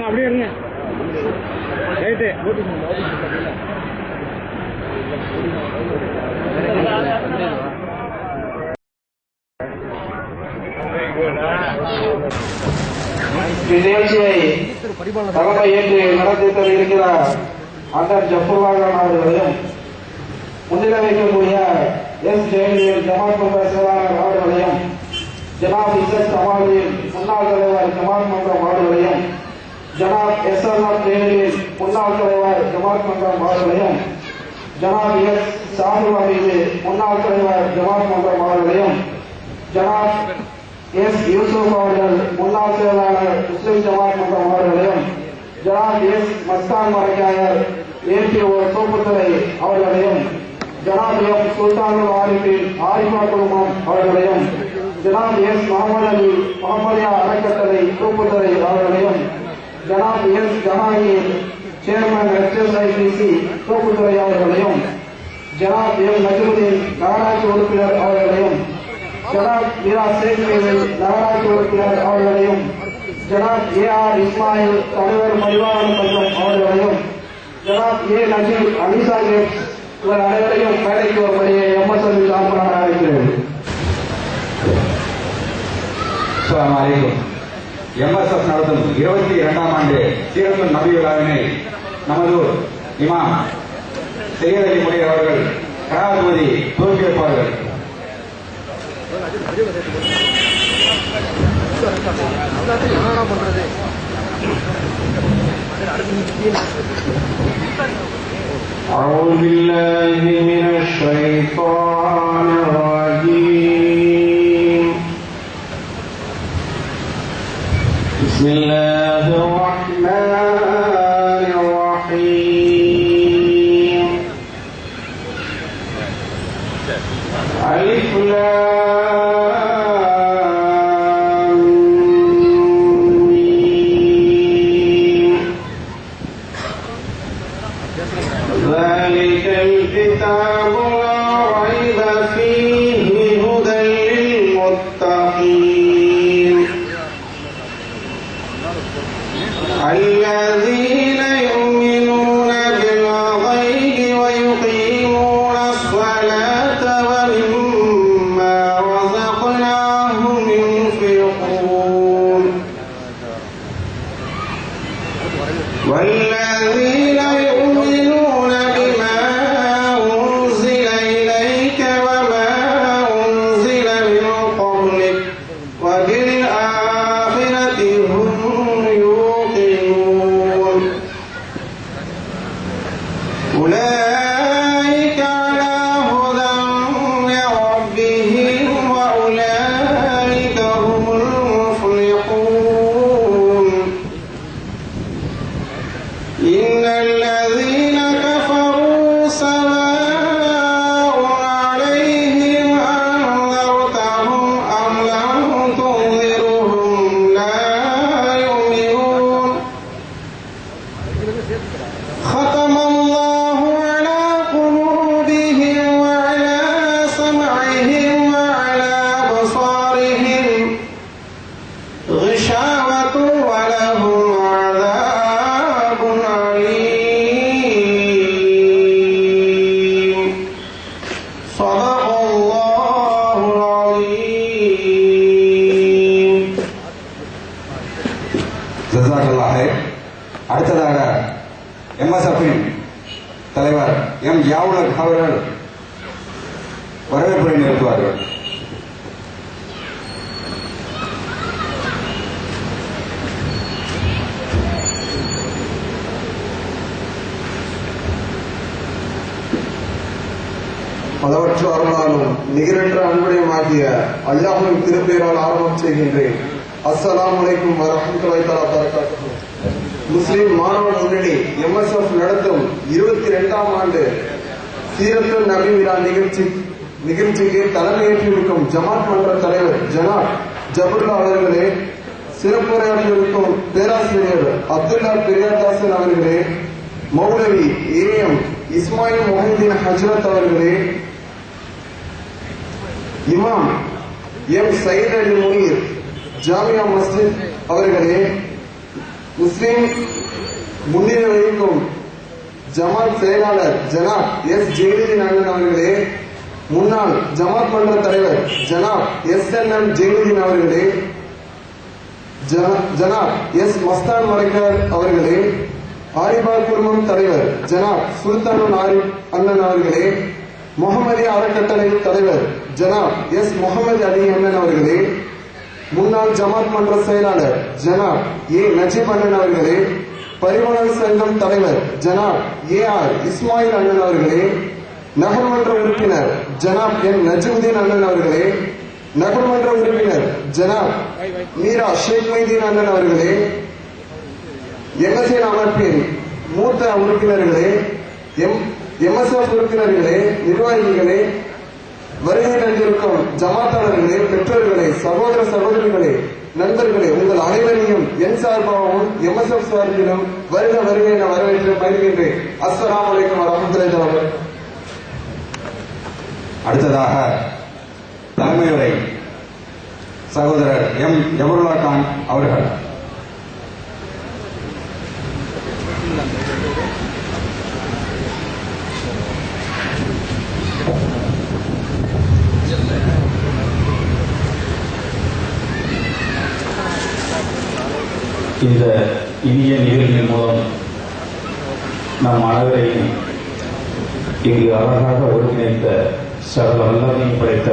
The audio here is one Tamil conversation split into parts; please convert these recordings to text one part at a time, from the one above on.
அப்படியே இருங்க ரைட்டு நிகழ்ச்சியை தலைமை ஏற்று நடத்தி இருக்கிறார் அண்டர் ஜஃபுல்லாகான் அவர்களையும் முன்னிலை வைக்கக்கூடிய எஸ் ஜெயலலிதா ஜமாத் மன்ற செயலாளர் அவர்களையும் ஜனாப் இசத் அமாலியின் முன்னாள் தலைவர் ஜமாத் மன்றம் அவர்களையும் ஜனாப் எஸ் எல் ஜெயலலிதா முன்னாள் தலைவர் ஜமாத் மன்றம் அவர்களையும் ஜனாப் எஸ் சாஹிப் அமீது முன்னாள் தலைவர் ஜமாத் மன்றம் அவர்களையும் ஜனாப் எஸ் யூசுப் அவர்கள் முன்னாள் செயலாளர் முஸ்லிம் ஜமாத் மன்றம் அவர்களையும் ஜனாப் எஸ் மஸ்தான் மரைக்காயர் ஏபிஓ தோப்புத்துறை அவர்களையும் ஜனாப் எம் சுல்தானுல் ஆரிஃபின் ஆரிஃபா குழுமம் அவர்களையும் ஜனாப் எஸ் முகமது அலி முகமதியா அறக்கட்டளை தோப்புத்துறை அவர்களையும் Janab S Jahangir chairman HSIPC Thopputhurai அவர்களையும் ஜனாப் எம் நஜருதீன் நகராட்சி உறுப்பினர் அவர்களையும் ஜனாப் மீரா சேகர் நகராட்சி உறுப்பினர் அவர்களையும் ஜனாப் AR இஸ்மாயில் தலைவர் பரிவாரண சங்கம் அவர்களையும் ஜனாப் A நஜீர் அனிசா கேட்ஸ் இவர் அனைவரையும் மேடைக்கு வரும்படியே MSL சார்பாக அழைக்கிறேன். அஸ்ஸலாமு அலைக்கும். MSF நடத்தும் 22ஆம் ஆண்டு சீரத்துல் நபி விழாவினை நமது இமாம் சையத் அலி முனீர் அவர்கள் கராத்துவதி துவக்கி வைப்பார்கள். أعوذ بالله من الشيطان الرجيم. بسم الله الرحمن الرحيم. ألف لام ميم. ذلك الكتاب لا ريب فيه هدى للمتقين الذين يؤمنون بالغيب ويقيمون الصلاة ومما رزقناهم ينفقون والذين يؤمنون بما أنزل إليك وما أنزل من قبلك وبالآخرة هم يوقنون أولئك على هدى من ربهم وأولئك هم المفلحون إن الذين كفروا سواء عليهم أنذرتهم أم لم تنذرهم لا يؤمنون ختم الله على قلوبهم وعلى سمعهم وعلى أبصارهم غشاوة ولهم عذاب عليم. صدق الله العظيم. ஜஸாக்கல்லாஹ் ஹைர். அடுத்ததாக MSF-இன் தலைவர் M. யாவுலக் அவர்கள் வரவேற்புரை நிறுத்துவார்கள். அளவற்ற அருளாலும் நிகரற்ற அன்புடையமாகிய அல்லாஹ்வின் திருப்பெயரால் ஆரம்பம் செய்கின்றேன். அஸ்ஸலாமு அலைக்கும் வரஹ்மத்துல்லாஹி தஆலா பரகாத்துஹு. முஸ்லிம் மாணவர் முன்னணி MSF நடத்தும் 22ஆம் ஆண்டு சீரத்துல் நபி விழா நிகழ்ச்சிக்கு தலைமையேற்றிருக்கும் ஜமாத் மன்ற தலைவர் ஜனாப் ஜபுல்லா அவர்களே, சிறப்புரையாற்றியிருக்கும் பேராசிரியர் அப்துல்லா பெரியார்தாசன் அவர்களே, மௌலவி ஏஎம் இஸ்மாயில் முஹைதீன் ஹஜ்ரத் அவர்களே, இமாம் எம் சயீத் அலி முனீர் ஜாமியா மஸ்ஜித் அவர்களே, முஸ்லிம் முன்னிலை வகிக்கும் ஜமாத் செயலாளர் ஜனாப் எஸ் ஜெயலலிதா அண்ணன் அவர்களே, முன்னாள் ஜமாத் மன்ற தலைவர் ஜனாப் SNM ஜெயலலிதா அவர்களே, ஜனாப் எஸ் மஸ்தான் மலைக்கார் அவர்களே, ஆரிபார் குழுமம் தலைவர் ஜனாப் சுல்தானுல் ஆரிப் அண்ணன் அவர்களே, முகமது அறக்கட்டளை தலைவர் ஜனாப் எஸ் முகமது அலி அண்ணன் அவர்களே, முன்னாள் ஜமாத் மன்ற செயலாளர் ஜனாப் ஏ நஜீப் அண்ணன் அவர்களே, பரிமாணர் சங்கம் தலைவர் ஜனாப் AR இஸ்மாயில் அண்ணன் அவர்களே, நகர்மன்ற உறுப்பினர் ஜனாப் என் நஜ்முதீன் அண்ணன் அவர்களே, நகர்மன்ற உறுப்பினர் ஜனாப் மீரா ஷேக் மைதீன் அண்ணன் அவர்களே, MSN அமைப்பின் மூத்த உறுப்பினர்களே, MSF உறுப்பினர்களே, நிர்வாகிகளே, வருகை தந்திருக்கும் ஜமாத்தாளர்களே, பெற்றோர்களே, சகோதர சகோதரிகளே, நண்பர்களே, உங்கள் அனைவரையும் என் சார்பாகவும் MSF சார்பிலும் வருக வருகை என வரவேற்று பயிர்கின்றேன். அஸ்ஸலாமு அலைக்கும் வரஹ்மத்துல்லாஹி வபரகாத்துஹு. அடுத்ததாக தலைமையுரை சகோதரர் எம் ஜபருல்லா கான் அவர்கள். இந்த இனிய நிகழ்வின் மூலம் நம் அனைவரையும் இங்கு அழகாக ஒருங்கிணைத்த சகல வல்லமையும் படைத்த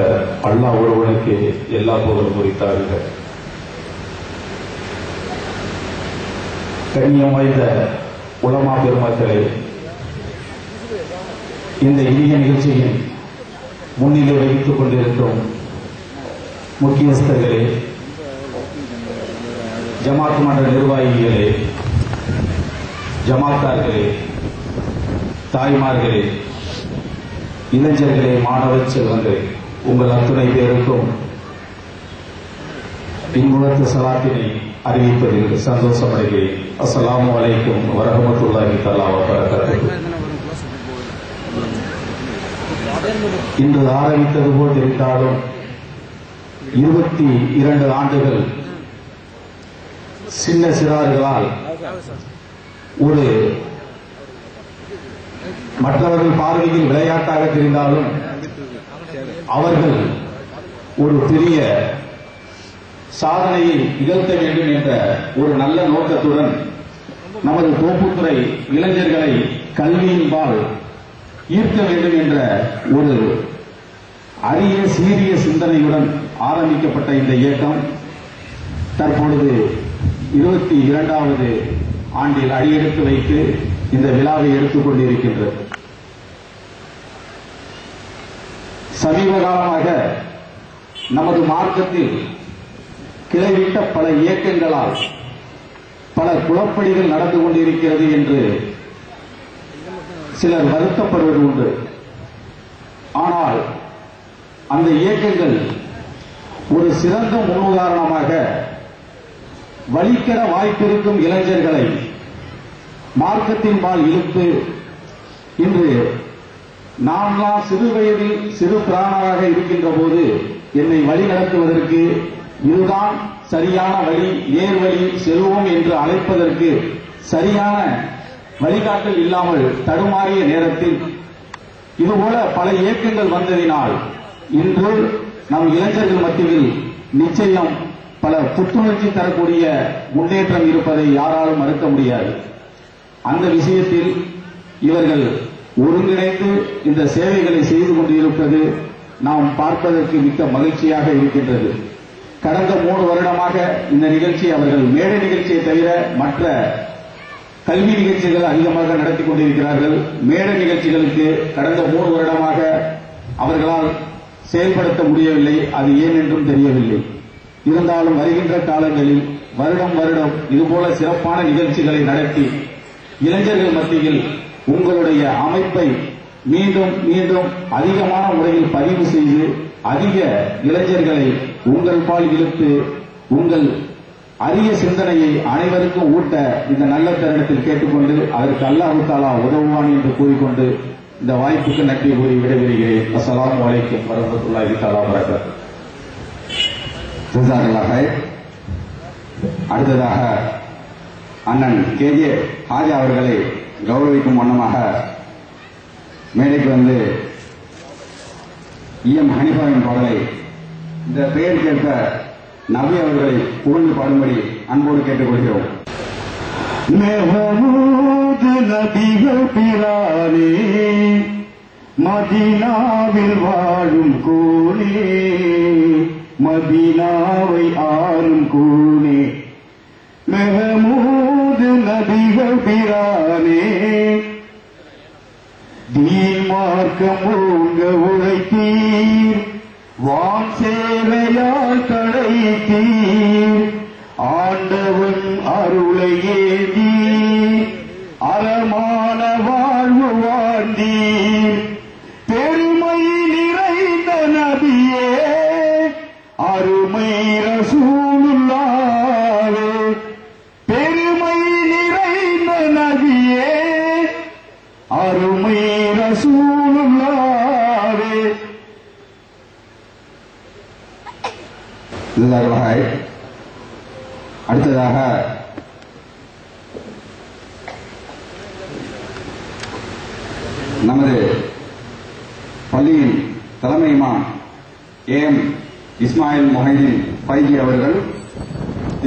அல்லாஹ் ஒருவனுக்கு எல்லா புகழும் குறித்தார்கள். கண்ணியம் வாய்ந்த உலமா பெருமக்களே, இந்த இனிய நிகழ்ச்சியின் முன்னிலை வகித்துக் கொண்டிருக்கும் முக்கியஸ்தர்களே, ஜமாத் மன்ற நிர்வாகிகளே, ஜமாத்தார்களே, தாய்மார்களே, இளைஞர்களே, மாணவ செல்வங்களே, உங்கள் அத்துணை பேருக்கும் பின்முகத்து சலாத்தினை அறிவிப்பதில் சந்தோஷமடைகிறேன். அஸ்ஸலாமு அலைக்கும் வரஹ்மத்துல்லாஹி தஆலா வபரகாத்துஹு. இன்று ஆரம்பித்தது போல் தெரிந்தாலும் 22 ஆண்டுகள் சின்ன சிறார்களால் ஒரு மற்றவர்கள் பார்வையில் விளையாட்டாக தெரிந்தாலும் அவர்கள் ஒரு பெரிய சாதனையை நிகழ்த்த வேண்டும் என்ற ஒரு நல்ல நோக்கத்துடன் நமது தோப்புத்துறை இளைஞர்களை கல்வியின்பால் ஈர்க்க வேண்டும் என்ற ஒரு அரிய சீரிய சிந்தனையுடன் ஆரம்பிக்கப்பட்ட இந்த இயக்கம் தற்பொழுது 22வது ஆண்டில் அடியெடுத்து வைத்து இந்த விழாவை எடுத்துக் கொண்டிருக்கின்றது. சமீப காலமாக நமது மார்க்கத்தில் கிளைவிட்ட பல இயக்கங்களால் பல குழப்படிகள் நடந்து கொண்டிருக்கிறது என்று சிலர் வருத்தப்படுவது உண்டு. ஆனால் அந்த இயக்கங்கள் ஒரு சிறந்த முன்னுதாரணமாக வழிகெட வாய்ப்பிருக்கும் இளைஞர்களை மார்க்கத்தின்பால் இழுத்து இன்று நான்லாம் சிறு வயதில் சிறு பிராணமாக இருக்கின்ற போது என்னை வழி நடத்துவதற்கு இதுதான் சரியான வழி, நேர்வழி, செல்வோம் என்று அழைப்பதற்கு சரியான வழிகாட்டல் இல்லாமல் தடுமாறிய நேரத்தில் இதுபோல பல இயக்கங்கள் வந்ததினால் இன்று நம் இளைஞர்கள் மத்தியில் நிச்சயம் பல புத்துணர்ச்சி தரக்கூடிய முன்னேற்றம் இருப்பதை யாராலும் மறுக்க முடியாது. அந்த விஷயத்தில் இவர்கள் ஒருங்கிணைந்து இந்த சேவைகளை செய்து கொண்டிருப்பது நாம் பார்ப்பதற்கு மிக்க மகிழ்ச்சியாக இருக்கின்றது. கடந்த 3 வருடமாக இந்த நிகழ்ச்சி அவர்கள் மேடை நிகழ்ச்சியை தவிர மற்ற கல்வி நிகழ்ச்சிகள் அதிகமாக நடத்தி கொண்டிருக்கிறார்கள். மேடை நிகழ்ச்சிகளுக்கு கடந்த 3 வருடமாக அவர்களால் செயல்படுத்த முடியவில்லை. அது ஏன் என்றும் தெரியவில்லை. இருந்தாலும் வருகின்ற காலங்களில் வருடம் வருடம் இதுபோல சிறப்பான நிகழ்ச்சிகளை நடத்தி இளைஞர்கள் மத்தியில் உங்களுடைய அமைப்பை மீண்டும் மீண்டும் அதிகமான முறையில் பதிவு செய்து அதிக இளைஞர்களை உங்கள் பால் இழுத்து உங்கள் அரிய சிந்தனையை அனைவருக்கும் ஊட்ட இந்த நல்ல தருணத்தில் கேட்டுக்கொண்டு அதற்கு அல்லாஹ் தஆலா உதவுவான் என்று கூறிக்கொண்டு இந்த வாய்ப்புக்கு நன்றி கூறி விடைபெறுகிறேன். அஸ்ஸலாமு அலைக்கும் வரஹ்மத்துல்லாஹி தஆலா வபரகாத்துஹு. அடுத்ததாக அண்ணன் கேஜே ஹாஜா அவர்களை கௌரவிக்கும் வண்ணமாக மேடைக்கு வந்து இஎம் ஹனிஃபாவின் பாடலை இந்த பெயருக்கேற்ப நபி அவர்களை புகழ்ந்து பாடும்படி அன்போடு கேட்டுக்கொள்கிறோம். மெஹமூது நபிகள் பிரானே மதீனாவில் வாழும் கோனே மதீனாவை ஆளும் கோனே மெஹமூது நபிகள் பிரானே தீன் மார்க்கம் ஓங்க உழைத்தீர் வான் சேவையால் தழைத்தீர் ஆண்டவன் அருளை ஏந்தி அறமான வாழ்வு வாழ்ந்தீர் பெருமை நிறைந்த நபியே அருமை ரசூலுல்லாஹ் பெருமை நிறைந்த நபியே அருமை ரசூலுல்லாஹ். அடுத்ததாக நமது பள்ளியின் தலைமை இமாம் ஏஎம் இஸ்மாயில் மொஹிதீன் ஃபைஜி அவர்கள்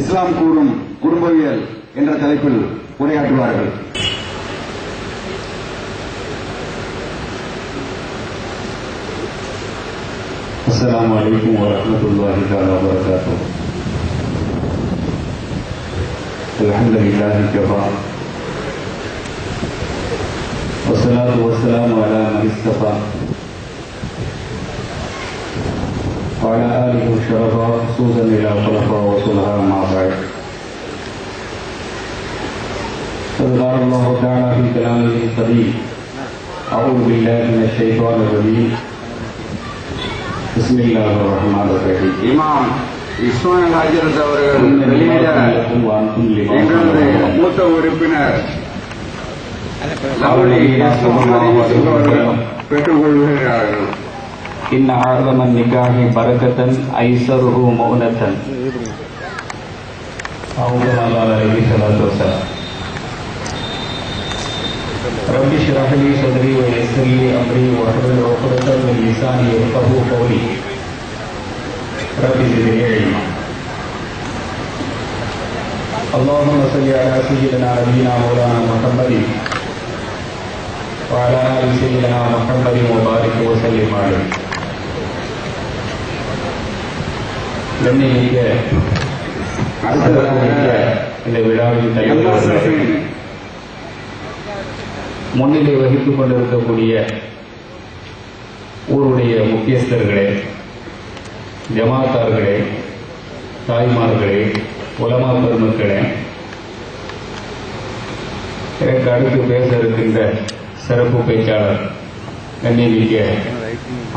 இஸ்லாம் கூறும் குடும்பவியல் என்ற தலைப்பில் உரையாற்றுவார்கள். السلام عليكم ورحمة الله تعالى وبركاته. الحمد لله كفى والصلاة والسلام على من اصطفى وعلى آله الشرفاء خصوصا إلى خلفاء وصلها مع بعد. قد قال الله تعالى في كلامه القديم أعوذ بالله من الشيطان الرجيم بسم الله الرحمن الرحيم. இமாம் இஸ்மாயில் ஹாஜரத் அவர்கள் வெளியிட எங்களது மூத்த உறுப்பினர் பெற்றுக் கொள்கிறார்கள். إن أعظم النكاح بركة أيسره مؤنة. أعوذ بالله عليه الصلاة والسلام. رب اشرح لي صدري ويسر لي أمري واحلل عقدة من لساني يفقهوا قولي. رب زدني علما. اللهم صل على سيدنا نبينا مولانا محمد وعلى آل سيدنا محمد وبارك وسلم عليه. கண்ணியமிக்க இந்த விழாவில் முன்னிலை வகித்துக் கொண்டிருக்கக்கூடிய ஊருடைய முக்கியஸ்தர்களே, ஜமாத்தார்களே, தாய்மார்களே, உலமா பெருமக்களே, எனக்கு அடுத்து பேச இருக்கின்ற சிறப்பு பேச்சாளர் கண்ணியமிக்க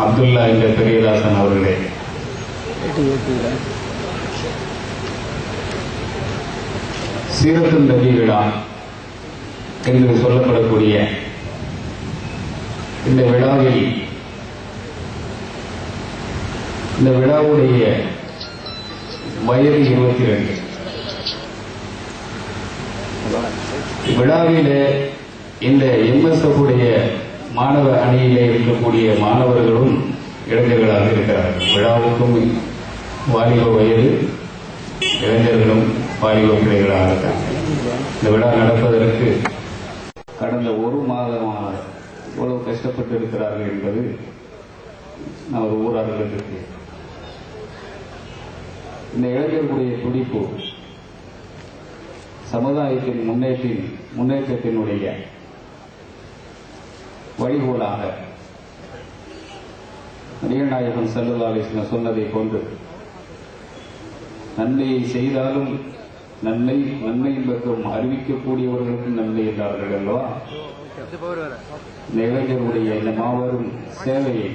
அப்துல்லா என்ற பெரியதாசன் அவர்களே, சீரத்துன் நபி விழா என்று சொல்லப்படக்கூடிய இந்த விழாவில் இந்த விழாவுடைய வயது 22. விழாவிலே இந்த எம்எஸ்எஃப் உடைய மாணவ அணியிலே இருக்கக்கூடிய மாணவர்களும் இளைஞர்களாக இருக்கிறார்கள். விழாவுக்கும் வாலிப வயது, இளைஞர்களும் வாலிப பிள்ளைகளாக இருக்காங்க. இந்த விழா நடப்பதற்கு கடந்த ஒரு மாதமாக எவ்வளவு கஷ்டப்பட்டு இருக்கிறார்கள் என்பது நமது ஊரார்களுக்கு தெரியும். இந்த இளைஞர்களுடைய துடிப்பு சமுதாயத்தின் முன்னேற்றத்தினுடைய வழிகோலாக நபிகள் நாயகம் ஸல்லல்லாஹு அலைஹி வஸல்லம் சொன்னதை போன்று நன்மையை செய்தாலும் நன்மை பக்கம் அறிவிக்கக்கூடியவர்களுக்கு நன்மை என்றார்கள் அல்லவா? இளைஞருடைய இந்த மாபெரும் சேவையை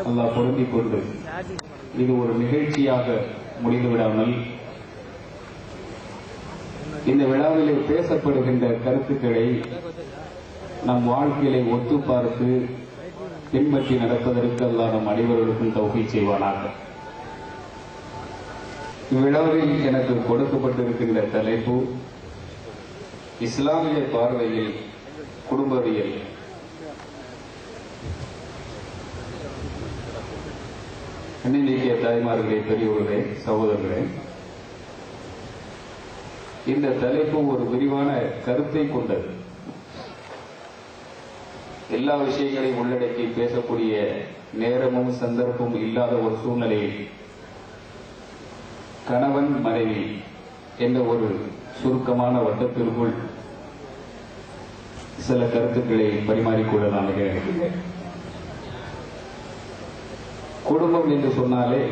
அல்லாஹ் பொருந்திக் கொண்டு இது ஒரு நிகழ்ச்சியாக முடிந்துவிடாமல் இந்த விழாவிலே பேசப்படுகின்ற கருத்துக்களை நம் வாழ்க்கையிலே ஒத்து பார்த்து பின்பற்றி நடப்பதற்கு அல்லாஹ் நம் அனைவர்களுக்கும் தௌஃபீக் செய்வானாக. இவ்விழாவில் எனக்கு கொடுக்கப்பட்டிருக்கின்ற தலைப்பு இஸ்லாமிய பார்வையில் குடும்பவியல். அன்னைக்கு தாய்மார்களே, பெரியவர்களே, சகோதரர்களே, இந்த தலைப்பு ஒரு விரிவான கருத்தை கொண்டது. எல்லா விஷயங்களையும் உள்ளடக்கி பேசக்கூடிய நேரமும் சந்தர்ப்பமும் இல்லாத ஒரு சூழ்நிலையில் கணவன் மனைவி என்ற ஒரு சுருக்கமான வட்டத்திற்குள் சில கருத்துக்களை பரிமாறிக்கொள்ள நான் நினைக்கிறேன். குடும்பம் என்று சொன்னாலே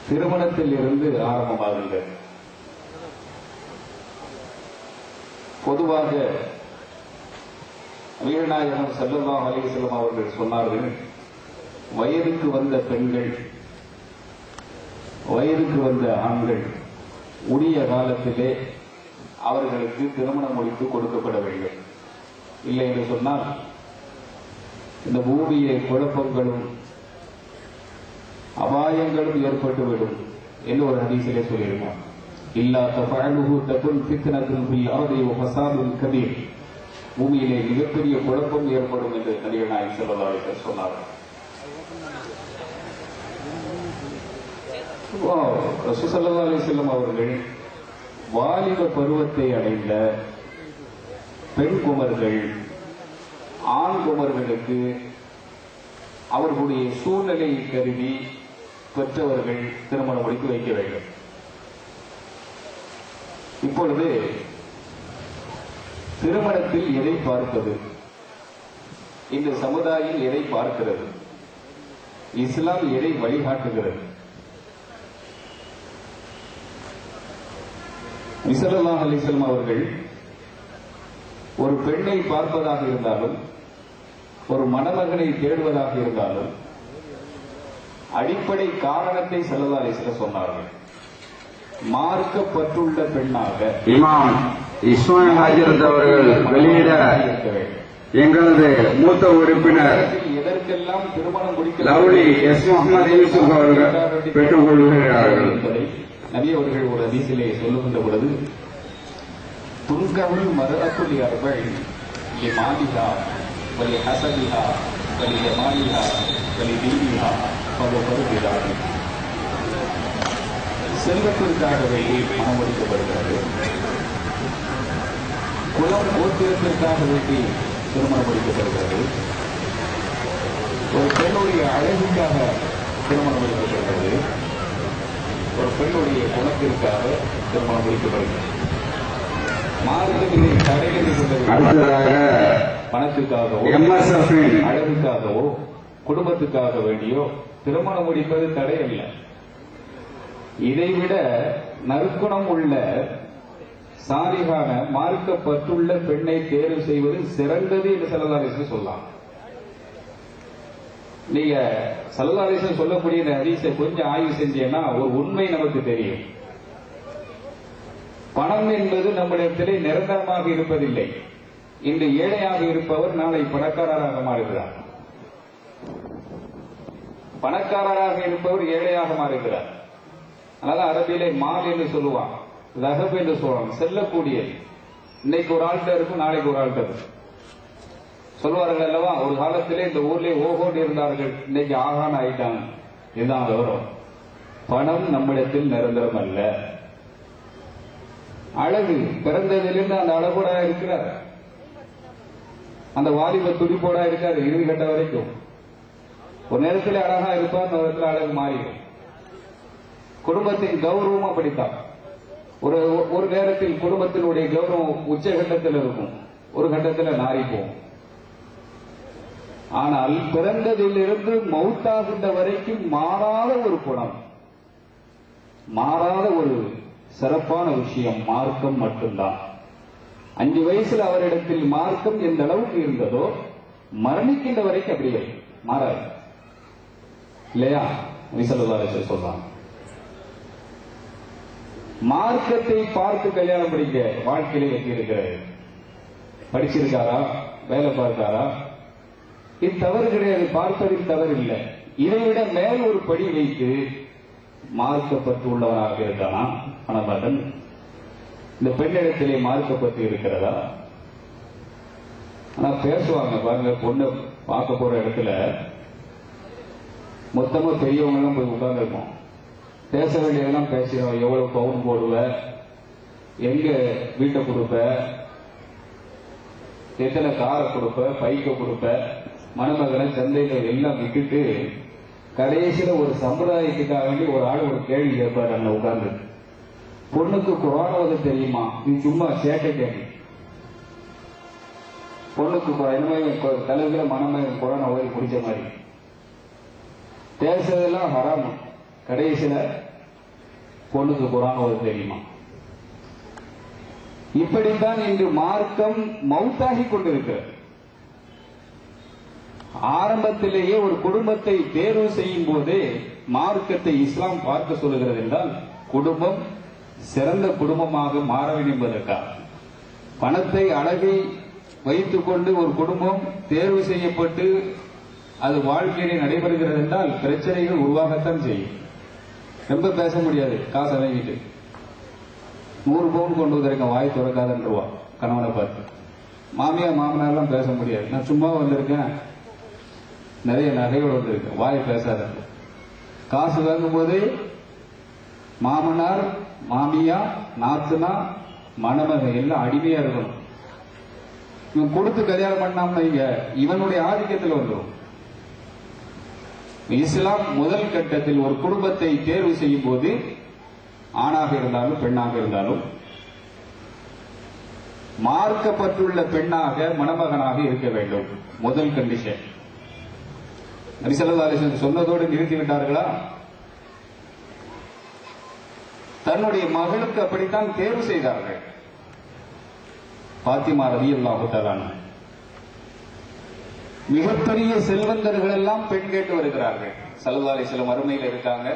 திருமணத்தில் இருந்து ஆரம்பமாகின்றது. பொதுவாக வீரநாயகம் ஸல்லல்லாஹு அலைஹி வஸல்லம் அவர்கள் சொன்னார்கள், வயதுக்கு வந்த பெண்கள், வயதுக்கு வந்த ஆண்கள் உரிய காலத்திலே அவர்களுக்கு திருமணம் முடித்து கொடுக்கப்பட வேண்டும். இல்லை என்று சொன்னால் இந்த பூமியிலே குழப்பங்களும் அபாயங்களும் ஏற்பட்டுவிடும் என்று ஒரு ஹதீஸிலே சொல்லியிருக்கார். இல்லா தஃஅலுஹு தகுன் ஃபித்னத்துன் ஃபில் அர்தி வ ஃபஸாதுன் கபீர். பூமியிலே மிகப்பெரிய குழப்பம் ஏற்படும் என்று நபிகள் நாயகம் ஸல்லல்லாஹு அலைஹி வஸல்லம் சொன்னார். ரசூல் ஸல்லல்லாஹு அலைஹி வஸல்லம் அவர்கள் வாலிப பருவத்தை அடைந்த பெண் குமர்கள், ஆண் குமர்களுக்கு அவர்களுடைய சூழ்நிலையை கருதி பெற்றவர்கள் திருமணம் முடித்து வைக்க வேண்டும். இப்பொழுது திருமணத்தில் எதை பார்ப்பது? இந்த சமுதாயம் எதை பார்க்கிறது? இஸ்லாம் எதை வழிகாட்டுகிறது? ஸல்லல்லாஹு அலைஹி வஸல்லம் அவர்கள் ஒரு பெண்ணை பார்ப்பதாக இருந்தாலும், ஒரு மணமகனை தேடுவதாக இருந்தாலும் அடிப்படை காரணத்தை ஸல்லல்லாஹு அலைஹி வஸல்லம் சொன்னார்கள். மார்க்கப்பட்டுள்ள பெண்ணாக இமாம் இஸ்மாயில் ஹஜ்ரத் அவர்கள் வெளியிட எங்களது மூத்த உறுப்பினர் எதற்கெல்லாம் திருமணம் முடிக்க லவ்லி எஸ் முகமது யூசுப் அவர்கள் பெற்றுக் கொள்கிறார்கள் என்பதை நபி அவர்கள் ஒரு ஹதீஸிலே சொல்லுகின்ற பொழுது, துன்கவுல் மர்அத்துல் அர்பஇன் லிமாலிஹா வலி ஹஸபிஹா வலி ஜமாலிஹா வலி தீனிஹா ஃபதுஃபர்திஹா. செல்வத்திற்காகவே மனம் முடிக்கப்படுகிறது, குலம் கோத்திரத்திற்காக வேண்டி திருமணம் முடிக்கப்படுகிறது, ஒரு பெண்ணுடைய அழகுக்காக திருமணம் முடிக்கப்படுகிறது, ஒரு பெண்ணுடைய குணத்திற்காக திருமணம் முடிக்கப்படுகிறது. மார்க்கத்திலே தடைகளை அடுத்ததாக பணத்துக்காகவோ அழகுக்காகவோ குடும்பத்துக்காக வேண்டியோ திருமணம் முடிப்பது தடை அல்ல. இதைவிட நற்குணம் உள்ள சாலிகான மார்க்கப்பட்டுள்ள பெண்ணை தேர்வு செய்வது சிறந்தது என்று ஸல்லல்லாஹு அலைஹி வஸல்லம் சொல்லலாம். நீங்க ஸல்லல்லாஹு அலைஹி வஸல்லம் சொல்லக்கூடிய இந்த ஹதீஸை கொஞ்சம் ஆய்வு செஞ்சீங்கன்னா ஒரு உண்மை நமக்கு தெரியும். பணம் என்பது நம்மிடத்திலே நிரந்தரமாக இருப்பதில்லை. இன்று ஏழையாக இருப்பவர் நாளை பணக்காரராக மாறுகிறார், பணக்காரராக இருப்பவர் ஏழையாக மாறுகிறார். அதனால அரபியிலே மால் என்று சொல்லுவான், லஹப் என்று சொல்லுவாங்க, செல்லக்கூடியது. இன்னைக்கு ஒரு ஆள்கிட்ட இருக்கும், நாளைக்கு ஒரு ஆள்கிட்ட இருக்கும். சொல்வார்கள் அல்லவா, ஒரு காலத்திலே இந்த ஊர்லேயே ஓகோடு இருந்தார்கள், இன்னைக்கு ஆகான ஆயிட்டாங்க. இதுதான் விவரம். பணம் நம்மிடத்தில் நிரந்தரம் அல்ல. அழகு பிறந்ததிலிருந்து அந்த அழகோட இருக்கிறார், அந்த வாலிப துடிப்போட இருக்காரு இறுதி கட்ட வரைக்கும். ஒரு நேரத்தில் அழகா இருப்பார், ஒரு நேரத்தில் அழகு மாறிடும். குடும்பத்தின் கௌரவம் அப்படித்தான். ஒரு நேரத்தில் குடும்பத்தினுடைய கௌரவம் உச்சகட்டத்தில் இருக்கும், ஒரு கட்டத்தில் நாரிப்போம். ஆனால் பிறந்ததிலிருந்து மௌத்தாகின்ற வரைக்கும் மாறாத ஒரு குணம், மாறாத ஒரு சிறப்பான விஷயம் மார்க்கம் மட்டும்தான். 5 வயசுல அவரிடத்தில் மார்க்கம் எந்த அளவுக்கு இருந்ததோ மரணிக்கின்ற வரைக்கும் அப்படியே மாறாது இல்லையா? சொல்றாங்க, மார்க்கத்தை பார்த்து கல்யாணம் படிக்க வாழ்க்கையில எப்படி இருக்கிறாரு, படிச்சிருக்காரா, வேலை பார்த்தாரா, இது தவறு கிடையாது, பார்ப்பதில் தவறு இல்லை. இதைவிட மேல் ஒரு படி வைத்து மார்க்கப்பட்டு உள்ளவனாக இருக்கானா மணமகன், இந்த பெண்ணிடத்திலே மார்க்கப்பட்டு இருக்கிறதா? ஆனா பேசுவாங்க பாருங்க, பொண்ணு பார்க்க போற இடத்துல மொத்தமா பெரியவங்க எல்லாம் போய் உட்கார்ந்து இருக்கோம், பேச வேண்டியதெல்லாம் பேசுறோம். எவ்வளவு பவுன் போடுவ, எங்க வீட்டை கொடுப்ப, எத்தனை காரை கொடுப்ப, பைக்கை கொடுப்ப, மணமகனை சந்தையில எல்லாம் விட்டுட்டு கடைசியில ஒரு சம்பிரதாயத்துக்காக வேண்டி ஒரு ஆள் ஒரு கேள்வி கேட்பாரு அங்க உட்கார்ந்து, பொண்ணுக்கு குரான் ஓத தெரியுமா? நீ சும்மா சேட்டை கேள்வி. பொண்ணுக்கு இந்த மாதிரி தலைவில மணமகன் குரான் ஓதி குடிச்ச மாதிரி பேசுறதெல்லாம் ஹராம். கடைசியில பொண்ணுக்கு குரான் ஓத தெரியுமா? இப்படித்தான் இன்று மார்க்கம் மௌத்தாகி கொண்டிருக்கிறது. ஆரம்பத்திலேயே ஒரு குடும்பத்தை தேர்வு செய்யும் போதே மார்க்கத்தை இஸ்லாம் பார்க்க சொல்லுகிறது என்றால் குடும்பம் சிறந்த குடும்பமாக மாற வேண்டும் என்பதற்காக. பணத்தை அழகை வைத்துக் கொண்டு ஒரு குடும்பம் தேர்வு செய்யப்பட்டு அது வாழ்க்கையிலே நடைபெறுகிறது என்றால் பிரச்சனைகள் உருவாகத்தான் செய்யும். ரொம்ப பேச முடியாது, காசை வாங்கிட்டு 100 பவுன் கொண்டு வந்திருக்கேன், வாய் திறக்காதன்றுவா கணவனை பார்த்து. மாமியார் மாமனார்லாம் பேச முடியாது, நான் சும்மா வந்திருக்கேன், நிறைய நகையோடு வந்திருக்கேன், வாய் பேசாத. காசு வாங்கும் போது மாமனார் மாமியா நாத்துனா மணமகன் எல்லாம் அடிமையா இருக்கணும். இவன் கொடுத்து கல்யாணம் பண்ணாம இவனுடைய ஆதிக்கத்தில் வந்துடும். இஸ்லாம் முதல் கட்டத்தில் ஒரு குடும்பத்தை தேர்வு செய்யும் போது ஆணாக இருந்தாலும் பெண்ணாக இருந்தாலும் மார்க்கப்பட்டுள்ள பெண்ணாக மணமகனாக இருக்க வேண்டும். முதல் கண்டிஷன். நபி ஸல்லல்லாஹு அலைஹி வஸல்லம் சொன்னதோடு நிறுத்திவிட்டார்களா? தன்னுடைய மகளுக்கு அப்படித்தான் தேர்வு செய்தார்கள். பாத்திமா ரலியல்லாஹு தஆலா அன்ஹா மிகப்பெரிய செல்வந்தர்கள் எல்லாம் பெண் கேட்டு வருகிறார்கள். ஸல்லல்லாஹு அலைஹி வஸல்லம் அருமையில் இருக்காங்க.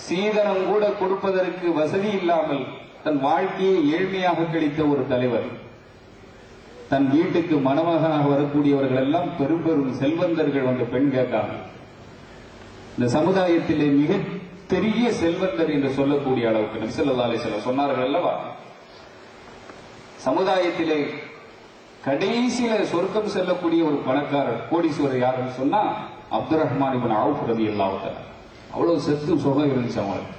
சீதனம் கூட கொடுப்பதற்கு வசதி இல்லாமல் தன் வாழ்க்கையை ஏழ்மையாக கழித்த ஒரு தலைவர், தன் வீட்டுக்கு மணமகனாக வரக்கூடியவர்கள் எல்லாம் பெரும் பெரும் செல்வந்தர்கள் வந்து பெண் கேட்டாங்க. இந்த சமுதாயத்திலே மிக பெரிய செல்வந்தர் என்று சொல்லக்கூடிய அளவுக்கு நபி ஸல்லல்லாஹு அலைஹி வஸல்லம் சொன்னார்கள் அல்லவா, சமுதாயத்திலே கடைசியில சொர்க்கம் செல்லக்கூடிய ஒரு பணக்காரர் கோடீஸ்வரர் யாருன்னு சொன்னா அப்துர் ரஹ்மான் இப்னு அவுஃப் ரலியல்லாஹு தஆலா. அவ்வளவு செத்து சுகம் இருந்துச்சு அவங்களுக்கு.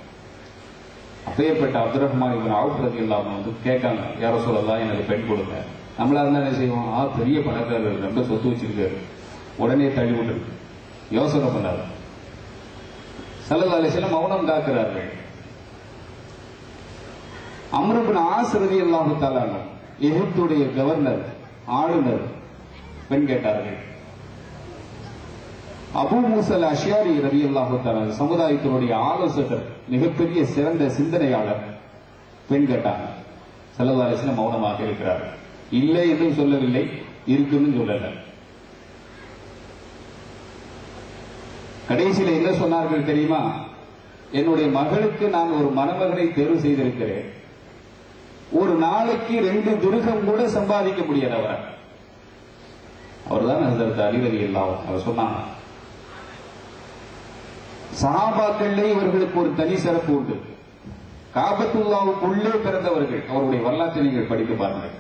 அப்பேற்பட்ட அப்துர் ரஹ்மான் இப்னு அவுஃப் ரலியல்லாஹு அன்ஹு வந்து கேட்காங்க, யா ரசூலல்லாஹ் எனக்கு பெண் கொடுங்க. நம்மளா இருந்தா என்ன செய்வோம், பெரிய பணக்காரர் ரொம்ப சொத்து வச்சிருக்காரு, உடனே தள்ளி விட்டு யோசனை பண்ணாரு. ஸல்லல்லாஹு அலைஹி வஸல்லம் மௌனம் காக்கிறார்கள். அம்ர் இப்னு ஆஸ் ரலியல்லாஹு தஆலா எகிப்துடைய கவர்னர் ஆளுநர் பெண் கேட்டார்கள். அபூ மூஸா அஷ்அரி ரலியல்லாஹு தஆலா சமுதாயத்தினுடைய ஆலோசகர், மிகப்பெரிய சிறந்த சிந்தனையாளர், பெண் கேட்டாங்க. ஸல்லல்லாஹு அலைஹி வஸல்லம் மௌனமாக இருக்கிறார்கள். இல்லை என்றும் சொல்லவில்லை, இருக்குன்னு சொல்லல. கடைசியில என்ன சொன்னார்கள் தெரியுமா, என்னுடைய மகளுக்கு நான் ஒரு மணமகனை தேர்வு செய்திருக்கிறேன், ஒரு நாளைக்கு 2 திர்ஹம் கூட சம்பாதிக்க முடியாது அவர் தான் ஹஸரத் அலி ரலியல்லாஹு அவர் சொன்னாங்க. சஹாபாக்களிலே இவர்களுக்கு ஒரு தனி சிறப்பு உண்டு. காபத்துல்லாவுக்குள்ளே பிறந்தவர்கள், அவருடைய வரலாற்றை நீங்கள் படித்து பாருங்கள்.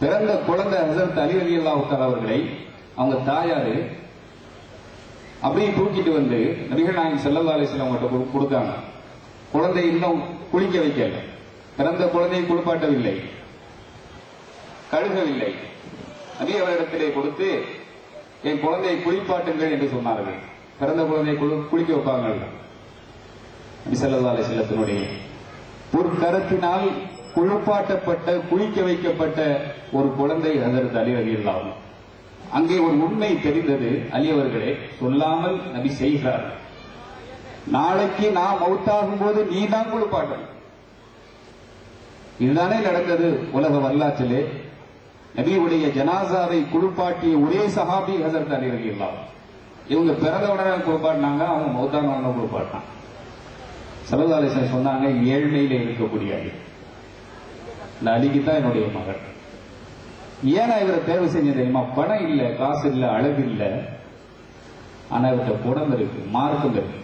பிறந்த குழந்தை ஹஸரத் அலி ரலியல்லாஹு தஆலா அவர்களை அவங்க தாயாரு அப்படியே தூக்கிட்டு வந்து நபிகள் நாயகம் ஸல்லல்லாஹு அலைஹி வஸல்லம் கிட்ட கொடுத்தாங்க. குழந்தை இன்னும் குளிக்க வைக்கல, பிறந்த குழந்தையை குளிப்பாட்டவில்லை, கழுகவில்லை. நபி அவரிடத்திலே கொடுத்து என் குழந்தையை குளிப்பாட்டுங்கள் என்று சொன்னார்கள். பிறந்த குழந்தையை குளிக்க வைப்பாங்க. நபி ஸல்லல்லாஹு அலைஹி வஸல்லத்தினுடைய ஒரு கரத்தினால் குளிப்பாட்டப்பட்ட குளிக்க வைக்கப்பட்ட ஒரு குழந்தை ஹஸரத் அலி ரலியல்லாஹு அன்ஹு. அங்கே ஒரு உண்மை தெரிந்தது, அலி அவர்களே சொல்லாமல் நபி செய்கிறார். நாளைக்கு நான் மௌத்தாகும் போது நீ தான் குளிப்பாட்டணும். இதுதானே நடந்தது உலக வரலாற்றிலே. நபியுடைய ஜனாசாவை குளிப்பாட்டிய ஒரே சஹாபி ஹஸரத் அலி ரலியல்லாஹு அன்ஹு. இவங்க பிறந்த உடனே குளிப்பாட்டினாங்க, அவங்க மௌத்தான உடனே குளிப்பாட்டினாங்க. ஸல்லல்லாஹு அலைஹி வஸல்லம் சொன்னாங்க, ஏழ்மையில இருக்கக்கூடிய அலி, இந்த அலிக்கு தான் என்னுடைய மகன். ஏன்னா இவரை தேர்வு செஞ்ச தெரியுமா? பணம் இல்ல, காசு இல்ல, அழகு இல்ல, ஆனா இவர்கிட்ட குணம் இருக்கு, மார்க்கம் இருக்கு,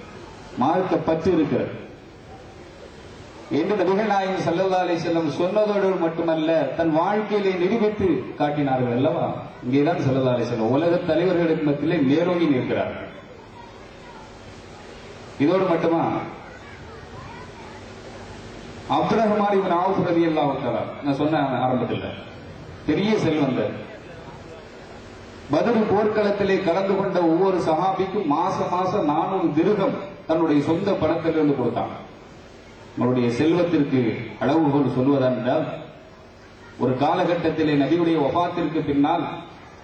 மார்க்க பற்று இருக்கிறது என்று நபிகள் நாயகம் ஸல்லல்லாஹு அலைஹி வஸல்லம் சொன்னதோடு மட்டுமல்ல, தன் வாழ்க்கையிலே நிரூபித்து காட்டினார்கள் அல்லவா. இங்கேதான் ஸல்லல்லாஹு அலைஹி வஸல்லம் உலக தலைவர்களுக்கு மத்தியிலே நேரோங்கி நிற்கிறார்கள். இதோடு மட்டுமா, அப்துர் ரஹ்மான் இப்னு அவுஃப் ரலியல்லாஹு தஆலா, நான் சொன்ன ஆரம்பத்தில் பெரிய செல்வந்தர். பத்ர் போர்க்களத்திலே கலந்து கொண்ட ஒவ்வொரு சஹாபிக்கும் மாசம் 400 திர்ஹம் தன்னுடைய சொந்த பணத்திலிருந்து கொடுத்தாங்க. அவருடைய செல்வத்திற்கு அளவுகோல் சொல்வதென்றால், ஒரு காலகட்டத்திலே நபியுடைய வஃபாத்திற்கு பின்னால்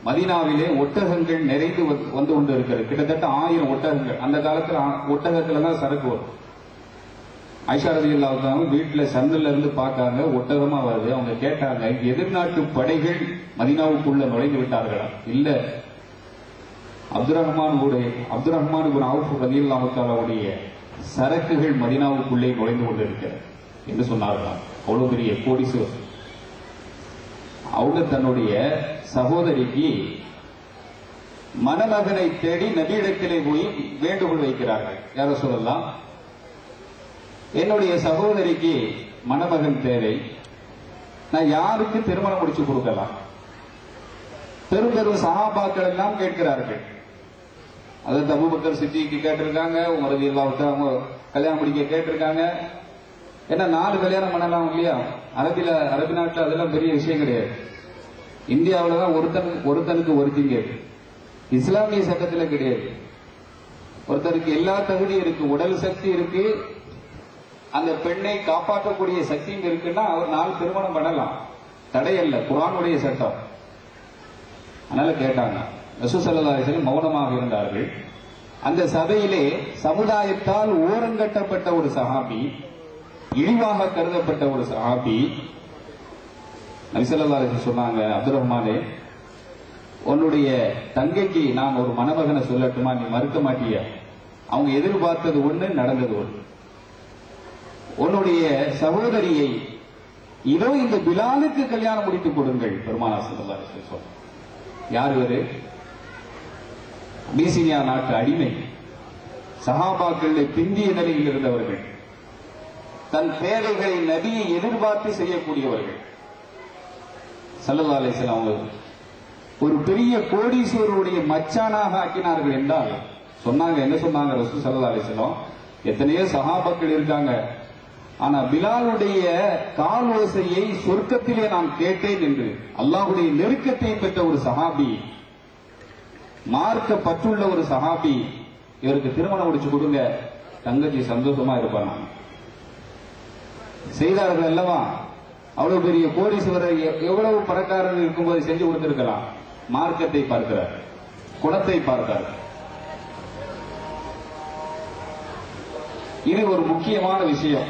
மதீனாவிலே ஒட்டகங்கள் நிறைந்து வந்து கொண்டு இருக்கிறது. கிட்டத்தட்ட 1000 ஒட்டகங்கள். அந்த காலத்தில் ஒட்டகத்துல தான் சரக்கு வரும். ஆயிஷா ரலியல்லாஹு அன்ஹா வீட்டுல சன்னல்ல இருந்து பார்த்தாங்க, ஒட்டகமா வருது. அவங்க கேட்டாங்க, எதிர்நாட்டு படைகள் மதீனாவுக்குள்ள நுழைந்து விட்டார்களா? இல்ல, அப்துர் ரஹ்மான் இப்னு அவுஃப் ரலியல்லாஹு தஆலாவுடைய சரக்குகள் மதீனாவுக்குள்ளே நுழைந்து கொண்டிருக்கிறது என்று சொன்னார்களாம். அவ்வளவு பெரிய கோடீஸ்வரர். அவங்க தன்னுடைய சகோதரிக்கு மணமகனை தேடி நபியிடத்திலே போய் வேண்டுகோள் வைக்கிறார்கள். யார சொல்லலாம், என்னுடைய சகோதரிக்கு மணமகன் தேவை, நான் யாருக்கு திருமணம் முடிச்சு கொடுக்கலாம்? பெரும் பெரும் சஹாபாக்கள் எல்லாம் கேட்கிறார்கள். அதாவது அபூபக்கர் சித்திக்கு கேட்டிருக்காங்க, உமர் ரலியல்லாஹு அன்ஹு அவங்க கல்யாணம் முடிக்க கேட்டிருக்காங்க. ஏன்னா 4 கல்யாணம் பண்ணலாம் இல்லையா? அரபி நாட்டில் அதெல்லாம் பெரிய விஷயம் கிடையாது. இந்தியாவில் தான் ஒருத்தனுக்கு ஒருத்திங்க. இஸ்லாமிய சட்டத்தில் கிடையாது. ஒருத்தருக்கு எல்லா தகுதியும் இருக்கு, உடல் சக்தி இருக்கு, அந்த பெண்ணை காப்பாற்றக்கூடிய சக்தியும் இருக்குன்னா அவர் 4 திருமணம் பண்ணலாம், தடையல்ல, குர்ஆனுடைய சட்டம். அதனால கேட்டாங்க. ரசூல் ஸல்லல்லாஹு அலைஹி வஸல்லம் மௌனமாக இருந்தார்கள். அந்த சபையிலே சமுதாயத்தால் ஓரங்கட்டப்பட்ட ஒரு சஹாபி, இழிவாக கருதப்பட்ட ஒரு சஹாபி, நபி ஸல்லல்லாஹு அலைஹி வஸல்லம் சொன்னாங்க, அப்துர் ரஹ்மானே, உன்னுடைய தங்கைக்கு நான் ஒரு மணமகனை சொல்லட்டுமா? நீ மறுக்க மாட்டிய? அவங்க எதிர்பார்த்தது ஒண்ணு, நடந்தது ஒண்ணு. உன்னுடைய சகோதரியை இதோ இந்த பிலாலுக்கு கல்யாணம் முடித்துக் கொடுங்கள். பெருமானார் ஸல்லல்லாஹு அலைஹி வஸல்லம் யார் இவரு? அபிசீனியா நாட்டு அடிமை, சஹாபாக்கள் பிந்திய நிலையில் இருந்தவர்கள், தன் தேவைகளை நபியை எதிர்பார்த்து செய்யக்கூடியவர்கள். ஸல்லல்லாஹு அலைஹி வஸல்லம் அவங்க ஒரு பெரிய கோடீஸ்வரருடைய மச்சானாக ஆக்கினார்கள் என்றால் சொன்னாங்க. என்ன சொன்னாங்க ரசூல் ஸல்லல்லாஹு அலைஹி வஸல்லம்? எத்தனையோ சஹாபாக்கள் இருக்காங்க, ஆனா பிலாலுடைய கால் ஓசையை சொர்க்கத்திலே நான் கேட்டேன் என்று அல்லாஹ்வுடைய நெருக்கத்தை பெற்ற ஒரு சஹாபி, மார்க்க பற்றுள்ள ஒரு சஹாபி, இவருக்கு திருமணம் முடிச்சு கொடுங்க, தங்கச்சி சந்தோஷமா இருப்பாங்க செய்தார்கள் அல்லவா? அவ்வளவு பெரிய கோடீஸ்வரர் எவ்வளவு பணக்காரர் இருக்கும்போது செஞ்சு கொடுத்திருக்கலாம். மார்க்கத்தை பார்க்கிறார், குணத்தை பார்க்கிறார். இது ஒரு முக்கியமான விஷயம்.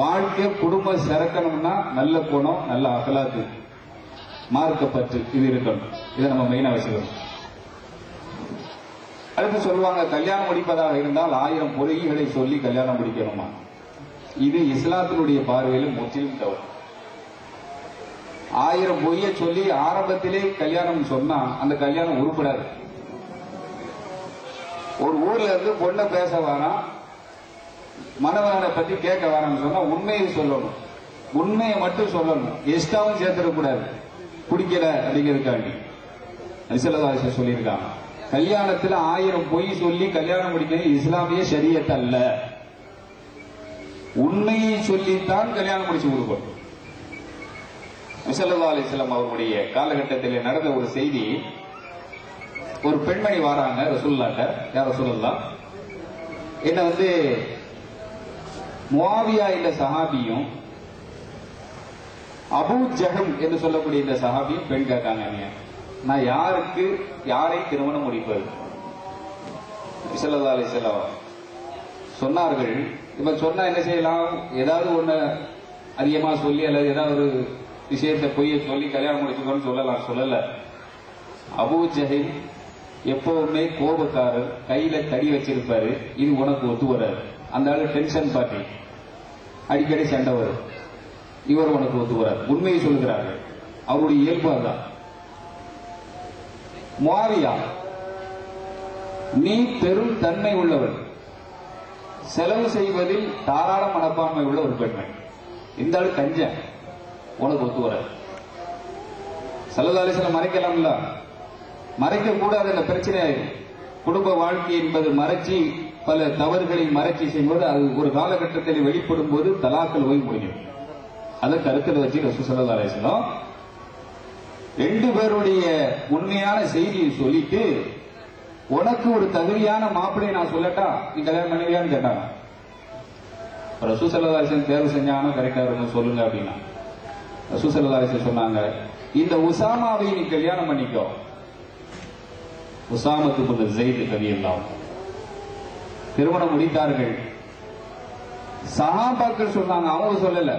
வாழ்க்கை குடும்பம் சிறக்கணும்னா நல்ல குணம், நல்ல அகலாக்கு, மார்க்கப்பற்று இது இருக்கணும். இதை நம்ம மெயினா வச்சுக்கணும். அடுத்து சொல்லுவாங்க, கல்யாணம் முடிப்பதாக இருந்தால் 1000 பொய்களை சொல்லி கல்யாணம் முடிக்கணுமா? இது இஸ்லாத்தினுடைய பார்வையில் முற்றிலும் தவறு. 1000 பொய்யை சொல்லி ஆரம்பத்திலே கல்யாணம் சொன்னா அந்த கல்யாணம் உருப்படாது. ஒரு ஊர்ல இருந்து பொண்ணை பேச வேணாம், மணவனை பத்தி கேட்க வேணாம்னு சொன்னா உண்மையை சொல்லணும், உண்மையை மட்டும் சொல்லணும், எக்ஸ்ட்ராவும் சேர்த்துடக்கூடாது. பிடிக்கல அப்படிங்கிறதுக்காண்டி ஸல்லல்லாஹு அலைஹி வஸல்லம் சொல்லியிருக்காங்க, கல்யாணத்துல 1000 பொய் சொல்லி கல்யாணம் முடிக்கிறது இஸ்லாமிய ஷரியத் அல்ல. உண்மையை சொல்லித்தான் கல்யாணம் முடிச்சு கொடுக்கணும். ஸல்லல்லாஹு அலைஹி வஸல்லம் அவருடைய காலகட்டத்தில் நடந்த ஒரு செய்தி. ஒரு பெண்மணி வாராங்க ரசூலுல்லாஹ்ட்ட, யார் ரசூலுல்லாஹ், என்ன முஆவியா என்ற சஹாபியும் அபூ ஜஹல் என்று சொல்லக்கூடிய இந்த சஹாபியும் பெண் கேட்டாங்க, நான் யாரை திருமணம் முடிப்பது? ஸல்லல்லாஹு அலைஹி வஸல்லம் சொன்னார்கள். இப்ப சொன்னா என்ன செய்யலாம்? ஏதாவது ஒண்ணு அதிகமா சொல்லி அல்லது ஏதாவது ஒரு விஷயத்தை பொய்ய சொல்லி கல்யாணம் முடிச்சுக்கணும்னு சொல்லல. அபூ ஜஹல் எப்பவுமே கோபக்காரர், கையில தடி வச்சிருப்பாரு. இது உனக்கு ஒத்து வராது. அந்த ஆளு டென்ஷன் பார்ட்டி, அடிக்கடி சண்டை வரும். இவர் உனக்கு ஒத்து வராது. உண்மையை சொல்கிறார்கள். அவருடைய இயல்பு தான். முஆவியா, நீ பெரும் தன்மை உள்ளவர், செலவு செய்வதில் தாராள மனப்பான்மை உள்ள ஒரு பெண்மணி. இந்த ஆளு கஞ்சன், உனக்கு ஒத்து வராது. ஸல்லல்லாஹு அலைஹி வஸல்லம் மறைக்கலாம்ல, மறைக்க கூடாது. அந்த பிரச்சனை குடும்ப வாழ்க்கை என்பது மறைச்சி பல தவறுகளை மறைச்சி செய்வது அது ஒரு காலகட்டத்தில் வெளிப்படும் போது தலாக்கள் போய் முடியும். அதை கருத்தில் வச்சு ரசூல் ஸல்லல்லாஹு அலைஹி வஸல்லம் ரெண்டு பேருடைய உண்மையான செய்தியை சொல்லிட்டு, உனக்கு ஒரு தகுதியான மாப்பிள்ளையை நான் சொல்லட்டா, நீ கல்யாணம் பண்ணுவியான்னு கேட்டாங்க. ரசூல் ஸல்லல்லாஹு அலைஹி வஸல்லம் தேர்வு செஞ்சாங்கன்னா கரெக்டா இருக்கும் சொல்லுங்க அப்படின்னா ரசூல் ஸல்லல்லாஹு அலைஹி வஸல்லம் சொன்னாங்க, இந்த உசாமாவை நீ கல்யாணம் பண்ணிக்கோ. உசாமத்து பின் ஸைத் ரலியல்லாஹு அன்ஹு திருமணம் முடித்தார்கள். சஹாபாக்கள் சொன்னாங்க, அவங்க சொல்லல,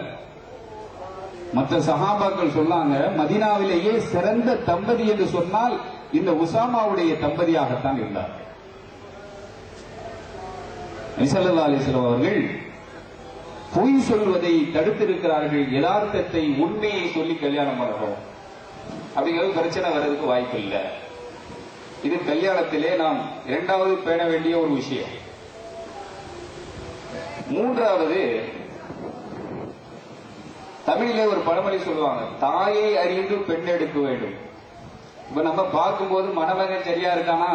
மற்ற சஹாபாக்கள் சொன்னாங்க, மதீனாவிலேயே சிறந்த தம்பதி என்று சொன்னால் இந்த உசாமாவுடைய தம்பதியாகத்தான் இருந்தார். நபி ஸல்லல்லாஹு அலைஹி வஸல்லம் அவர்கள் பொய் சொல்வதை தடுத்திருக்கிறார்கள். யதார்த்தத்தை, உண்மையை சொல்லி கல்யாணம் பண்ணணும் அப்படிங்கிறது பிரச்சனை வர்றதுக்கு வாய்ப்பு இல்லை. இது கல்யாணத்திலே நாம் இரண்டாவது பேண வேண்டிய ஒரு விஷயம். மூன்றாவது, தமிழிலே ஒரு பழமொழி சொல்லுவாங்க, தாயை அறிந்து பெண் எடுக்க வேண்டும். இப்ப நம்ம பார்க்கும்போது மணமகன் சரியா இருக்கானா,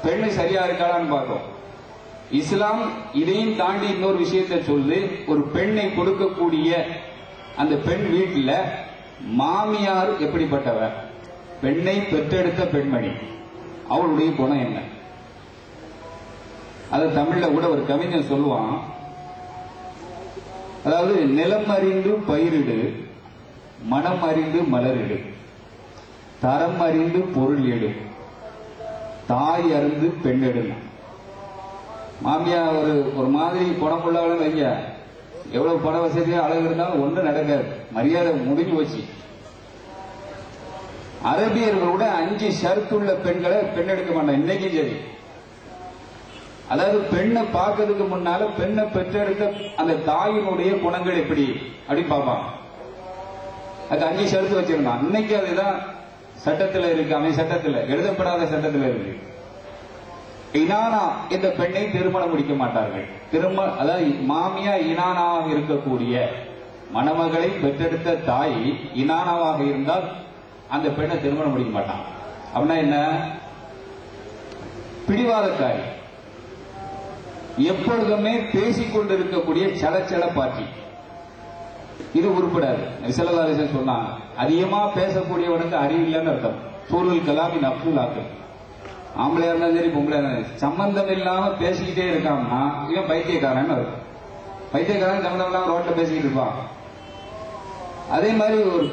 பெண்ணு சரியா இருக்காளான்னு பார்க்கும். இஸ்லாம் இதையும் தாண்டி இன்னொரு விஷயத்தை சொல்லி, ஒரு பெண்ணை கொடுக்கக்கூடிய அந்த பெண் வீட்டில் மாமியார் எப்படிப்பட்டவர், பெண்ணை பெற்றெடுத்த பெண்மணி, அவளுடைய குணம் என்ன. அது தமிழ்ல கூட ஒரு கவிஞன் சொல்லுவான், அதாவது நிலம் அறிந்து பயிரிடு, மனம் அறிந்து மலரிடு, தரம் அறிந்து பொருள் எடு, தாய் அறிந்து பெண்ணெடு. மாமியா ஒரு மாதிரி குணமுள்ளவளும் வைங்க, எவ்வளவு பண வசதியா அழகு இருந்தாலும் ஒன்றும் நடக்காது, மரியாதை முடிஞ்சு வச்சு. அரபியர்களோட 5 ஷர்த்துள்ள பெண்களை பெண் எடுக்க மாட்டாங்க இன்னைக்கும் சரி. அதாவது பெண்ணை பார்க்கறதுக்கு முன்னால பெண்ணை பெற்றெடுத்த அந்த தாயினுடைய குணங்கள் எப்படி அப்படின்னு பார்ப்பாங்க. அது 5 ஷர்த்து வச்சிருந்தான். இன்னைக்கு அதுதான் சட்டத்தில் இருக்கு, அவன் சட்டத்தில் எழுதப்படாத சட்டத்தில் இருக்கு. இனானா இந்த பெண்ணை திருமணம் முடிக்க மாட்டார்கள். அதாவது மாமியா இனானாவாக இருக்கக்கூடிய மணமகளை பெற்றெடுத்த தாய் இனானாவாக இருந்தால் அந்த பெண்ணை திருமணம் முடிக்க மாட்டான். அப்படின்னா என்ன? பிடிவாதக்காரி, எப்பொழுதுமே பேசிக்கொண்டிருக்கக்கூடிய சலச்சல பாட்டி, இது உருப்படாது. ஸல்லல்லாஹு அலைஹி வஸல்லம் சொன்னாங்க, அதிகமா பேசக்கூடியவனுக்கு அறிவில்லைன்னு அர்த்தம். சூருல் கலாமி நஃப்சுல் ஆக்கல். ஆம்பளையா இருந்தாலும் சரி பொம்பளையா இருந்தாலும் சம்பந்தம் இல்லாம பேசிக்கிட்டே இருக்கான்னா இவன் பைத்தியக்காரன் இருக்கும். பைத்தியக்காரன் சம்பந்தம் இல்லாம ரோட்ல பேசிக்கிட்டு இருப்பான். அதே மாதிரி ஒரு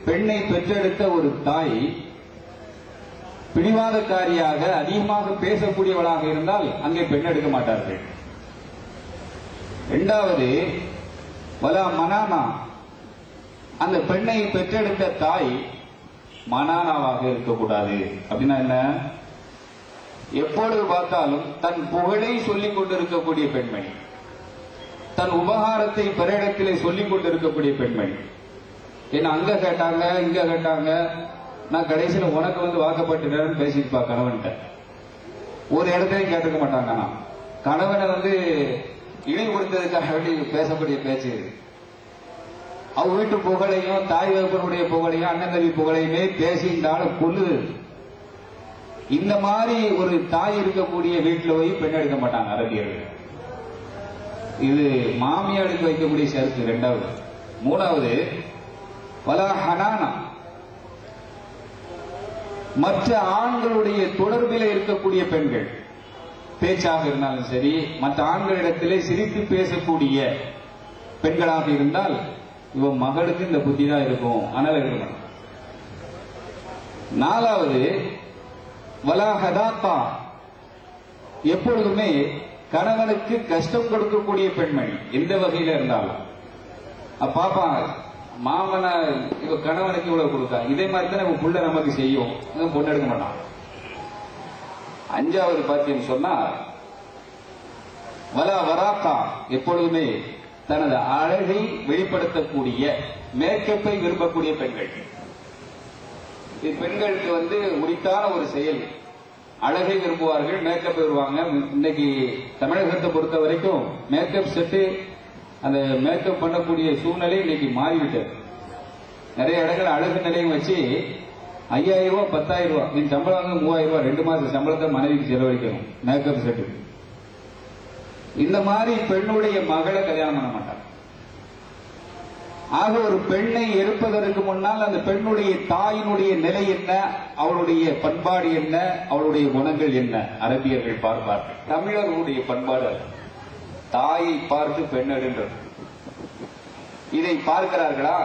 பெண்ணை பெற்றெடுத்த ஒரு தாய் பிடிவாதக்காரியாக அதிகமாக பேசக்கூடியவளாக இருந்தால் அங்கே பெண் எடுக்க மாட்டார்கள். இரண்டாவது, வலா மனானா, அந்த பெண்ணை பெற்றெடுத்த தாய் மனானாவாக இருக்கக்கூடாது. அப்படின்னா என்ன? எப்பொழுது பார்த்தாலும் தன் புகழை சொல்லிக் கொண்டிருக்கக்கூடிய பெண்மணி, தன் உபகாரத்தை பிறரிடத்திலே சொல்லிக் கொண்டிருக்கக்கூடிய பெண்மணி. ஏன்னா அங்க கேட்டாங்க இங்க கேட்டாங்க, நான் கடைசியில உனக்கு வந்து வாக்கப்பட்டுட்டேன்னு பேசிட்டு கணவன்கிட்ட ஒரு இடத்தையும் கேட்டுக்க மாட்டாங்க. ஆனா கணவனை வந்து இழி கொடுத்ததுக்காக வேண்டி பேசக்கூடிய பேச்சு. அவ வீட்டு புகழையும் தாய் வகுப்பனுடைய புகழையும் அண்ணன் தம்பி புகழையுமே பேசி இந்த ஆளை கொல்லுது. இந்த மாதிரி ஒரு தாய் இருக்கக்கூடிய வீட்டில் போய் பெண் எடுக்க மாட்டாங்க அரபியர்கள். இது மாமியாருக்கு வைக்கக்கூடிய ஷரத்து இரண்டாவது. மூணாவது, வலா ஹனானா, மற்ற ஆண்களுடைய தொடர்பில் இருக்கக்கூடிய பெண்கள், பேச்சாக இருந்தாலும் சரி, மற்ற ஆண்களிடத்திலே சிரித்து பேசக்கூடிய பெண்களாக இருந்தால் இவன் மகளுக்கு இந்த புத்தி தான் இருக்கும், அதனால இருக்கணும். நாலாவது, வலா ஹதாத்தா, எப்பொழுதுமே கணவனுக்கு கஷ்டம் கொடுக்கக்கூடிய பெண்மணி எந்த வகையில இருந்தாலும் பாப்பா மாமன இவ கணவனுக்கு இவ்வளவு கொடுத்தா இதே மாதிரி தான் இவன் புள்ள நமக்கு செய்யும், பொண்ணு எடுக்க மாட்டான். 5வது பாத்தியம் சொன்னா வலா வராத்தா, எப்பொழுதுமே தனது அழகை வெளிப்படுத்தக்கூடிய மேக்கப்பை விரும்பக்கூடிய பெண்கள். இது பெண்களுக்கு உரித்தான ஒரு செயல். அழகை விரும்புவார்கள், மேக்கப் விரும்புவாங்க. இன்னைக்கு தமிழகத்தை பொறுத்த வரைக்கும் மேக்கப் செட்டு, அந்த மேக்கப் பண்ணக்கூடிய சூழ்நிலை இன்னைக்கு மாறிவிட்டது. நிறைய இடங்கள் அழகு நிலையம் வச்சு 5000 ரூபாய் 10,000 ரூபாய், நீ சம்பளம் 3000 ரூபாய், 2 மாச சம்பளத்தை மனைவிக்கு செலவழிக்கணும் மேக்கப் செட்டு. இந்த மாதிரி பெண்ணுடைய மகளை கல்யாணம் பண்ண மாட்டாங்க. ஆக ஒரு பெண்ணை எடுப்பதற்கு முன்னால் அந்த பெண்ணுடைய தாயினுடைய நிலை என்ன, அவளுடைய பண்பாடு என்ன, அவளுடைய குணங்கள் என்ன அரபியர்கள் பார்ப்பார்கள். தமிழர்களுடைய பண்பாடு தாயை பார்த்து பெண் எடுன்றது. இதை பார்க்கிறார்களா?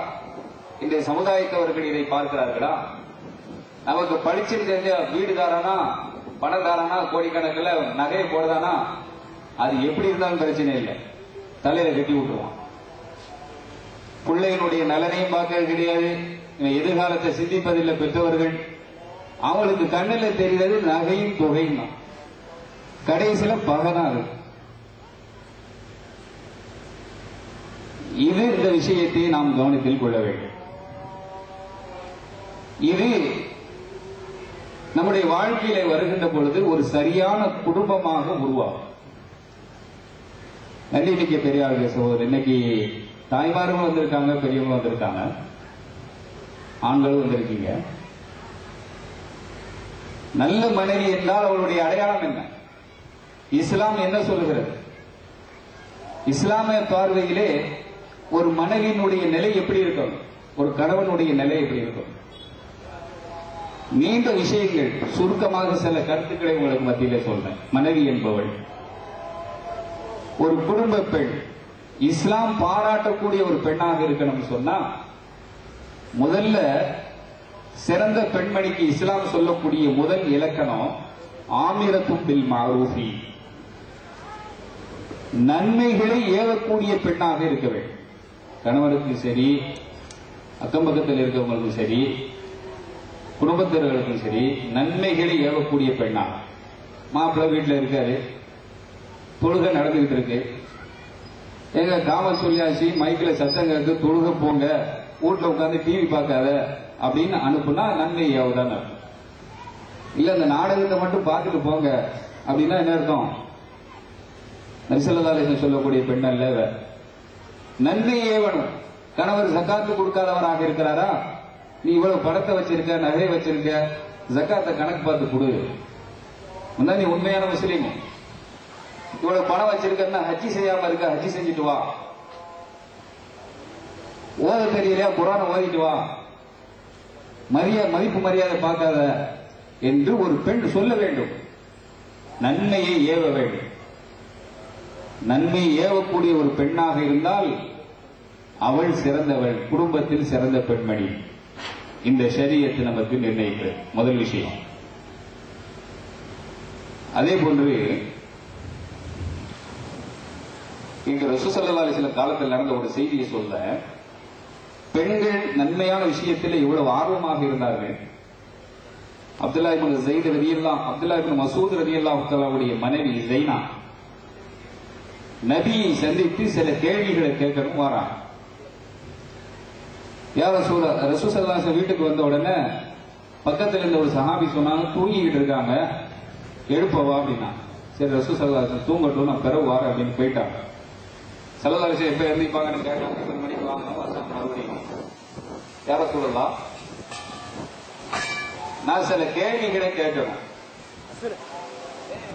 இந்த சமுதாயத்தவர்கள் இதை பார்க்கிறார்களா? நமக்கு படிச்சுட்டு தெரிஞ்ச வீடுதாரானா, பணக்காரனா, கோடிக்கணக்கில் நகையை போடுதானா, அது எப்படி இருந்தாலும் பிரச்சனை இல்லை, தலையில கட்டி விட்டுருவான். பிள்ளைகளுடைய நலனையும் பார்க்க கிடையாது, எதிர்காலத்தை சிந்திப்பதில்லை பெற்றவர்கள். அவங்களுக்கு கண்ணில் தெரிகிறது நகையும் தொகையும் தான். கடைசியில பகதான் இருக்கு. இது இந்த விஷயத்தை நாம் கவனத்தில் கொள்ள வேண்டும். இது நம்முடைய வாழ்க்கையில வருகின்ற பொழுது ஒரு சரியான குடும்பமாக உருவாகும். இன்னைக்கு பெரியார்கள் சகோதரர், இன்னைக்கு தாய்மார்களும் வந்திருக்காங்க, பெரியவங்களும் வந்திருக்காங்க, ஆண்களும் வந்திருக்கீங்க. நல்ல மனைவி என்றால் அவளுடைய அடையாளம் என்ன? இஸ்லாம் என்ன சொல்லுகிறது? இஸ்லாமிய பார்வையிலே ஒரு மனைவியினுடைய நிலை எப்படி இருக்கும், ஒரு கணவனுடைய நிலை எப்படி இருக்கும்? நீண்ட விஷயங்கள், சுருக்கமாக சில கருத்துக்களை உங்களுக்கு மத்தியிலே சொல்றேன். மனைவி என்பவள் ஒரு குடும்ப பெண், இஸ்லாம் பாராட்டக்கூடிய ஒரு பெண்ணாக இருக்கணும் சொன்னா, முதல்ல சிறந்த பெண்மணிக்கு இஸ்லாம் சொல்லக்கூடிய முதல் இலக்கணம் ஆமிரத்தும் பில் மாரூஃபி, நன்மைகளை ஏவக்கூடிய பெண்ணாக இருக்க வேண்டும். கணவனுக்கும் சரி, அக்கம் பக்கத்தில் இருக்கவங்களுக்கும் சரி, குடும்பத்தினர்களுக்கும் சரி, நன்மைகளை ஏவக்கூடிய பெண்ணாக. மாப்பிள்ளை வீட்டில் இருக்காரு, தொழுகை நடந்துகிட்டு இருக்கு, எங்க காம சொல்லியாச்சு, மைக்கில் சத்தம் கேட்டு தொழுக போங்க, வீட்டில் உட்காந்து டிவி பார்க்காத அப்படின்னு அனுப்புனா நன்மை ஏவுதான். இல்ல அந்த நாடகத்தை மட்டும் பார்த்துட்டு போங்க அப்படின்னா என்ன அர்த்தம்? நபிஸல்லல்லாஹு சொல்லக்கூடிய பெண் அல்ல. நன்மை ஏவணும். கணவர் ஜக்காத்து கொடுக்காதவராக இருக்கிறாரா, நீ இவ்வளவு பணத்தை வச்சிருக்க, நகை வச்சிருக்க, ஜக்காத்தை கணக்கு பார்த்து கொடு, நீ உண்மையான முஸ்லீம். இவ்வளவு பணம் வச்சிருக்கன்னா ஹஜ்ஜி செய்யாம இருக்க, ஹஜ்ஜி செஞ்சுட்டு வா. ஓத தெரியலையா, குர்ஆனை ஓதிட்டு வா. மதிப்பு மரியாதை பார்க்காத என்று ஒரு பெண் சொல்ல வேண்டும். நன்மையை ஏவ வேண்டும். நன்மை ஏவக்கூடிய ஒரு பெண்ணாக இருந்தால் அவள் சிறந்தவள், குடும்பத்தில் சிறந்த பெண்மணி. இந்த ஷரியத் நமக்கு நிர்ணயிக்கிறது முதல் விஷயம். அதே போன்று இங்கு ரசூல் ஸல்லல்லாஹு அலைஹி வஸல்லம் காலத்தில் நடந்த ஒரு செய்தியை சொல்ல, பெண்கள் நன்மையான விஷயத்தில் இவ்வளவு ஆர்வமாக இருந்தார்கள். அப்துல்லா இப்னு ஸைத் ரலியல்லாஹு, அப்துல்லா இப்னு மஸ்ஊத் ரலியல்லாஹு தஆலாவுடைய மனைவி ஸைனா நபியை சந்தித்து சில கேள்விகளை கேட்கணும் வராங்க. ரசூல் ஸல்லல்லாஹு அலைஹி வஸல்லம் வீட்டுக்கு வந்த உடனே பக்கத்தில் இருந்த ஒரு சஹாபி சொன்னாங்க, தூங்கிக்கிட்டு இருக்காங்க, எழுப்பவா அப்படின்னா. சரி ரசூல் ஸல்லல்லாஹு அலைஹி வஸல்லம் தூங்கட்டும், நான் பிறகு வாரேன் அப்படின்னு போயிட்டாங்க. ஸல்லல்லாஹு அலைஹி வஸல்லம் எப்ப எழுந்திருப்பாங்கன்னு கேட்டாங்க. 2 மணிக்கு வாங்க, மறுபடியும் யார சொல்லலாம், நான் சில கேள்விகளை கேட்கணும்,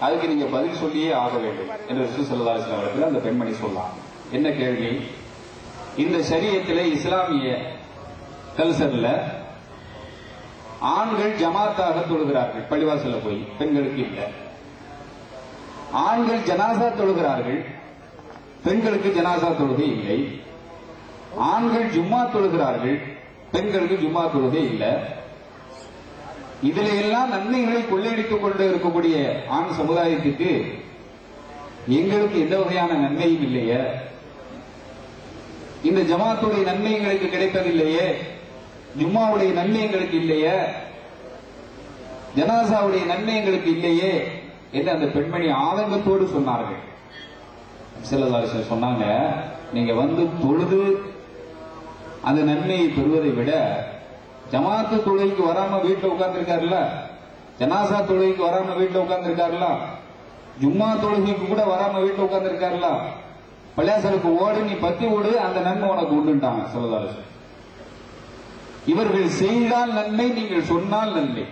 அதுக்கு நீங்க பதில் சொல்லியே ஆக வேண்டும் என்று ரசூல் ஸல்லல்லாஹு அலைஹி வஸல்லம் அந்த பெண்மணி சொல்லலாம். என்ன கேள்வி? இந்த ஷரியத்திலே இஸ்லாமிய கல்ச்சர்ல ஆண்கள் ஜமாத்தாக தொழுகிறார்கள் பள்ளிவாசல்ல போய், பெண்களுக்கு இல்லை. ஆண்கள் ஜனாசா தொழுகிறார்கள், பெண்களுக்கு ஜனாசா தொழுகை இல்லை. ஆண்கள் ஜும்மா தொழுகிறார்கள், பெண்களுக்கு ஜும்மா தொழுகை இல்லை. இதுல எல்லாம் நன்மைகளை கொள்ளையடித்துக் கொண்டு இருக்கக்கூடிய ஆண் சமுதாயத்துக்கு எங்களுக்கு எந்த வகையான நன்மையும் இல்லையே, இந்த ஜமாத்துடைய நன்மை எங்களுக்கு கிடைப்பதில்லையே, ஜும்மாவுடைய நன்மை எங்களுக்கு இல்லையே, ஜனாசாவுடைய நன்மை எங்களுக்கு இல்லையே என்று அந்த பெண்மணி ஆதங்கத்தோடு சொன்னார்கள். ஸல்லல்லாஹு சொன்னாங்க, நீங்க வந்து தொழுது அந்த நன்மையை பெறுவதை விட ஜமாத்து தொழுகைக்கு வராம வீட்டில் உட்கார்ந்துருக்காருல்ல, ஜனாசா தொழுகைக்கு வராம வீட்டில் உட்கார்ந்துருக்காருல, ஜும்மா தொழுகைக்கு கூட வராம வீட்டில் உட்கார்ந்துருக்காருல, பள்ளியாசலுக்கு ஓடு, நீ பத்தி ஓடு, அந்த நன்மை உனக்கு உண்டுட்டாங்க ஸல்லல்லாஹு அலைஹி வஸல்லம். இவர்கள் செய்தால் நன்மை, நீங்கள் சொன்னால் நன்மை.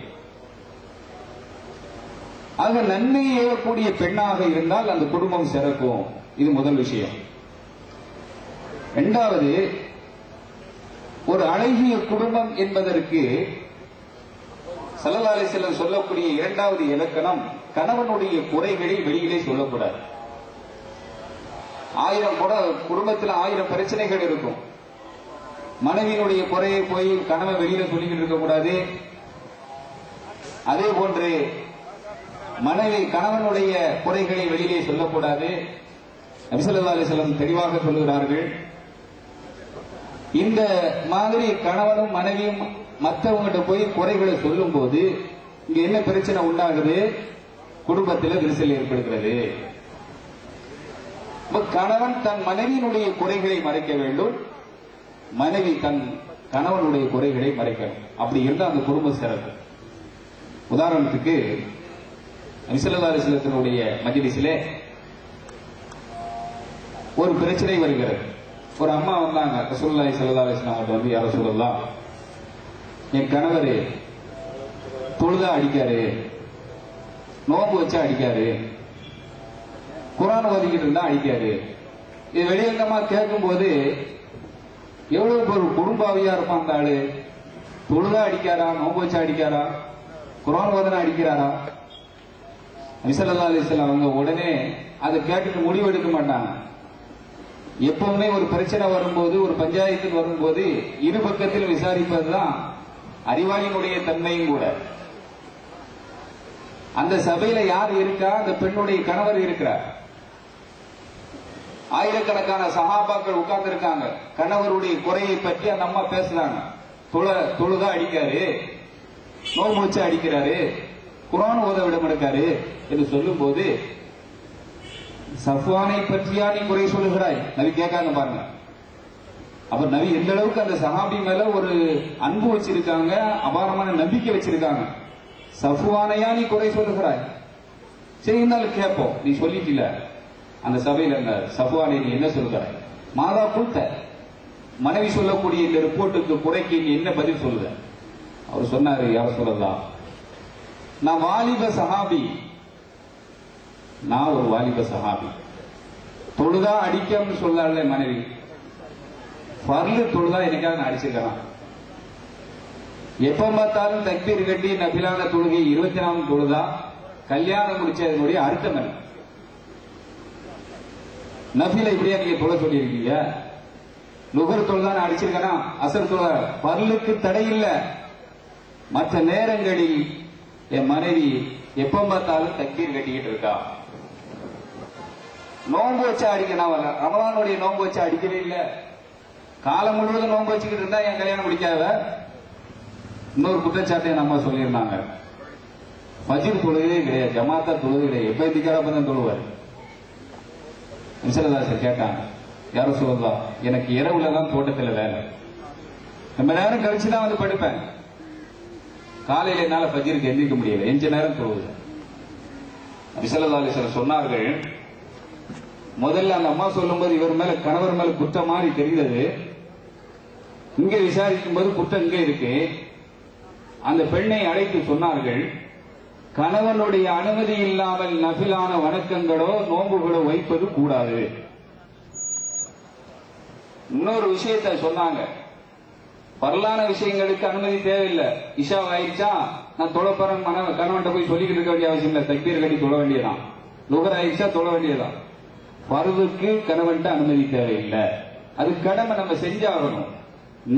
ஆக நன்மை ஏறக்கூடிய பெண்ணாக இருந்தால் அந்த குடும்பம் சிறக்கும். இது முதல் விஷயம். இரண்டாவது, ஒரு அழகிய குடும்பம் என்பதற்கு ஸல்லல்லாஹு அலைஹி வஸல்லம் சொல்லக்கூடிய இரண்டாவது இலக்கணம், கணவனுடைய குறைகளை வெளியிலே சொல்லக்கூடாது. 1000 குடும்பத்தில் 1000 பிரச்சனைகள் இருக்கும். மனைவியினுடைய குறையை போய் கணவன் வெளியில சொல்லிக்கிட்டு இருக்கக்கூடாது. அதே போன்று மனைவி கணவனுடைய குறைகளை வெளியிலே சொல்லக்கூடாது. நபி ஸல்லல்லாஹு அலைஹி வஸல்லம் தெளிவாக சொல்லுகிறார்கள், இந்த மாதிரி கணவனும் மனைவியும் மற்றவங்கிட்ட போய் குறைகளை சொல்லும் போது இங்க என்ன பிரச்சனை உண்டாகுது? குடும்பத்தில் விரிசல் ஏற்படுகிறது. கணவன் தன் மனைவியினுடைய குறைகளை மறைக்க வேண்டும், மனைவி தன் கணவனுடைய குறைகளை மறைக்கணும். அப்படி இருந்தால் அந்த குடும்பம் சிறப்பு. உதாரணத்துக்கு நபி ஸல்லல்லாஹு அலைஹி வஸல்லத்தினுடைய மஜ்லிஸிலே ஒரு பிரச்சனை வருகிறது. ஒரு அம்மா வந்தாங்க ரசூலுல்லாஹி ஸல்லல்லாஹு அலைஹி வஸல்லம் வந்து, யா ரசூலல்லாஹ், என் கணவர் தொழுதா அடிக்காரு, நோம்பு வச்சா அடிக்காரு, குர்ஆன் ஓதிக்கிட்டு இருந்தா அடிக்காரு. இது வெளியங்கமா கேட்கும் போது எவ்வளவு ஒரு குடும்பாவியா இருப்பான் அந்த ஆளு. தொழுதா அடிக்காரா, நோம்பு வச்சா அடிக்காரா, குர்ஆன் ஓதனா அடிக்கிறாரா? நபி ஸல்லல்லாஹு அலைஹி வஸல்லம் அவங்க உடனே அதை கேட்டுட்டு முடிவெடுக்க மாட்டாங்க. எப்பவுமே ஒரு பிரச்சனை வரும்போது, ஒரு பஞ்சாயத்தில் வரும்போது இரு பக்கத்தில் விசாரிப்பதுதான் அறிவாளியினுடைய தன்மையும் கூட. அந்த சபையில யார் இருக்கா? அந்த பெண்ணுடைய கணவர் இருக்கிறார். ஆயிரக்கணக்கான சஹாபாக்கள் உட்கார்ந்து இருக்காங்க. கணவருடைய குறையை பற்றி அந்த அம்மா பேசுறாங்க. தொழுதா அடிக்காரு, நோம்பு வச்சு அடிக்கிறாரு, குர்ஆன் ஓத விட மாட்டாரு என்று சொல்லும் போது, சஃப்வானை பற்றியா நீ குறை சொல்லுகிறாய்? நபி கேட்காங்க பாருங்க. அப்ப நபி எந்த அளவுக்கு அந்த சஹாபி மேல ஒரு அன்பு வச்சிருக்காங்க, அபாரமான நம்பிக்கை வச்சிருக்காங்க. சஃப்வானையா நீ குறை சொல்லுகிறாய்? சரி, இருந்தாலும் கேட்போம். நீ சொல்லிட்டில அந்த சபையில அந்த சஃப்வானை நீ என்ன சொல்லுகிறாய்? மாதா குல்த, மனைவி சொல்லக்கூடிய இந்த ரிப்போர்ட்டுக்கு குறைக்கு நீ என்ன பதில் சொல்லுத? அவர் சொன்னாரு, யா ரசூலல்லாஹ், நான் வாலிப சஹாபி, நான் ஒரு வாலிப சஹாபி, தொழுதா அடிக்கன்னு சொல்லால மனைவி, ஃபர்லு தொழுதா எனக்காக நான் அடிச்சிருக்கான். எப்ப பார்த்தாலும் தக்பீர் கட்டி நபிலான தொழுகை 24 தொழுதா கல்யாணம் முடிச்சதனுடைய அர்த்தம் என்ன? நபில இப்படியா நீங்க தொழ சொல்லி இருக்கீங்க? லுகர் தொழுதா நான் அடிச்சிருக்கேனா? அசர் தொழுதா? ஃபர்லுக்கு தடை இல்ல. மற்ற நேரங்களில் என் மனைவி எப்ப பார்த்தாலும் தக்பீர் கட்டிக்கிட்டு இருக்கா. நோன்பு வச்சா அடிக்கணும், ரமலானுடைய நோன்பு வச்சா அடிக்கவே இல்லை. காலம் முழுவதும் நோன்பு வச்சுக்கிட்டு இருந்தா என் கல்யாணம் முடிக்காத. இன்னொரு குற்றச்சாட்டை நம்ம சொல்லியிருந்தாங்க, ஃபஜ்ர் தொழுகவே கிடையாது, ஜமாத்தா தொழுகவே கிடையாது, எப்ப எதிர்க்காரப்பதான் தொழுவார். சார் கேட்டாங்க, யா ரசூலல்லாஹ், எனக்கு இரவுல தான் தோட்டத்தில் வேலை, ரொம்ப நேரம் கழிச்சுதான் வந்து படுப்பேன், காலையில என்னால ஃபஜ்ருக்கு எந்திரிக்க முடியல, எஞ்ச நேரம் தொழுவது. ஸல்லல்லாஹு அலைஹி வஸல்லம் சொன்னார்கள், முதல்ல அந்த அம்மா சொல்லும்போது இவர் மேல கணவர் மேல குற்றம் மாதிரி தெரிந்தது. இங்க விசாரிக்கும் போது குற்றம் இங்க இருக்கு. அந்த பெண்ணை அழைத்து சொன்னார்கள், கணவனுடைய அனுமதி இல்லாமல் நஃபிலான வணக்கங்களோ நோன்புகளோ வைப்பது கூடாது. இன்னொரு விஷயத்தை சொன்னாங்க, பரலான விஷயங்களுக்கு அனுமதி தேவையில்லை. இஷா ஆயிடுச்சா நான் தொழப்பறன் கணவன்கிட்ட போய் சொல்லிக்கிட்டு இருக்க வேண்டிய அவசியம் இல்லை, தக்பீர் கட்டி தொழ வேண்டியதான். லுகர் ஆயிடுச்சா தொழ வேண்டியதான். பருவுக்கு கணவன்கிட்ட அனுமதி தேவையில்லை, அது கடமை நம்ம செஞ்சாகணும்.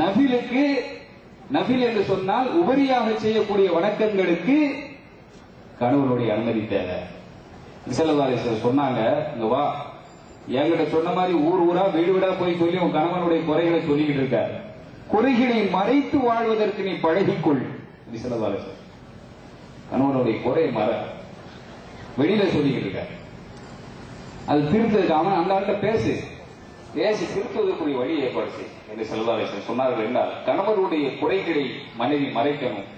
நபிலுக்கு, நபில் என்று சொன்னால் உபரியாக செய்யக்கூடிய வணக்கங்களுக்கு கணவனுடைய அனுமதி தேவை. ரிசல்வாலேஸ்வர் சொன்னாங்க, இங்க வா, என்கிட்ட சொன்ன மாதிரி ஊர் ஊரா வீடு வீடா போய் சொல்லி உன் கணவனுடைய குறைகளை சொல்லிக்கிட்டு இருக்க, குறைகளை மறைத்து வாழ்வதற்கு நீ பழகிக்கொள். ரிசல்வாலேஸ்வர் கணவனுடைய குறை மற வெளியில சொல்லிக்கிட்டு இருக்க, அது திருத்ததுக்காம அந்த ஆள்கிட்ட பேசி திருத்துவதற்குரிய வழி ஏற்பாடு செய் என்று செல்வாலேஸ்வர் சொன்னார்கள். என்றால் கணவருடைய குறைகளை மனைவி மறைக்கணும்,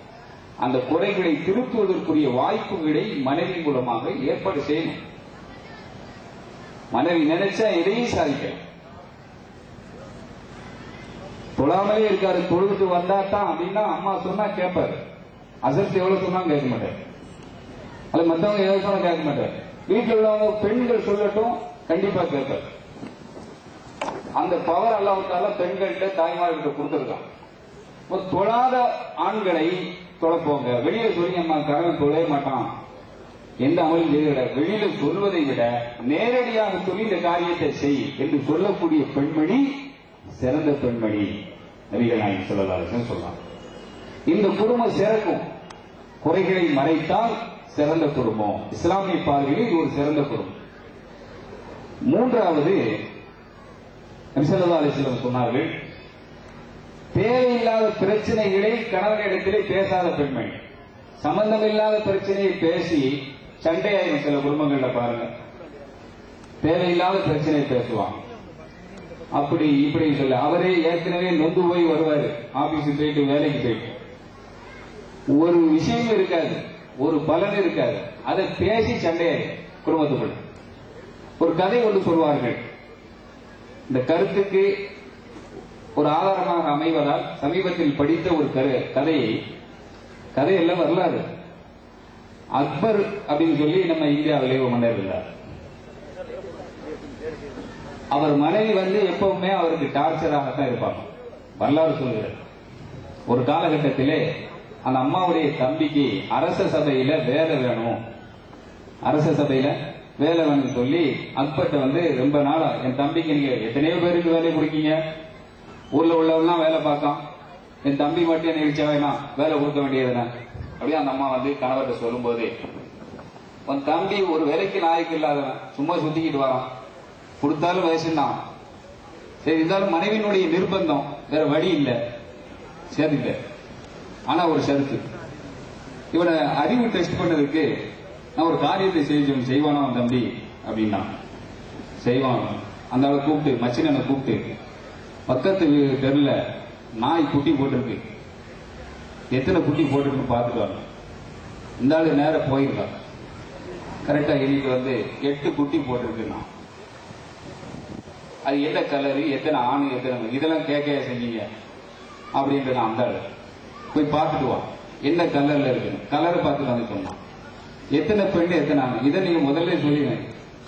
அந்த குறைகளை திருத்துவதற்குரிய வாய்ப்புகளை மனைவி மூலமாக ஏற்பாடு செய்யணும். மனைவி நினைச்சா எதையும் சாதிக்கலாம். தொழாமலே இருக்காரு, தொழுது வந்தா தான் அப்படின்னா அம்மா சொன்னா கேட்பாரு, அசத்து எவ்வளவு சொன்னாலும் கேட்க மாட்டாரு, அல்ல மற்றவங்க எவ்வளவு சொன்னா கேட்க மாட்டாரு. வீட்டில் உள்ளவங்க பெண்கள் சொல்லட்டும் கண்டிப்பா கேட்பாரு. அந்த பவர் அல்லாஹ்வுத்தாலா பெண்கள்கிட்ட தாய்மார்கிட்ட கொடுத்திருக்கான். தொழாத ஆண்களை தொலைப்போங்க, வெளியில சொல்லி நம்ம கணவன் தொழைய மாட்டான் எந்த அமலும் செய்ய, வெளியில சொல்வதை விட நேரடியாக சொல்லி இந்த காரியத்தை செய் என்று சொல்லக்கூடிய பெண்மணி சிறந்த பெண்மணி. நபிகள் நாயகம் ஸல்லல்லாஹு அலைஹி வஸல்லம் சொல்றாங்க. இந்த குடும்பம் சிறக்கும், குறைகளை மறைத்தால் சிறந்த குடும்பம். இஸ்லாமிய பார்வையில் இது ஒரு சிறந்த குடும்பம். மூன்றாவது, நபி ஸல்லல்லாஹு அலைஹி வஸல்லம் சொன்னார்கள், தேவையில்லாத பிரச்சனைகளை கணவனிடத்திலே பேசாத பெண்மணி. சம்பந்தமில்லாத பிரச்சனையை பேசி சண்டையாயிரும் சில குடும்பங்கள்ல பாருங்க. தேவையில்லாத பிரச்சனையை பேசுவாங்க, அப்படி இப்படி சொல்ல. அவரே ஏற்கனவே நொந்து போய் வருவாரு, ஆபீஸுக்கு போயிட்டு வேலைக்கு போயிட்டு, ஒரு விஷயம் இருக்காது, ஒரு பலன் இருக்காது, அதை பேசி சண்டையாயிரும் குடும்பத்துக்குள்ள. ஒரு கதை ஒன்று சொல்வார்கள், இந்த கருத்துக்கு ஒரு ஆதாரமாக அமைவதால் சமீபத்தில் படித்த ஒரு கதையெல்லாம் வரலாறு. அக்பர் அப்படின்னு சொல்லி நம்ம இந்தியாவிலே ஒரு மன்னர் இருந்தார். அவர் மனைவி எப்பவுமே அவருக்கு டார்ச்சராகத்தான் இருப்பாங்க. வரலாறு சொல்கிறார், ஒரு காலகட்டத்திலே அந்த அம்மாவுடைய தம்பிக்கு அரச சபையில வேலை வேணும், அரச சபையில வேலை வேணும்னு சொல்லி அக்பர்ட்ட ரொம்ப நாளா, என் தம்பிக்கு நீங்க எத்தனையோ பேருக்கு வேலை கொடுக்கீங்க, ஊர்ல உள்ளவெல்லாம் வேலை பார்க்கலாம், என் தம்பி மட்டும் என்ன இழிச்சா வேணாம், வேலை கொடுக்க வேண்டியதுனா அப்படியே அந்த அம்மா கணவர்கிட்ட சொல்லும் போது, உன் தம்பி ஒரு வேலைக்கு நாய்க்கு இல்லாதவன், சும்மா சுத்திக்கிட்டு வரான், கொடுத்தாலும் வயசுதான், சரி இருந்தாலும் மனைவியினுடைய நிர்பந்தம், வேற வழி இல்லை, சேர்த்துட்ட. ஆனா ஒரு ஷரத்து, இவனை அறிவு டெஸ்ட் பண்ணதுக்கு நான் ஒரு காரியத்தை செய்வானா தம்பி அப்படின்னா செய்வான். அந்த ஆளை கூப்பிட்டு, மச்சினனை கூப்பிட்டு, பக்கத்து தெருல நாய் குட்டி போட்டிருக்கு, எத்தனை குட்டி போட்டிருக்குன்னு பார்த்துட்டு இந்த ஆளு நேரம் போயிருக்கான். கரெக்டா இன்னைக்கு 8 குட்டி போட்டிருக்குன்னா அது என்ன கலரு, எத்தனை ஆணு, எத்தனை, இதெல்லாம் கேட்க செஞ்சீங்க அப்படின்ட்டு நான் அந்த ஆளு போய் பார்த்துட்டு வா, என்ன கலர்ல இருக்கு, கலரை பார்த்துட்டு சொன்னான். எத்தனை பெண்ணு எத்தனை ஆணு, இதை நீங்க முதல்ல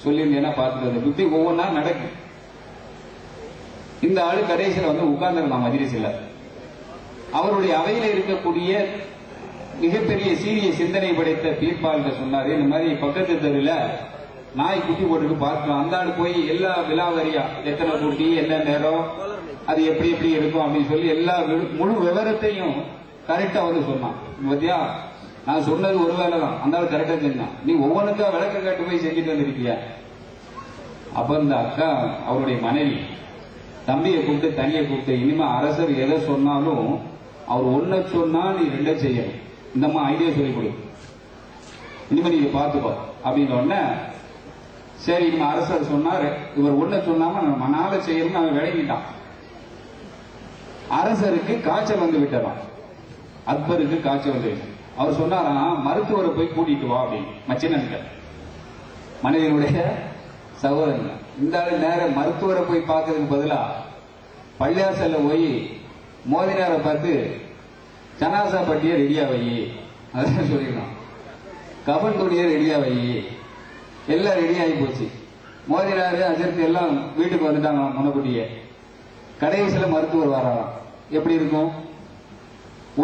சொல்லிருந்தீங்கன்னா பார்த்துட்டு புத்தி ஒவ்வொன்றா நடக்கும். இந்த ஆளு கடைசியில் உட்கார்ந்து மஜ்லிஸ்ல அவருடைய அவையில இருக்கக்கூடிய மிகப்பெரிய சீரிய சிந்தனை படைத்த தீர்ப்பாளர் சொன்னாரு, இந்த மாதிரி பக்கத்து தெருல நாய் குட்டி போட்டுட்டு பார்க்கலாம். அந்த ஆள் போய் எல்லா விலாவரியா எத்தனை குட்டி, என்ன நேரம், அது எப்படி எப்படி இருக்கும் அப்படின்னு சொல்லி எல்லா முழு விவரத்தையும் கரெக்டா சொன்னான். பத்தியா, நான் சொன்னது ஒரு வேலை தான், அந்த ஆள் கரெக்டா செஞ்சான், நீ ஒவ்வொன்றுக்கா விளக்க காட்டு போய் செஞ்சுட்டு வந்திருக்கிய. அப்ப இந்த அக்கா அவருடைய மனைவி தம்பியை கூப்பிட்டு தனியை கூப்பிட்டு, இனிமே அரசர் எதை சொன்னாலும் அவர் ஒன்ன சொன்னா நீ 2 செய்யணும், இந்தம்மா ஐடியா சொல்லி கொடு, இனிமே நீங்க பார்த்துக்கோ அப்படின்னு உடனே, சரி இனிமே அரசர் சொன்னாரு, இவர் ஒன்ன சொன்னாம நம்ம 4 செய்யணும்னு அவன் விளங்கிட்டான். அரசருக்கு காய்ச்சல் விட்டதான், அக்பருக்கு காய்ச்சல் வந்து அவர் சொன்னாராம், மருத்துவரை போய் கூட்டிட்டு வா அப்படின்னு மச்சினன்கிட்ட, மனைவியினுடைய சகோதரன். இந்த ஆளு நேரம் மருத்துவரை போய் பார்க்கறதுக்கு பதிலா பள்ளியாசல்ல போய் மோதினாரை பார்த்து ஜனாசா பட்டியை ரெடியா வை, அதான் சொல்லிடலாம், கபன் துணியை ரெடியா வை, எல்லாம் ரெடி ஆகி போச்சு. மோதினாரு அஜர்த்து எல்லாம் வீட்டுக்கு வந்துட்டாங்க முன்னக்குட்டிய. கடைசியில மருத்துவர் வராராம், எப்படி இருக்கும்,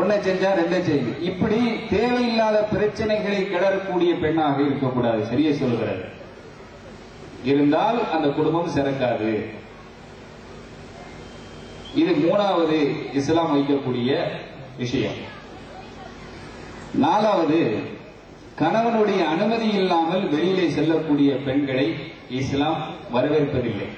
1 செஞ்சா 2 செய்யுங்க. இப்படி தேவையில்லாத பிரச்சனைகளை கிளறக்கூடிய பெண்ணாக இருக்கக்கூடாது. சரியா சொல்லுகிறது, இருந்தால் அந்த குடும்பம் சிறக்காது. இது 3வது இஸ்லாம் வைக்கக்கூடிய விஷயம். 4வது, கணவனுடைய அனுமதி இல்லாமல் வெளியிலே செல்லக்கூடிய பெண்களை இஸ்லாம் வரவேற்பதில்லை.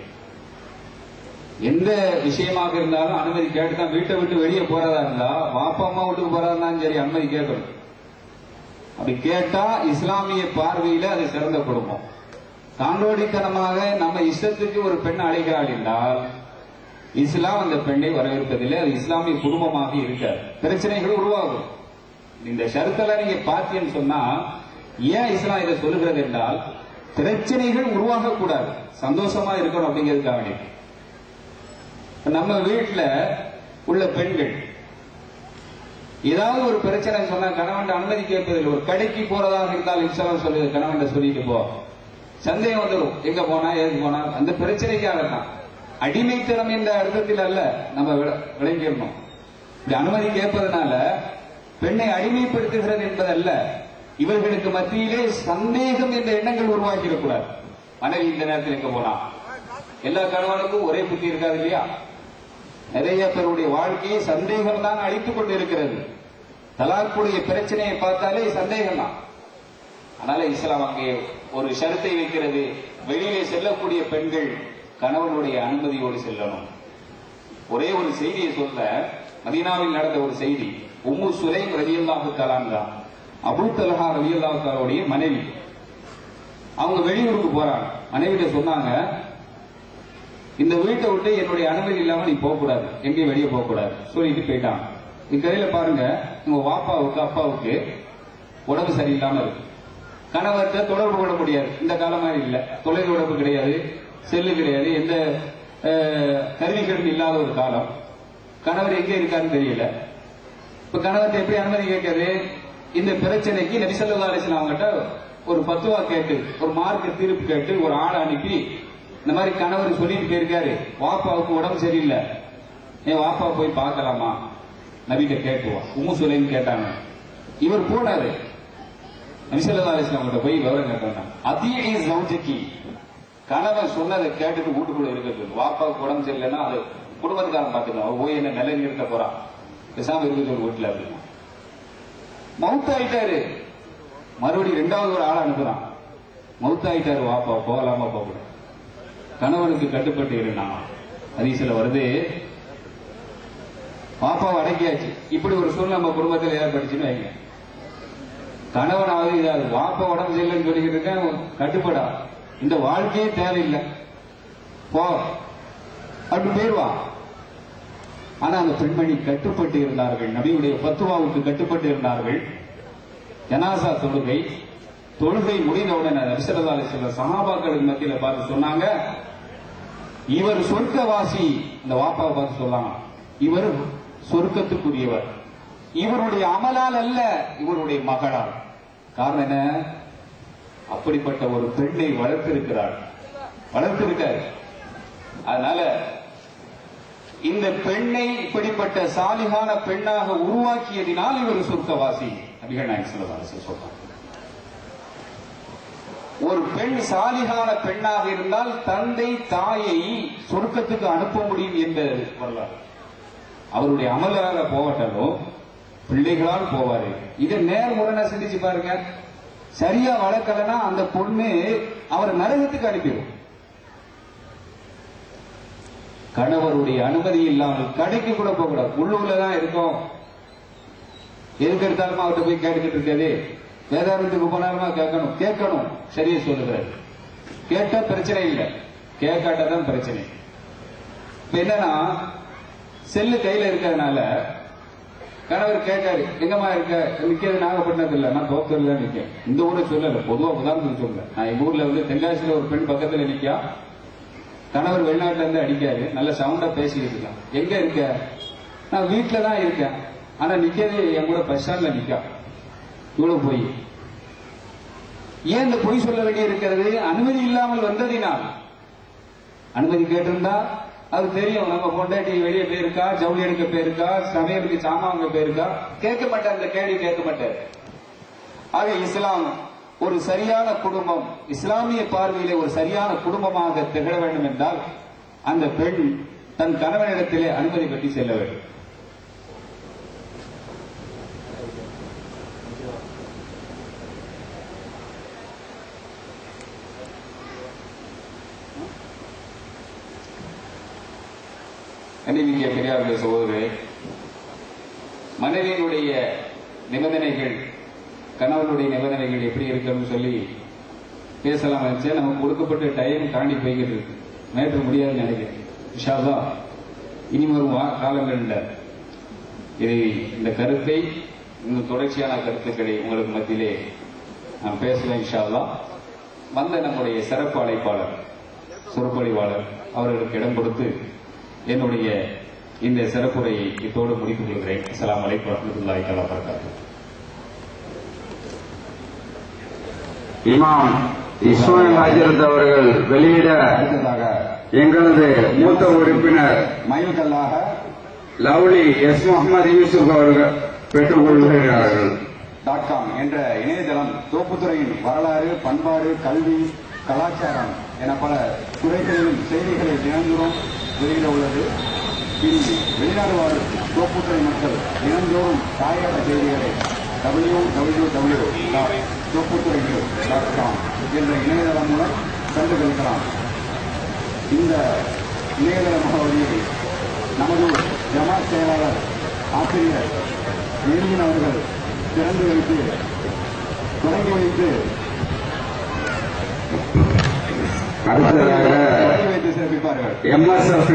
எந்த விஷயமாக இருந்தாலும் அனுமதி கேட்டுதான். வீட்டை விட்டு வெளியே போறதா இருந்தா, வாப்பா அம்மா வீட்டுக்கு போறதா இருந்தாலும் சரி, அனுமதி கேட்கணும். அப்படி கேட்டா இஸ்லாமிய பார்வையில அது சிறந்த குடும்பம். தாண்டோடித்தனமாக நம்ம இஷ்டத்துக்கு ஒரு பெண் அழைக்கிறாள் என்றால் இஸ்லாம் அந்த பெண்ணை வரவேற்பதில்லை. அது இஸ்லாமிய குடும்பமாக இருக்காது. பிரச்சனைகள் உருவாகும். இந்த ஷரத்தெல்லாம் நீங்க பார்த்தீங்கன்னு சொன்னா ஏன் இஸ்லாம் இதை சொல்லுகிறது என்றால், பிரச்சனைகள் உருவாக கூடாது, சந்தோஷமா இருக்கணும் அப்படிங்கிறதுக்காக. நம்ம வீட்டுல உள்ள பெண்கள் ஏதாவது ஒரு பிரச்சனை சொன்னா கணவன் அனுமதி கேட்பதில்லை. ஒரு கடைக்கு போறதாக இருந்தால் இன்ஷால்லாம் சொல்லுது, கணவன் சொல்லிட்டு போ. சந்தேகம் வந்துடும், எங்க போனா ஏது போனா, அந்த பிரச்சனைக்காக தான். அடிமைத்தனம் என்ற அர்த்தத்தில் அல்ல, நம்ம விளங்கிடணும். இப்படி அனுமதி கேட்பதனால பெண்ணை அடிமைப்படுத்துகிறது என்பதல்ல. இவர்களுக்கு மத்தியிலே சந்தேகம் என்ற எண்ணங்கள் உருவாக்கிடக்கூடாது. மனைவி இந்த நேரத்தில் எங்க போனா, எல்லா கணவனுக்கும் ஒரே புத்தி இருக்காது இல்லையா? நிறைய பேருடைய வாழ்க்கையை சந்தேகம் தான் அழித்துக் கொண்டு இருக்கிறது. தலாக்குடைய பிரச்சனையை பார்த்தாலே சந்தேகம் தான். அதனால இஸ்லாம் அங்கே ஒரு ஷரத்தை வைக்கிறது, வெளியிலே செல்லக்கூடிய பெண்கள் கணவனுடைய அனுமதியோடு செல்லணும். ஒரே ஒரு செய்தியை சொல்ல, மதீனாவில் நடந்த ஒரு செய்தி. உம்மு சுலைம் ரலியல்லாஹு தஆலா அன்ஹா, அபூ தல்ஹா ரலியல்லாஹு தஆலாவுடைய மனைவி. அவங்க வெளியூருக்கு போறாங்க. மனைவிட்ட சொன்னாங்க, இந்த வீட்டை விட்டு என்னுடைய அனுமதி இல்லாம நீ போகக்கூடாது, எங்கேயும் வெளியே போகக்கூடாது சொல்லிட்டு போயிட்டாங்க. இக்கரையில பாருங்க, உங்க வாப்பாவுக்கு அப்பாவுக்கு உடம்பு சரியில்லாம இருக்கு. கணவர்கிட்ட தொடர்பு கொள்ள முடியாது. இந்த காலம் மாதிரி இல்ல, தொலைத்தொடர்பு கிடையாது, செல்லு கிடையாது, எந்த கருவிகளும் இல்லாத ஒரு காலம். கணவர் எங்க இருக்காருன்னு தெரியல. இப்ப கணவர்கிட்ட எப்படி அனுமதி கேட்கறது? இந்த பிரச்சனைக்கு நபி ஸல்லல்லாஹு அலைஹி வஸல்லம் அவங்ககிட்ட ஒரு பத்துவா கேட்டு, ஒரு மார்க்க தீர்ப்பு கேட்டு, ஒரு ஆளை அனுப்பி, இந்த மாதிரி கணவர் சொல்லிட்டு போயிருக்காரு, வாப்பாவுக்கு உடம்பு சரியில்லை, என் வாப்பா போய் பார்க்கலாமா, நபிட்ட கேட்டுவோம். உம்மு சுலைம் கேட்டாங்க. இவர் போனாரு, நபி ஸல்லல்லாஹு அலைஹி வஸல்லம் கிட்ட போய் விவரம் கேட்டாங்க. அதியி ஜௌஜகி, கணவன் சொன்னதை கேட்டுட்டு வீட்டுக்குள்ள இருக்கிறது. வாப்பாவுக்கு உடம்பு சரியில்லைன்னா அது குடும்பத்துக்காரன் பார்த்துக்கலாம், அவ போய் என்ன நிலை நிறுத்த போறான், பேசாம இருக்குது வீட்டுல அப்படின்னா. மவுத்தாயிட்டாரு, மறுபடியும் ரெண்டாவது ஒரு ஆளை அனுப்புறான். மவுத்தாயிட்டாரு வாப்பா, போகலாமா போகக்கூடாது. கணவனுக்கு கட்டுப்பட்டு இருந்தான். ஹதீஸ்ல வருது, பாப்பாவை அடக்கியாச்சு. இப்படி ஒரு சூழ்நிலை நம்ம குடும்பத்தில் ஏற்படுச்சுன்னு வைங்க. கணவனாவது இதாவது வாப்பா உடம்பு சரியில்லைன்னு சொல்லிக்கிட்டு இருக்கேன், கட்டுப்படா, இந்த வாழ்க்கையே தேவையில்லை, போ அப்படி போயிடுவான். ஆனா அந்த பெண்மணி கட்டுப்பட்டு இருந்தார்கள், நபியுடைய பத்துவாவுக்கு கட்டுப்பட்டு இருந்தார்கள். ஜனாசா தொழுகை முடிந்தவுடனே நபி ஸல்லல்லாஹு அலைஹி வஸல்லம் சஹாபாக்களுக்கு மத்தியில பார்த்து சொன்னாங்க, இவர் சொர்க்கவாசி. இந்த வாப்பாவை பார்த்து சொன்னாங்க, இவர் சொர்க்கத்துக்குரியவர், இவருடைய அமலால் அல்ல, இவருடைய மகளால். காரணம் என்ன? அப்படிப்பட்ட ஒரு பெண்ணை வளர்த்திருக்கிறார். அதனால இந்த பெண்ணை இப்படிப்பட்ட சாலிகான பெண்ணாக உருவாக்கியதினால் இவர் சொர்க்கவாசி. நபிகள் நாயகம் ஸல்லல்லாஹு அலைஹி வஸல்லம் சொல்றாங்க. ஒரு பெண் சாலிகான பெண்ணாக இருந்தால் தந்தை தாயை சொர்க்கத்துக்கு அனுப்ப முடியும் என்பது வரலாறு. அவருடைய அமலாக போகட்டாலும் பிள்ளைகளால் போவாரு. இதை நேர்முறையா சிந்திச்சு பாருங்க. சரியா வளர்க்கலன்னா அந்த பொண்ணு அவரை நரகத்துக்கு அனுப்பிடும். கணவருடைய அனுமதி இல்லாமல் கடைக்கு கூட போகக்கூடாது, உள்ளூர்லதான் இருக்கும். எதுக்கு எடுத்தாலுமா அவர்கிட்ட போய் கேட்டுக்கிட்டு இருக்காது. வேதாந்தத்துக்கு போனாலுமா கேட்கணும். சரியா சொல்லுகிறாரு. கேட்டா பிரச்சனை இல்லை, கேட்காட்டதான் பிரச்சனை. இப்ப என்னன்னா, செல்லு கையில இருக்கிறதுனால கணவர் கேட்டாரு, எங்கம்மா இருக்க, நிக்கிறது நாகப்பட்டினத்துல இல்ல, நான் தோக்கர்ல நிக்க. இந்த ஊரை சொல்லல, பொதுவா உதாரணத்துக்கு சொல்லல. நான் எங்க ஊர்ல வந்து தென்காசியில ஒரு பெண் பக்கத்துல நிக்கா, கணவர் வெளிநாட்டுல இருந்து அடிக்காரு, நல்ல சவுண்டா பேசிக்கிட்டு இருக்கான். எங்க இருக்க? நான் வீட்டுல தான் இருக்கேன், ஆனா நிக்கிறது என் கூட பஸ் ஸ்டாண்ட்ல நிக்கா. இவ்வளவு பொய். ஏன் இந்த பொய் சொல்ல வேண்டிய இருக்கிறது? அனுமதி இல்லாமல் வந்ததினால். அனுமதி கேட்டிருந்தா அது தெரியும், நம்ம பொண்டாட்டி வெளியே போயிருக்கா, ஜவுளி எடுக்க போயிருக்கா, சமையலுக்கு சாமான் போயிருக்கா, கேட்க மாட்டார், இந்த கேள்வி கேட்க மாட்டார். ஆக இஸ்லாம் ஒரு சரியான குடும்பம், இஸ்லாமிய பார்வையிலே ஒரு சரியான குடும்பமாக திகழ வேண்டும் என்றால் அந்த பெண் தன் கணவனிடத்திலே அனுமதி பெற்று செல்ல வேண்டும். கண்ணிமிக்க பெரியாருடைய சகோதரரே, மனைவியினுடைய நிபந்தனைகள், கணவனுடைய நிபந்தனைகள் எப்படி இருக்குன்னு சொல்லி பேசலாம் நினைச்சேன். நமக்கு கொடுக்கப்பட்ட டைம் தாண்டி போய்கிட்டு இருக்கு. மேற்ற முடியாதுன்னு நினைக்கிறேன். இன்ஷா அல்லாஹ் இனி வரும் காலங்களில் இந்த கருத்தை, இன்னும் தொடர்ச்சியான கருத்துக்களை உங்களுக்கு மத்தியிலே நான் பேசுவேன் இன்ஷா அல்லாஹ். வந்த நம்முடைய சிறப்பு அழைப்பாளர், சொற்பொழிவாளர் அவர்களுக்கு இடம் கொடுத்து என்னுடைய இந்த சிறப்புரையை இதோடு முடித்துக் கொள்கிறேன். அஸ்ஸலாமு அலைக்கும் வரஹ்மத்துல்லாஹி தஆலா வபரகாத்துஹு. இமாம் இஸ்மாயில் ஹஜரத் அவர்கள் வெளியிட எங்களது மூத்த உறுப்பினர் மயில்கல்லாக லவ்லி எஸ் முகமது யூசுப் அவர்கள் பெற்றுக் கொள்கிறார்கள். .com என்ற இணையதளம் தோப்புத்துறையின் வரலாறு, பண்பாடு, கல்வி, கலாச்சாரம் என பல துறைகளிலும் செய்திகளை தினந்தோறும் வெளியிட உள்ளது. இனி வெளிநாடு வாழும் தோப்புத்துறை மக்கள் தினந்தோறும் தாயக செய்திகளை www.தோப்புத்துறை.com என்ற இணையதளம் மூலம் கண்டு கழிக்கலாம். இந்த இணையதள முகவரியை நமது ஜமாத் செயலாளர் ஆசிரியர் எரியின் அவர்கள் திறந்து வைத்து தொடங்கி வைத்து சிறப்பிப்பார்கள். MSF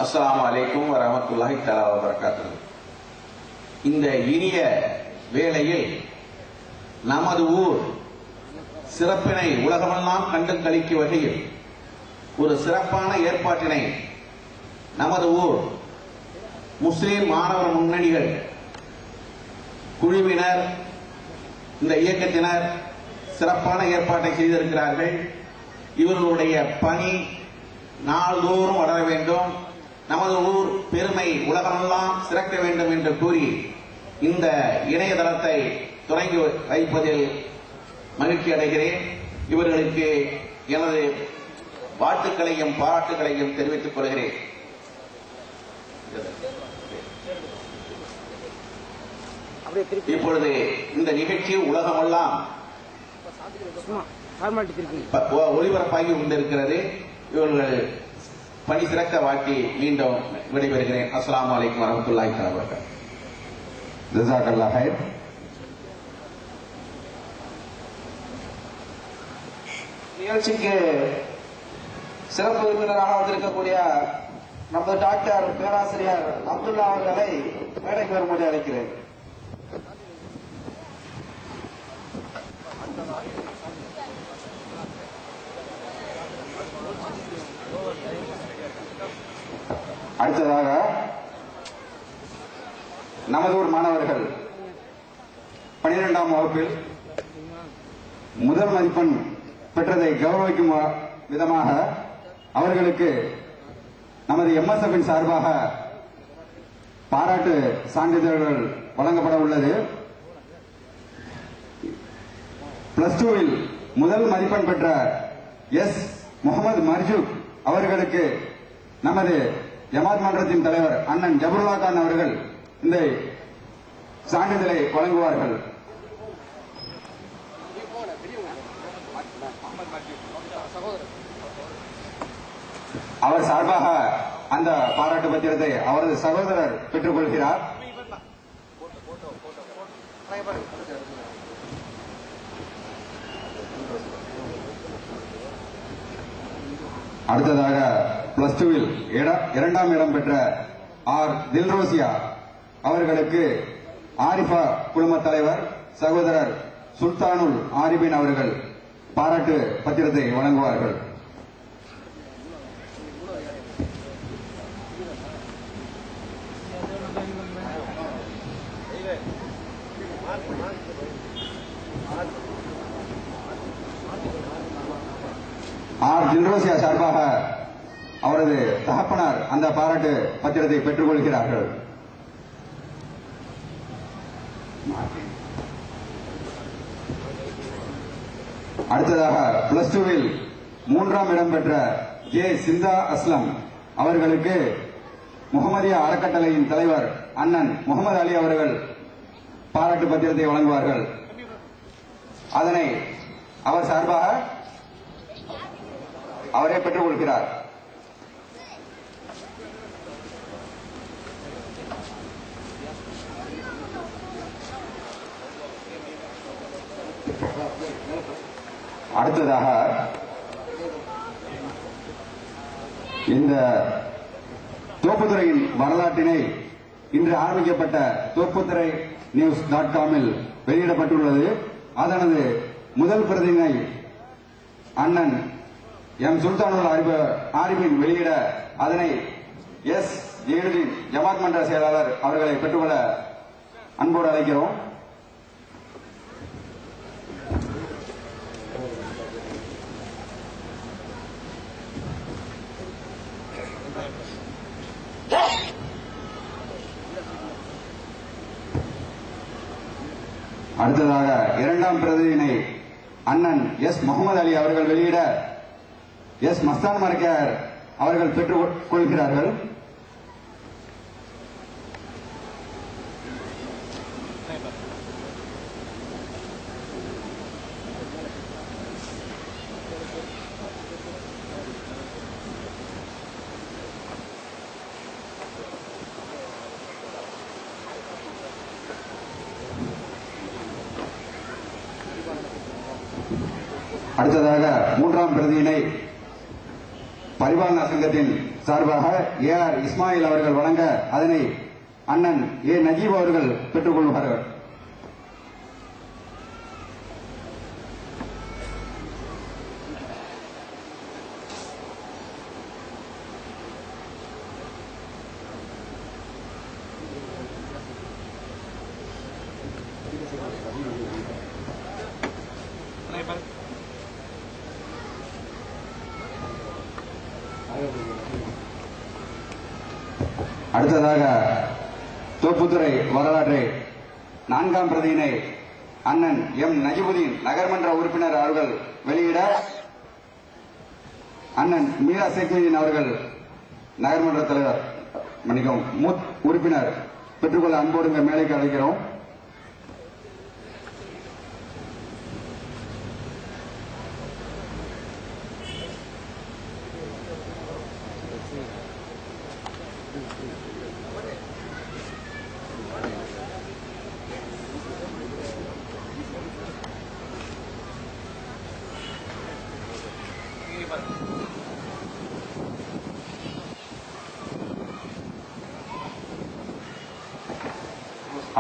அஸ்ஸலாமு அலைக்கும் வரஹ்மத்துல்லாஹி தஆலா வபரகாத்துஹு. இந்த இனிய வேளையில் நமது ஊர் சிறப்பினை உலகமெல்லாம் கண்டு களிக்கும் வகையில் ஒரு சிறப்பான ஏற்பாட்டினை நமது ஊர் முஸ்லிம் மாணவர் முன்னணிகள் குழுவினர், இந்த இயக்கத்தினர் சிறப்பான ஏற்பாட்டை செய்திருக்கிறார்கள். இவர்களுடைய பணி நாள்தோறும் வளர வேண்டும், நமது ஊர் பெருமை உலகமெல்லாம் சிறக்க வேண்டும் என்று கூறி இந்த இணையதளத்தை தொடங்கி வைப்பதில் மகிழ்ச்சி அடைகிறேன். இவர்களுக்கு எனது வாழ்த்துக்களையும் பாராட்டுகளையும் தெரிவித்துக் கொள்கிறேன். இப்பொழுது இந்த நிகழ்ச்சி உலகமெல்லாம் ஒளிபரப்பாகி கொண்டிருக்கிறது. இவர்கள் பணி சிறக்க வாழ்த்தி மீண்டும் விடைபெறுகிறேன். அஸ்ஸலாமு அலைக்கும் வரஹ்மத்துல்லாஹி தஆலா வபரகாத்துஹு. ஜஸாக்கல்லாஹ் ஹைர். நிகழ்ச்சிக்கு சிறப்பு விருந்தினராக வந்திருக்கக்கூடிய நமது டாக்டர் பேராசிரியர் அப்துல்லா அவர்களை மேடைக்கு வரும்படி அழைக்கிறேன். அடுத்ததாக நமது ஊர் மாணவர்கள் 12ஆம் வகுப்பில் முதல் மதிப்பெண் பெற்றதை கௌரவிக்கும் விதமாக அவர்களுக்கு நமது MSF சார்பாக பாராட்டு சான்றிதழ்கள் வழங்கப்பட உள்ளது. +2ல் முதல் மதிப்பெண் பெற்ற எஸ் முகமது மர்ஜூக் அவர்களுக்கு நமது ஜமாத் மன்றத்தின் தலைவர் அண்ணன் ஜபருல்லா கான் அவர்கள் இந்த சான்றிதழை வழங்குவார்கள். அவர் சார்பாக அந்த பாராட்டு பத்திரத்தை அவரது சகோதரர் பெற்றுக் கொள்கிறார். அடுத்ததாக +2ல் 2ஆம் இடம் பெற்ற ஆர் தில்ரோசியா அவர்களுக்கு ஆரிஃபா குழும தலைவர் சகோதரர் சுல்தானுல் ஆரிபின் அவர்கள் பாராட்டு பத்திரத்தை வழங்குவார்கள். ஆர் தில்ரோசியா சார்பாக அவரது தகப்பனார் அந்த பாராட்டு பத்திரத்தை பெற்றுக் கொள்கிறார்கள். அடுத்ததாக +2ல் 3ஆம் இடம் பெற்ற ஜே சிந்தா அஸ்லம் அவர்களுக்கு முகமதியா அறக்கட்டளையின் தலைவர் அண்ணன் முகமது அலி அவர்கள் பாராட்டு பத்திரத்தை வழங்குவார்கள். அதனை அவர் சார்பாக அவரே பெற்றுக் கொள்கிறார். அடுத்ததாக இந்த தோப்புத்துறையின் வரலாற்றினை இன்று ஆரம்பிக்கப்பட்ட தோப்புத்துறை நியூஸ்.com-இல் வெளியிடப்பட்டுள்ளது. அதனது முதல் பிரதியினை அண்ணன் எம் சுல்தானுல் ஆரிஃபின் வெளியிட அதனை எஸ் ஜெயினுதீன் ஜமாத் மன்ற செயலாளர் அவர்களை பெற்றுக்கொள்ள அன்போடு அழைக்கிறோம். அடுத்ததாக இரண்டாம் பிரதியினை அண்ணன் எஸ் முகமது அலி அவர்கள் வெளியிட எஸ் மஸ்தான் மர்கர் அவர்கள் பெற்றுக் கொள்கிறார்கள். அடுத்ததாக மூன்றாம் பிரதியினை பரிபாலன சங்கத்தின் சார்பாக ஏஆர் இஸ்மாயில் அவர்கள் வழங்க அதனை அண்ணன் ஏ நஜீப் அவர்கள் பெற்றுக் கொள்வார்கள். அடுத்ததாக தோப்புத்துறை வரலாற்றை நான்காம் பிரதியினை அண்ணன் எம் நஜிபுதீன் நகர்மன்ற உறுப்பினர் அவர்கள் வெளியிட அண்ணன் மீரா சேக்குதீன் அவர்கள் நகர்மன்ற தலைவர் மூத் உறுப்பினர் பெற்றுக்கொள்ள அன்போடு மேலைக்கு அழைக்கிறோம்.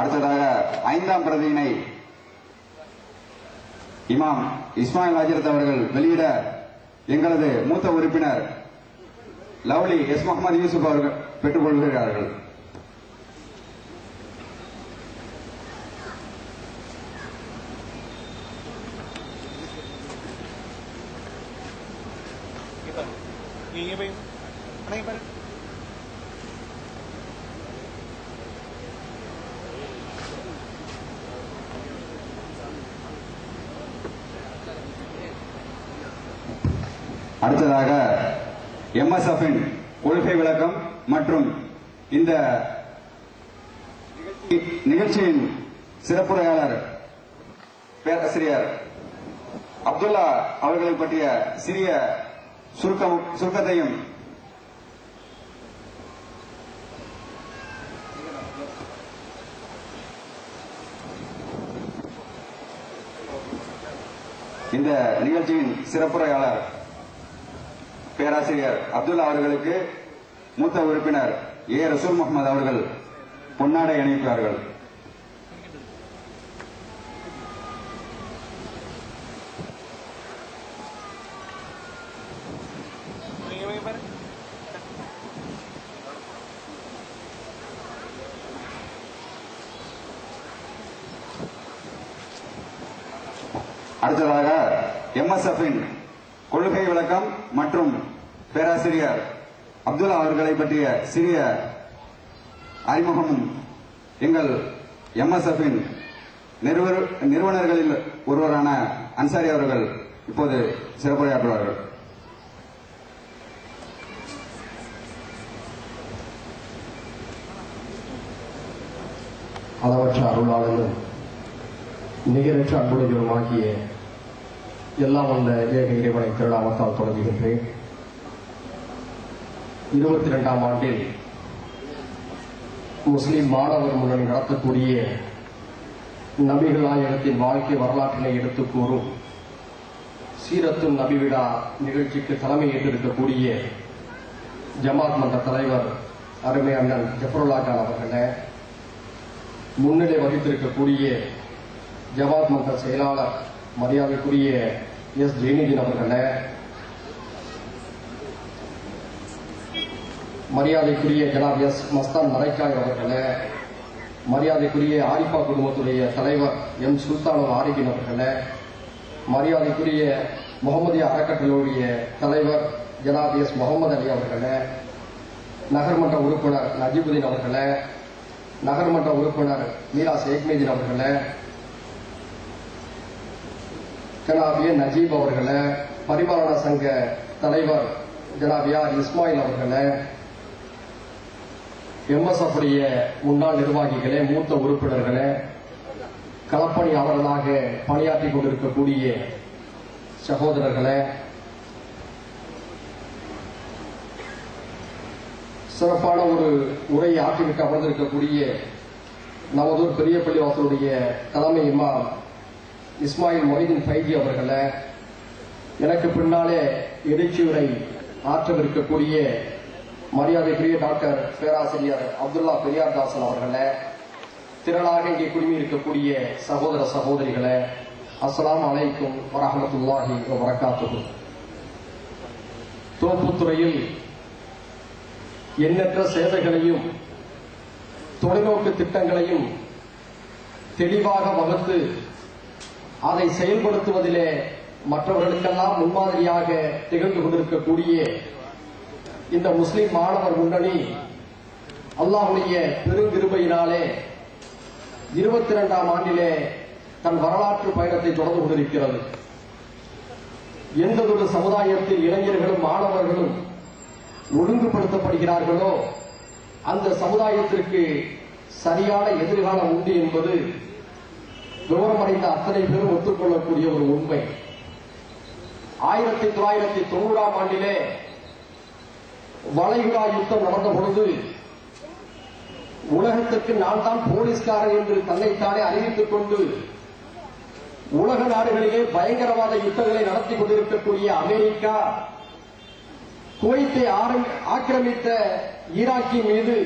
அடுத்ததாக ஐந்தாம் பிரதியினை இமாம் இஸ்மாயில் ஹஜரத் அவர்கள் வெளியிட எங்களது மூத்த உறுப்பினர் லவ்லி எஸ் முகமது யூசுப் அவர்கள் பெற்றுக் கொள்கிறார்கள். அடுத்ததாக எம்எஸ்எஃப்பின் கொள்கை விளக்கம் மற்றும் இந்த நிகழ்ச்சியின் சிறப்புரையாளர் பேராசிரியர் அப்துல்லா அவர்களை பற்றிய சிறிய சுருக்கத்தையும் இந்த நிகழ்ச்சியின் சிறப்புரையாளர் பேராசிரியர் அப்துல்லா அவர்களுக்கு மூத்த உறுப்பினர் ஏ ரசூல் முகமது அவர்கள் பொன்னாடை அணிவிப்பார்கள். அடுத்ததாக எம்எஸ்எஃப்பின் கொள்கை விளக்கம் மற்றும் பேராசிரியர் அப்துல்லா அவர்களை பற்றிய சிறிய அறிமுகமும் எங்கள் எம்எஸ்எஃப்பின் நிறுவனர்களில் ஒருவரான அன்சாரி அவர்கள் இப்போது சிறப்புரையாற்றுவார்கள். அளவற்ற அருளாளனும் நிகரற்ற அன்புடையவருமாகிய எல்லாம் வல்ல ஏக இறைவனை திருநாமத்தால் தொடங்குகின்றேன். 22ஆம் ஆண்டில் முஸ்லிம் மாணவர் முன்னணி நடத்தக்கூடிய நபிகள் நாயகத்தின் வாழ்க்கை வரலாற்றினை எடுத்துக் கூறும் சீரத்துன் நபி விழா நிகழ்ச்சிக்கு தலைமை ஏற்றிருக்கக்கூடிய ஜமாத் மன்ற தலைவர் அருமை அண்ணன் ஜஃபருல்லா கான் அவர்களே, முன்னிலை வகித்திருக்கக்கூடிய ஜமாத் மன்ற செயலாளர் மரியாதைக்குரிய எஸ் ஜெயினுதீன் அவர்களே, மரியாதைக்குரிய ஜனாப் எஸ் மஸ்தான் மரைக்காய் அவர்களே, மரியாதைக்குரிய ஆரிஃபா குடும்பத்துடைய தலைவர் எம் சுல்தான் ஆரிஃபின் அவர்களே, மரியாதைக்குரிய முகமதிய அறக்கட்டளையுடைய தலைவர் ஜனாப் எஸ் முகமது அலி அவர்களே, நகர்மன்ற உறுப்பினர் நஜீபுதீன் அவர்களே, நகர்மன்ற உறுப்பினர் மீரா ஷேக்மீதீன் அவர்களே, ஜனாப் ஏ நஜீப் அவர்களே, பரிபாலன சங்க தலைவர் ஜனாப் யார் இஸ்மாயில் அவர்களே, எம்எஸ்எஃப் உடைய முன்னாள் நிர்வாகிகளே, மூத்த உறுப்பினர்களே, களப்பணியாளர்களாக பணியாற்றிக் கொண்டிருக்கக்கூடிய சகோதரர்களே, சிறப்பான ஒரு உரையை ஆற்றிவிட்டு அமர்ந்திருக்கக்கூடிய நமதூர் பெரிய பள்ளிவாசலுடைய தலைமை இமாம் இஸ்மாயில் மொஹிதீன் ஃபைஜி அவர்களே, எனக்கு பின்னாலே இடைச்சியுரை ஆற்றவிருக்கக்கூடிய மரியாதைக்குரிய டாக்டர் பேராசிரியர் அப்துல்லா பெரியார் தாசன் அவர்களே, திரளாக இங்கே குழுமி இருக்கக்கூடிய சகோதர சகோதரிகளே, அஸ்ஸலாமு அலைக்கும் வரஹ்மத்துல்லாஹி வபரகாத்துஹு. தோப்புத்துறையில் எண்ணற்ற சேவைகளையும் தொலைநோக்கு திட்டங்களையும் தெளிவாக வகுத்து அதை செயல்படுத்துவதிலே மற்றவர்களுக்கெல்லாம் முன்மாதிரியாக திகழ்ந்து கொண்டிருக்கக்கூடிய இந்த முஸ்லிம் மாணவர் முன்னணி அல்லாஹ்வுடைய பெருங்கிருபையினாலே 22ஆம் ஆண்டிலே தன் வரலாற்று பயணத்தை தொடர்ந்து கொண்டிருக்கிறது. எந்ததொரு சமுதாயத்தில் இளைஞர்களும் மாணவர்களும் ஒழுங்குபடுத்தப்படுகிறார்களோ அந்த சமுதாயத்திற்கு சரியான எதிர்காலம் உண்டு என்பது விவரமடைந்த அத்தனை பேரும் ஒத்துக்கொள்ளக்கூடிய ஒரு உண்மை. 1990ஆம் ஆண்டிலே வளைகுடா யுத்தம் நடந்த பொழுது உலகத்திற்கு நான் தான் போலீஸ்காரன் என்று தன்னைத்தானே அறிவித்துக் கொண்டு உலக நாடுகளிலே பயங்கரவாத யுத்தங்களை நடத்தி கொண்டிருக்கக்கூடிய அமெரிக்கா குவைத்தை ஆக்கிரமித்த ஈராக்கின் மீது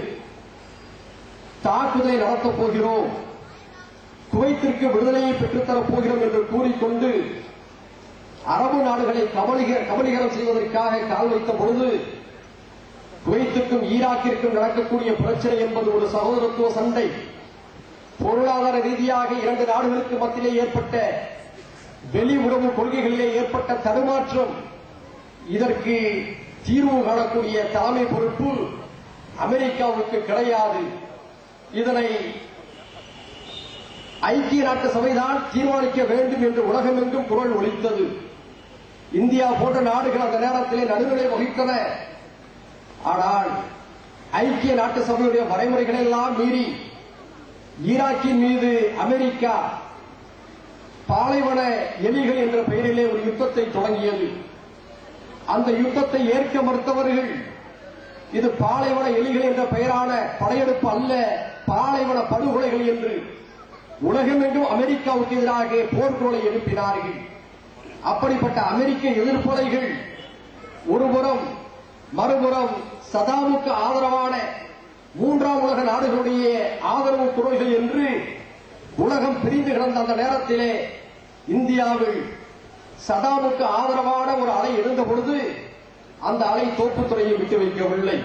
தாக்குதலை நடத்தப் போகிறோம், குவைத்திற்கு விடுதலையை பெற்றுத்தரப் போகிறோம் என்று கூறிக்கொண்டு அரபு நாடுகளை கபலீகரம் செய்வதற்காக கால் வைத்த பொழுது குவைத்துக்கும் ஈராக்கிற்கும் நடக்கக்கூடிய பிரச்சனை என்பது ஒரு சகோதரத்துவ சண்டை. பொருளாதார ரீதியாக இரண்டு நாடுகளுக்கு மத்தியிலே ஏற்பட்ட வெளி உறவு கொள்கைகளிலே ஏற்பட்ட தடுமாற்றம், இதற்கு தீர்வு காணக்கூடிய தலைமை பொறுப்பு அமெரிக்காவுக்கு கிடையாது. இதனை ஐக்கிய நாட்டு சபைதான் தீர்மானிக்க வேண்டும் என்று உலகமெங்கும் குரல் ஒலித்தது. இந்தியா போன்ற நாடுகள் அந்த நேரத்திலே நடுநிலை வகித்தன. ஆனால் ஐக்கிய நாட்டு சபையுடைய வரைமுறைகளை எல்லாம் மீறி ஈராக்கின் மீது அமெரிக்கா பாலைவன எலிகள் என்ற பெயரிலே ஒரு யுத்தத்தை தொடங்கியது. அந்த யுத்தத்தை ஏற்க மறுத்தவர்கள் இது பாலைவன எலிகள் என்ற பெயரான படையெடுப்பு அல்ல, பாலைவன படுகொலைகள் என்று உலகமெங்கும் அமெரிக்காவுக்கு எதிராக போர்க்குரலை எழுப்பினார்கள். அப்படிப்பட்ட அமெரிக்க எதிர்ப்பலைகள் ஒருபுறம், மறுபுறம் சதாமுக்கு ஆதரவான மூன்றாம் உலக நாடுகளுடைய ஆதரவு குரல்கள் என்று உலகம் பிரிந்து கிடந்த அந்த நேரத்திலே இந்தியாவில் சதாமுக்கு ஆதரவான ஒரு அலை எழுந்த பொழுது அந்த அலை தோப்புத்துறையை விட்டு வைக்கவில்லை.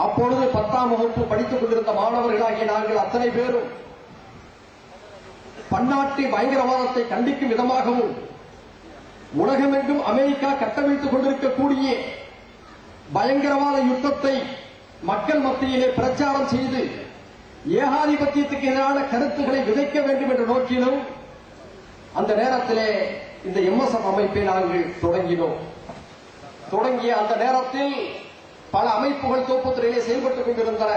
அப்பொழுது 10ஆம் வகுப்பு படித்துக் கொண்டிருந்த மாணவர்களாகிய நாங்கள் அத்தனை பேரும் பன்னாட்டு பயங்கரவாதத்தை கண்டிக்கும் விதமாகவும் உலகமெங்கும் அமெரிக்கா கட்டமைத்துக் கொண்டிருக்கக்கூடிய பயங்கரவாத யுத்தத்தை மக்கள் மத்தியிலே பிரச்சாரம் செய்து ஏகாதிபத்தியத்துக்கு எதிரான கருத்துக்களை விதைக்க வேண்டும் என்ற நோக்கிலும் அந்த நேரத்திலே இந்த எம்எஸ்எஃப் அமைப்பை நாங்கள் தொடங்கினோம். தொடங்கிய அந்த நேரத்தில் பல அமைப்புகள் தோப்புத்துறையிலே செயல்பட்டுக் கொண்டிருந்தன.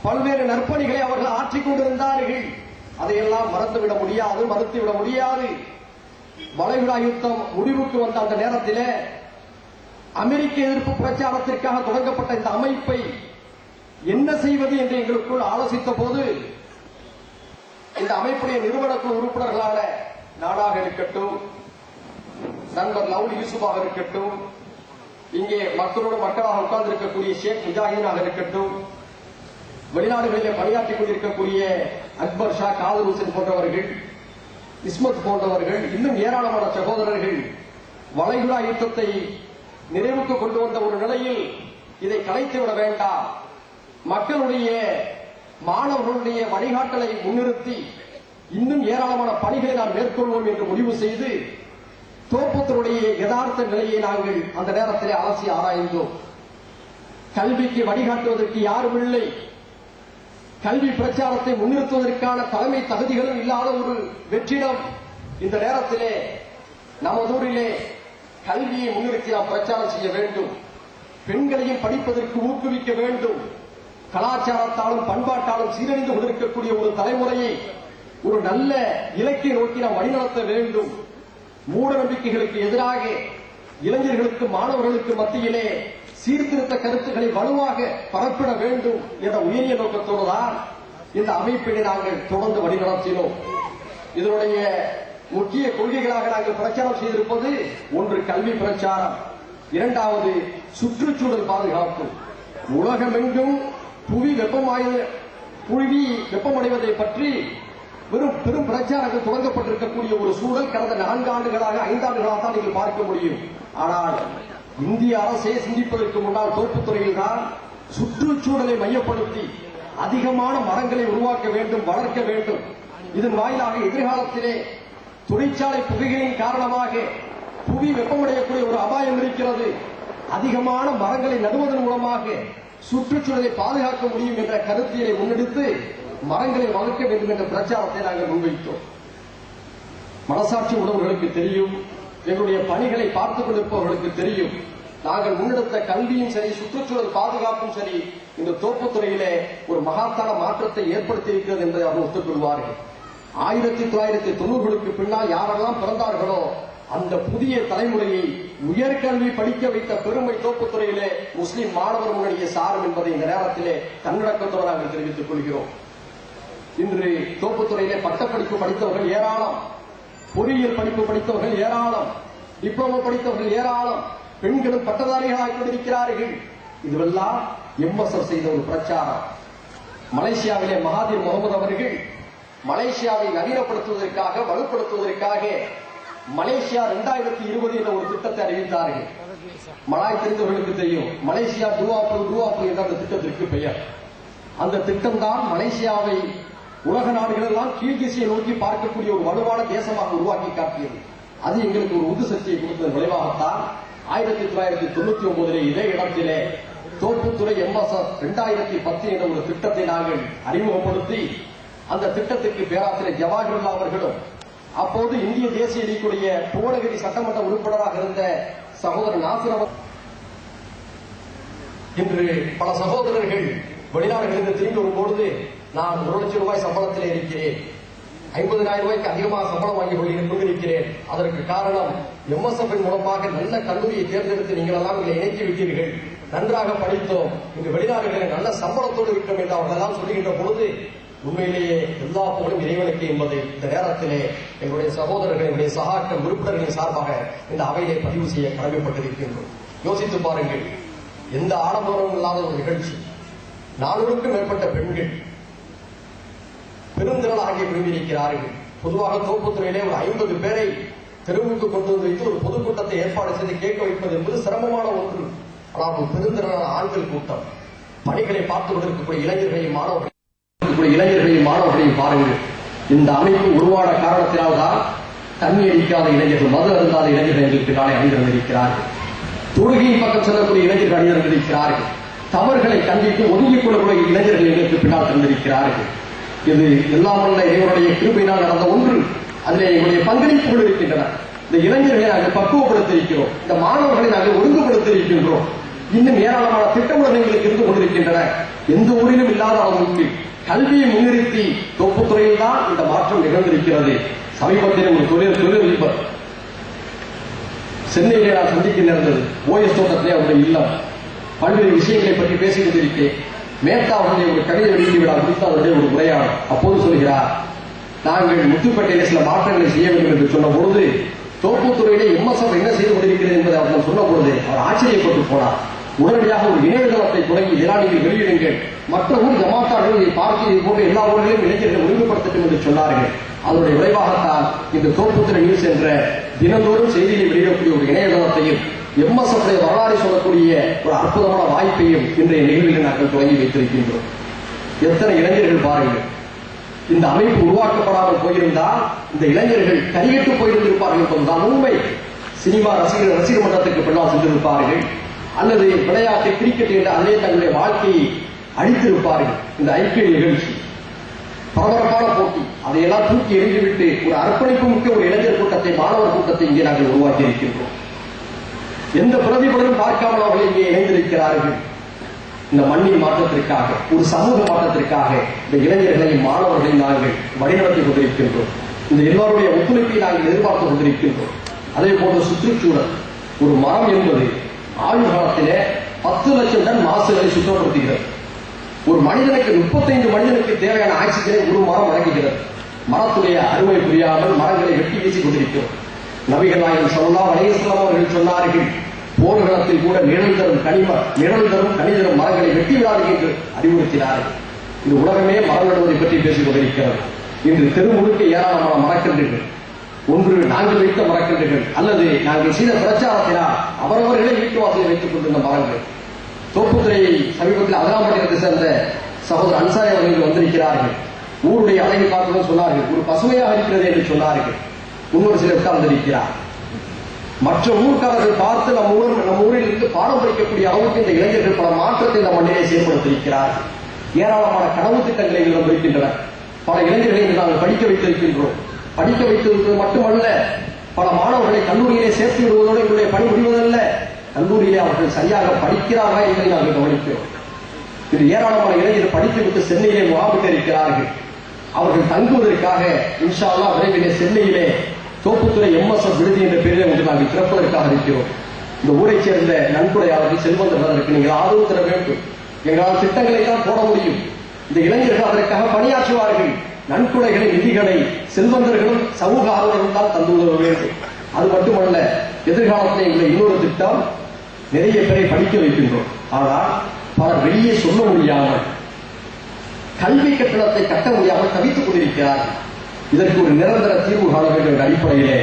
பல்வேறு நற்பணிகளை அவர்கள் ஆற்றிக் கொண்டிருந்தார்கள். அதையெல்லாம் மறுத்துவிட முடியாது. வளைகுடா யுத்தம் முடிவுக்கு வந்த அந்த நேரத்திலே அமெரிக்க எதிர்ப்பு பிரச்சாரத்திற்காக தொடங்கப்பட்ட இந்த அமைப்பை என்ன செய்வது என்று எங்களுக்குள் ஆலோசித்த போது இந்த அமைப்புடைய நிறுவனக்குழு உறுப்பினர்களான நானாக இருக்கட்டும், நண்பர் லவுலி யூசுஃபாக இருக்கட்டும், இங்கே மக்களோடு மக்களாக உட்கார்ந்திருக்கக்கூடிய ஷேக் முஜாஹினாக இருக்கட்டும், வெளிநாடுகளிலே பணியாற்றிக் கொண்டிருக்கக்கூடிய அக்பர் ஷா, காதர் ஹுசேன் போன்றவர்கள், இஸ்மத் போன்றவர்கள், இன்னும் ஏராளமான சகோதரர்கள் வளைகுடா யுத்தத்தை நிறைவுக்கு கொண்டு வந்த ஒரு நிலையில் இதை கலைத்துவிட வேண்டாம், மக்களுடைய மாணவர்களுடைய வழிகாட்டலை முன்னிறுத்தி இன்னும் ஏராளமான பணிகளை நாம் மேற்கொள்வோம் என்று முடிவு செய்து தோப்புத்தருடைய யதார்த்த நிலையை நாங்கள் அந்த நேரத்திலே அலசி ஆராய்ந்தோம். கல்விக்கு வழிகாட்டுவதற்கு யாரும் இல்லை, கல்வி பிரச்சாரத்தை முன்னிறுத்துவதற்கான தலைமை தகுதிகளும் இல்லாத ஒரு வெற்றிடம் இந்த நேரத்திலே நமதூரிலே கல்வியை முன்னிறுத்தி நாம் பிரச்சாரம் செய்ய வேண்டும். பெண்களையும் படிப்பதற்கு ஊக்குவிக்க வேண்டும். கலாச்சாரத்தாலும் பண்பாட்டாலும் சீரழிந்து கொண்டிருக்கக்கூடிய ஒரு தலைமுறையை ஒரு நல்ல இலக்கை நோக்கி நாம் வழிநடத்த வேண்டும். மூட நம்பிக்கைகளுக்கு எதிராக இளைஞர்களுக்கு, மாணவர்களுக்கு மத்தியிலே சீர்திருத்த கருத்துக்களை வலுவாக பரப்பிட வேண்டும் என்ற உயரிய நோக்கத்தோடுதான் இந்த அமைப்பினை நாங்கள் தொடர்ந்து வழிநடத்தினோம். இதனுடைய முக்கிய கொள்கைகளாக நாங்கள் பிரச்சாரம் செய்திருப்பது, ஒன்று கல்வி பிரச்சாரம், இரண்டாவது சுற்றுச்சூழல் பாதுகாப்பு. உலகமெங்கும் புவி வெப்பமடைவதை பற்றி பெரும் பிரச்சாரங்கள் தொடங்கப்பட்டிருக்கக்கூடிய ஒரு சூழல் கடந்த 4 ஆண்டுகளாக 5 ஆண்டுகளாக தான் நீங்கள் பார்க்க முடியும். ஆனால் இந்திய அரசே சிந்திப்பதற்கு முன்னால் தோப்புத்துறையில் தான் சுற்றுச்சூழலை மையப்படுத்தி அதிகமான மரங்களை உருவாக்க வேண்டும், வளர்க்க வேண்டும். இதன் வாயிலாக எதிர்காலத்திலே தொழிற்சாலை புகைகளின் காரணமாக புவி வெப்பமடையக்கூடிய ஒரு அபாயம் இருக்கிறது. அதிகமான மரங்களை நடுவதன் மூலமாக சுற்றுச்சூழலை பாதுகாக்க முடியும் என்ற கருத்தியலை முன்னெடுத்து மரங்களை வளர்க்க வேண்டும் என்ற பிரச்சாரத்தை நாங்கள் முன்வைத்தோம். மனசாட்சி உள்ளவர்களுக்கு தெரியும், எங்களுடைய பணிகளை பார்த்துக் கொண்டிருப்பவர்களுக்கு தெரியும், நாங்கள் முன்னெடுத்த கல்வியும் சரி, சுற்றுச்சூழல் பாதுகாப்பும் சரி, இந்த தோப்புத்துறையிலே ஒரு மகத்தான மாற்றத்தை ஏற்படுத்தி இருக்கிறது என்பதை அவர்கள் ஒத்துக்கொள்வார்கள். 1990களுக்கு பின்னால் யாரெல்லாம் பிறந்தார்களோ அந்த புதிய தலைமுறையை உயர்கல்வி படிக்க வைத்த பெருமை தோப்புத்துறையிலே முஸ்லிம் மாணவர் முன்னணியை சாரும் என்பதை இந்த நேரத்திலே தன்னடக்கத்தோடு நாங்கள் தெரிவித்துக் கொள்கிறோம். இன்று தோப்புத்துறையிலே பட்டப்படிப்பு படித்தவர்கள் ஏராளம், பொறியியல் படிப்பு படித்தவர்கள் ஏராளம், டிப்ளமோ படித்தவர்கள் ஏராளம், பெண்களும் பட்டதாரிகளாக கொண்டிருக்கிறார்கள். இதுவெல்லாம் எம்எஸ்எஃப் செய்த ஒரு பிரச்சாரம். மலேசியாவிலே மகாதீர் முகமது அவர்கள் மலேசியாவை நவீனப்படுத்துவதற்காக, வலுப்படுத்துவதற்காக மலேசியா 2020 என்ற ஒரு திட்டத்தை அறிவித்தார்கள். மலாய் தெரிந்தவர்களுக்கு தெரியும், மலேசியா டூஆப்பு என்ற அந்த திட்டத்திற்கு பெயர். அந்த திட்டம் தான் மலேசியாவை உலக நாடுகளெல்லாம் கீழ்திசையை நோக்கி பார்க்கக்கூடிய ஒரு வலுவான தேசமாக உருவாக்கி காட்டியது. அது எங்களுக்கு ஒரு உந்து சக்தியை கொடுத்ததன் விளைவாகத்தான் 1999 இதே இடத்திலே தோப்புத்துறை எம்எஸ்எஃப் 2010 என்ற ஒரு திட்டத்தை நாங்கள் அறிமுகப்படுத்தி அந்த திட்டத்திற்கு பேராசிரியர் ஜவாஹிருல்லா அவர்களும், அப்போது இந்திய தேசிய லீக்குடைய புவனகிரி சட்டமன்ற உறுப்பினராக இருந்த சகோதரர் நாசிர் அவர், இன்று பல சகோதரர்கள் வெளிநாடுகளிலிருந்து திரும்பி வரும்பொழுது நான் 1 லட்சம் ரூபாய் சம்பளத்திலே இருக்கிறேன், 50,000 ரூபாய்க்கு அதிகமாக சம்பளம் வாங்கி கொண்டிருக்கிறேன். அதற்கு காரணம் எம்எஸ்எஃப் மூலமாக நல்ல கல்லூரியை தேர்ந்தெடுத்து நீங்கள் எல்லாம் இதை இணைத்து விட்டீர்கள், நன்றாக படித்தோம், இங்கு வெளிநாடுகளில் நல்ல சம்பளத்தோடு இருக்கிறோம் என்று அவர்கள் எல்லாம் சொல்லுகின்ற பொழுது உண்மையிலேயே எல்லா போலும் இறைவனுக்கு என்பதை இந்த நேரத்திலே எங்களுடைய சகோதரர்களுடைய சகாக்கள் உறுப்பினர்களின் சார்பாக இந்த அவையிலே பதிவு செய்ய கடமைப்பட்டிருக்கின்றோம். யோசித்து பாருங்கள், எந்த ஆடம்பரமும் இல்லாத ஒரு நிகழ்ச்சி, 400க்கும் மேற்பட்ட பெண்கள் பெருந்திரளாக விரும்பியிருக்கிறார்கள். பொதுவாக தோப்புத்துறையிலே ஒரு 50 பேரை தெருவுக்கு கொண்டு வந்து வைத்து ஒரு பொதுக்கூட்டத்தை ஏற்பாடு செய்து கேட்க வைப்பது என்பது சிரமமான ஒன்று. ஆனால் ஒரு பெருந்திரளான ஆண்கள் கூட்டம், பணிகளை பார்த்துக் கொண்டிருக்கக்கூடிய இளைஞர்களையும் மாணவர்களையும் பாருங்கள். இந்த அமைப்பு உருவான காரணத்தினால்தான் தண்ணி அடிக்காத இளைஞர்கள், மது அருந்தாத இளைஞர்கள் எங்களுக்கு நாளை அணிந்திருக்கிறார்கள். தொழுகையின் பக்கம் செல்லக்கூடிய இளைஞர்கள் அணிந்திருக்கிறார்கள். தவறுகளை கண்டித்து ஒதுங்கிக் கொள்ளக்கூடிய இளைஞர்கள் எங்களுக்கு பின்னால் தந்திருக்கிறார்கள். இது எல்லாம் வல்ல இறைவனுடைய கிருபையினால் நடந்த ஒன்று. அதிலே எங்களுடைய பங்களிப்புகள் இருக்கின்றன. இந்த இளைஞர்களை நாங்கள் பக்குவப்படுத்தியிருக்கிறோம், இந்த மாணவர்களை நாங்கள் ஒழுங்குபடுத்தியிருக்கின்றோம். இன்னும் ஏராளமான திட்டமுடன் எங்களுக்கு இருந்து கொண்டிருக்கின்றன. எந்த ஊரிலும் இல்லாத அளவுக்கு கல்வியை முன்னிறுத்தி தொப்புத்துறையில் தான் இந்த மாற்றம் நிகழ்ந்திருக்கிறது. சமீபத்தில் ஒரு தொழிலதிபர் சென்னையிலே நான் சந்திக்க நேர்ந்தது. ஓஎஸ் தோட்டத்திலே அவருடைய இல்லம். பல்வேறு விஷயங்களை பற்றி பேசிக் கொண்டிருக்கிறேன். மேத்தா அவருடைய ஒரு கவிதை வெளியிட்டு விழா குறித்து அவருடைய ஒரு உரையாடல். அப்போது சொல்கிறார், நாங்கள் முத்துப்பேட்டையிலே சில மாற்றங்களை செய்ய வேண்டும் என்று சொன்ன பொழுது தோப்புத்துறையிலே எம்எஸ்எஃப் என்ன செய்து கொண்டிருக்கிறது என்பதை அவர் சொன்ன பொழுது அவர் ஆச்சரியப்பட்டு போனார். உடனடியாக ஒரு இணையதளத்தை தொடங்கி இதனால் நீங்கள் வெளியிடுங்கள், மற்ற ஊர் ஜமாத்தார்கள் இதை பார்த்து இது போன்ற எல்லா ஊர்களிலும் இளைஞர்களை ஒழுங்குபடுத்தட்டும் என்று சொன்னார்கள். அதனுடைய விளைவாகத்தான் இந்த தோப்புத்துறை நியூஸ் என்ற தினந்தோறும் செய்தியை வெளியிடக்கூடிய ஒரு இணையதளத்தையும் எம்எஸ்எஃப் வரலாறு சொல்லக்கூடிய ஒரு அற்புதமான வாய்ப்பையும் இன்றைய நிகழ்வில் நாங்கள் தொடங்கி வைத்திருக்கின்றோம். எத்தனை இளைஞர்கள் பாருங்கள். இந்த அமைப்பு உருவாக்கப்படாமல் போயிருந்தால் இந்த இளைஞர்கள் கையிட்டு போயிருந்திருப்பார்கள் என்பதுதான் உண்மை. சினிமா ரசிகர் மன்றத்துக்கு பின்னால் சென்றிருப்பார்கள், அல்லது விளையாட்டு கிரிக்கெட் என்ற அதே தங்களுடைய வாழ்க்கையை அழித்திருப்பார்கள். இந்த ஐபிஎல் நிகழ்ச்சி பரபரப்பான போட்டி, அதையெல்லாம் தூக்கி எறிந்துவிட்டு ஒரு அர்ப்பணிப்பு மிக்க ஒரு இளைஞர் கூட்டத்தை, மாணவர் கூட்டத்தை இங்கே நாங்கள் உருவாக்கி இருக்கின்றோம். எந்த பிரதிபலனும் பார்க்காமல் அவர்கள் இங்கே இணைந்திருக்கிறார்கள். இந்த மண்ணின் மாற்றத்திற்காக, ஒரு சமூக மாற்றத்திற்காக இந்த இளைஞர்களையும் மாணவர்களையும் நாங்கள் வழிநடத்திக் கொண்டிருக்கின்றோம். இந்த எல்லோருடைய ஒத்துழைப்பை நாங்கள் எதிர்பார்த்துக் கொண்டிருக்கின்றோம். அதே போன்ற சுற்றுச்சூழல், ஒரு மரம் என்பது ஆயுள் காலத்திலே 10 லட்சம் டன் மாசுகளை சுத்தப்படுத்துகிறது. ஒரு மனிதனுக்கு 35 மனிதனுக்கு தேவையான ஆக்சிஜனை ஒரு மரம் வழங்குகிறது. மரத்துடைய அருமை புரியாமல் மரங்களை வெட்டி வீசிக் கொண்டிருக்கிறோம். நபிகள் நாயகம் ஸல்லல்லாஹு அலைஹி வஸல்லம் அவர்கள் சொன்னார்கள், போர்க்களத்தில் கூட நிழல் தரும் கனிதரும் மரங்களை வெட்டி விடாதீர்கள் என்று அறிவுறுத்தினார்கள். இந்த உலகமே மரம் நடுவதை பற்றி பேசிக் கொண்டிருக்கிறது. இன்று தெருமுழுக்க ஏராளமான மரக்கன்றுகள், ஒன்று நாங்கள் வைத்த மரக்கன்றுகள், அல்லது நாங்கள் செய்த பிரச்சாரத்தினால் அவரவர்களே வீட்டு வாசலை வைத்துக் கொண்டிருந்த மரங்கள். தோப்புத்துறை சமீபத்தில் அதிராம்பட்டினத்தை சேர்ந்த சகோதரர் அன்சாரி அவர்கள் வந்திருக்கிறார்கள். ஊருடைய அழகை பார்க்கணும் சொன்னார்கள், ஒரு பசுமையாக இருக்கிறது என்று சொன்னார்கள். இன்னொரு சிலர் உட்கார்ந்திருக்கிறார். மற்ற ஊர்க்காரர்கள் பார்த்து நம் ஊரில் இருந்து பாடம் படிக்கக்கூடிய அளவுக்கு இந்த இளைஞர்கள் பல மாற்றத்தை நம் மண்ணிலே செயல்படுத்தியிருக்கிறார்கள். ஏராளமான கனவு திட்டங்களை எங்களிடம் இருக்கின்றன. பல இளைஞர்களை நாங்கள் படிக்க வைத்திருக்கின்றோம். படிக்க வைத்திருப்பது மட்டுமல்ல, பல மாணவர்களை கல்லூரியிலே சேர்த்து விடுவதோடு எங்களுடைய பணி முடிவதல்ல, கல்லூரியிலே அவர்கள் சரியாக படிக்கிறார்கள் என்பதை நாங்கள் கவனிக்கிறோம். இது ஏராளமான இளைஞர்கள் படித்துவிட்டு சென்னையிலே முகாமிட்டு இருக்கிறார்கள். அவர்கள் தங்குவதற்காக இன்ஷா அல்லாஹ் விரைவிலே சென்னையிலே தோப்புத்துறை எம்எஸ்எஃப் விடுதி என்ற பெயரில் ஒன்று நாங்கள் திறப்பதற்காக இருக்கிறோம். இந்த ஊரை சேர்ந்த நன்கொடையாளர்கள் செல்வந்தர்களுக்கு நீங்கள் ஆதரவு தர வேண்டும். எங்களால் திட்டங்களை தான் போட முடியும். இந்த இளைஞர்கள் அதற்காக பணியாற்றுவார்கள். நன்கொடைகளை, நிதிகளை செல்வந்தர்களும் சமூக ஆர்வலர்களும் தான் தந்து உதவ வேண்டும். அது மட்டுமல்ல, எதிர்காலத்தில் எங்களை இன்னொரு திட்டம், நிறைய பேரை படிக்க வைக்கின்றோம். ஆனால் பலர் வெளியே சொல்ல முடியாமல், கல்வி கட்டணத்தை கட்ட முடியாமல் தவித்துக் கொண்டிருக்கிறார்கள். இதற்கு ஒரு நிரந்தர தீர்வு காண வேண்டும் என்ற அடிப்படையிலே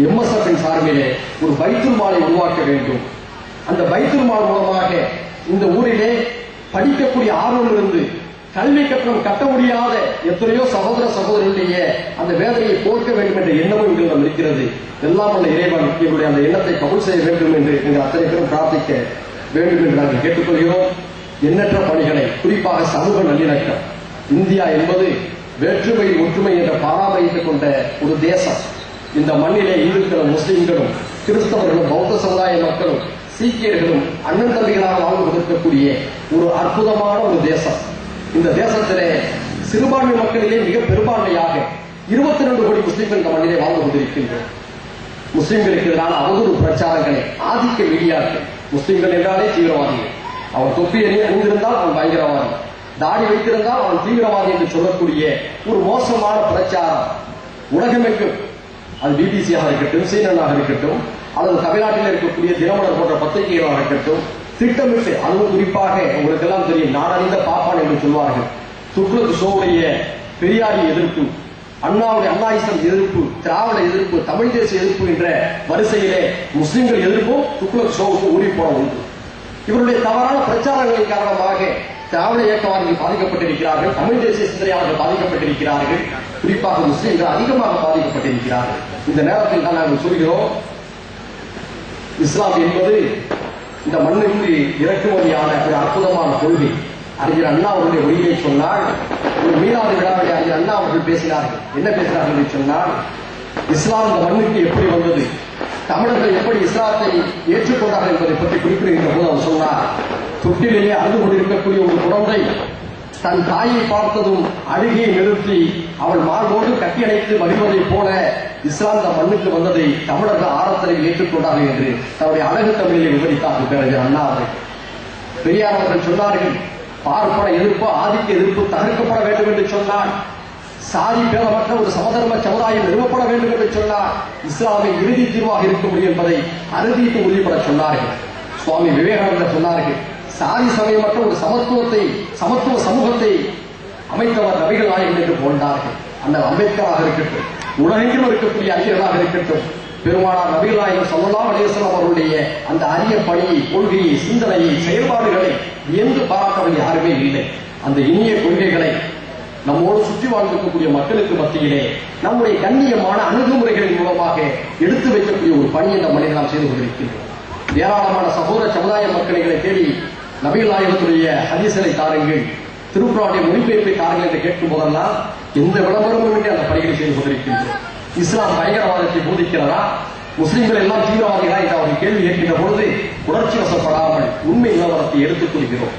எம்எஸ்எஃப் சார்பிலே ஒரு பைத்துல் மாலை உருவாக்க வேண்டும். அந்த பைத்துல் மால் மூலமாக இந்த ஊரிலே படிக்கக்கூடிய ஆர்வம் இருந்து கல்வி கட்டணம் கட்ட முடியாத எத்தனையோ சகோதர சகோதரர்களுடைய அந்த வேதனையை போக்க வேண்டும் என்ற எண்ணமும் எங்களிடம் இருக்கிறது. எல்லாம் உள்ள இறைவன் எங்களுடைய அந்த எண்ணத்தை கபூல் செய்ய வேண்டும் என்று நீங்கள் அத்தனை பேரும் பிரார்த்திக்க வேண்டும் என்று நாங்கள் கேட்டுக்கொள்கிறோம். எண்ணற்ற பணிகளை, குறிப்பாக சமூக நல்லிணக்கம், இந்தியா என்பது வேற்றுமையில் ஒற்றுமை என்ற பராமரித்துக் கொண்ட ஒரு தேசம். இந்த மண்ணிலே இந்துக்களும், முஸ்லிம்களும், கிறிஸ்தவர்களும், பௌத்த சமுதாய மக்களும், சீக்கியர்களும் அண்ணன் தம்பிகளாக வாழ்ந்து கொண்டிருக்கக்கூடிய ஒரு அற்புதமான ஒரு தேசம். இந்த தேசத்திலே சிறுபான்மை மக்களிலே மிக பெரும்பான்மையாக 22 கோடி முஸ்லிம்கள் இந்த மண்ணிலே வாழ்ந்து கொண்டிருக்கின்றோம். முஸ்லிம்களுக்கு எதிரான அவதூறு பிரச்சாரங்களை ஆதிக்க மீடியாக்கள், முஸ்லிம்கள் என்றாலே தீவிரவாதிகள், அவன் தொப்பி அணிந்திருந்தால் அவன் பயங்கரவாதி, தாடி வைத்திருந்தால் அவன் தீவிரவாதி என்று சொல்லக்கூடிய ஒரு மோசமான பிரச்சாரம் உலகமெங்கும், அது பிபிசியாக இருக்கட்டும், CNN இருக்கட்டும், அல்லது தமிழ்நாட்டில் இருக்கக்கூடிய தினமலர் போன்ற பத்திரிகைகளாக இருக்கட்டும், திட்டமிட்டு, அதுவும் குறிப்பாக உங்களுக்கு எல்லாம் தெரியும், நாடறிந்த பாப்பான் என்று சொல்வார்கள், துக்ளக் ஷோவுடைய பெரியாரி எதிர்ப்பு, அண்ணாவுடைய அண்ணாயிசம் எதிர்ப்பு, திராவிட எதிர்ப்பு, தமிழ் தேசிய எதிர்ப்பு என்ற வரிசையிலே முஸ்லிம்கள் எதிர்ப்பும் துக்ளக் ஷோவுக்கு ஊறி போன ஒன்று. இவருடைய தவறான பிரச்சாரங்களின் காரணமாக திராவிட இயக்கவாதிகள் பாதிக்கப்பட்டிருக்கிறார்கள், தமிழ் தேசிய சிந்தனையாளர்கள் பாதிக்கப்பட்டிருக்கிறார்கள், குறிப்பாக முஸ்லிம்கள் அதிகமாக பாதிக்கப்பட்டிருக்கிறார்கள். இந்த நேரத்தில் தான் நாங்கள் சொல்கிறோம், இஸ்லாம் என்பது இந்த மண்ணுக்கு இறக்குமதியான ஒரு அற்புதமான கொள்கை. அறிஞர் அண்ணா அவருடைய ஒளியை சொன்னால், ஒரு மீனாது விழாவை அறிஞர் அண்ணா அவர்கள் பேசினார்கள். என்ன பேசினார்கள் என்று சொன்னால், இஸ்லாம் இந்த மண்ணுக்கு எப்படி வந்தது, தமிழர்கள் எப்படி இஸ்லாத்தை ஏற்றுக்கொண்டார்கள் என்பதை பற்றி குறிப்பிடுகின்ற போது அவர் சொன்னார், தொட்டிலேயே அழுது கொண்டிருக்கக்கூடிய ஒரு குழந்தை தன் தாயை பார்த்ததும் அழுகையை நிறுத்தி அவள் மார்போடு கட்டியணைத்து மகிழ்வதைப் போல இஸ்லாம் இந்த மண்ணுக்கு வந்ததை தமிழர்கள் ஆரத்தரையில் ஏற்றுக்கொண்டார்கள் என்று தன்னுடைய அழகு தமிழிலே விவரித்தார்கள் பேரறிஞர் அண்ணா அவர்கள். பெரியார் அவர்கள் சொன்னார்கள், பார்ப்பன எதிர்ப்பு ஆதிக்க எதிர்ப்பு தகர்க்கப்பட வேண்டும் என்று சொன்னார். சாதி பேதமற்ற ஒரு சமதர்ம சமுதாயம் நிறுவப்பட வேண்டும் என்று சொன்னார். இஸ்லாமிய இறுதி தீர்வாக இருக்க முடியும் என்பதை அறுதிட்டு உறுதிப்பட சொன்னார்கள். சுவாமி விவேகானந்தர் சொன்னார்கள், சாதி சமயமற்ற ஒரு சமத்துவ சமூகத்தை அமைத்தவர் நபிகள் நாயகம் என்று போன்றார்கள். அந்த அம்பேத்கராக இருக்கட்டும், உலகெங்கிலும் இருக்கக்கூடிய அறிஞர்களாக இருக்கட்டும், பெருமானார் நபிகள் நாயகம் ஸல்லல்லாஹு அலைஹி வஸல்லம் அவருடைய அந்த அரிய பணியை, கொள்கையை, சிந்தனையை, செயல்பாடுகளை வியந்து பாராட்டவர் யாருமே இல்லை. அந்த இனிய கொள்கைகளை நம்மோடு சுற்றி வாழ்ந்திருக்கக்கூடிய மக்களுக்கு மத்தியிலே நம்முடைய கண்ணியமான அணுகுமுறைகளின் மூலமாக எடுத்து வைக்கக்கூடிய ஒரு பணியை இந்த மனிதன் நாம் செய்து கொண்டிருக்கின்றோம். ஏராளமான சகோதர சமுதாய மக்களை தேடி நபிகள் நாயகத்துடைய ஹதீஸ்களை தாருங்கள், திருக்குர்ஆனுடைய மொழிபெயர்ப்பை தாருங்கள் என்று கேட்கும் போதெல்லாம் எந்த விளம்பரமும் இன்றி அந்த பணிகளை செய்து கொண்டிருக்கின்றோம். இஸ்லாம் பயங்கரவாதத்தை போதிக்கிறதா, முஸ்லிம்கள் எல்லாம் தீவிரவாதிகளா என்று அவர்கள் கேள்வி கேட்கின்ற பொழுது உணர்ச்சி வசப்படாமல் உண்மை நிலவரத்தை எடுத்துக் கொள்கிறோம்.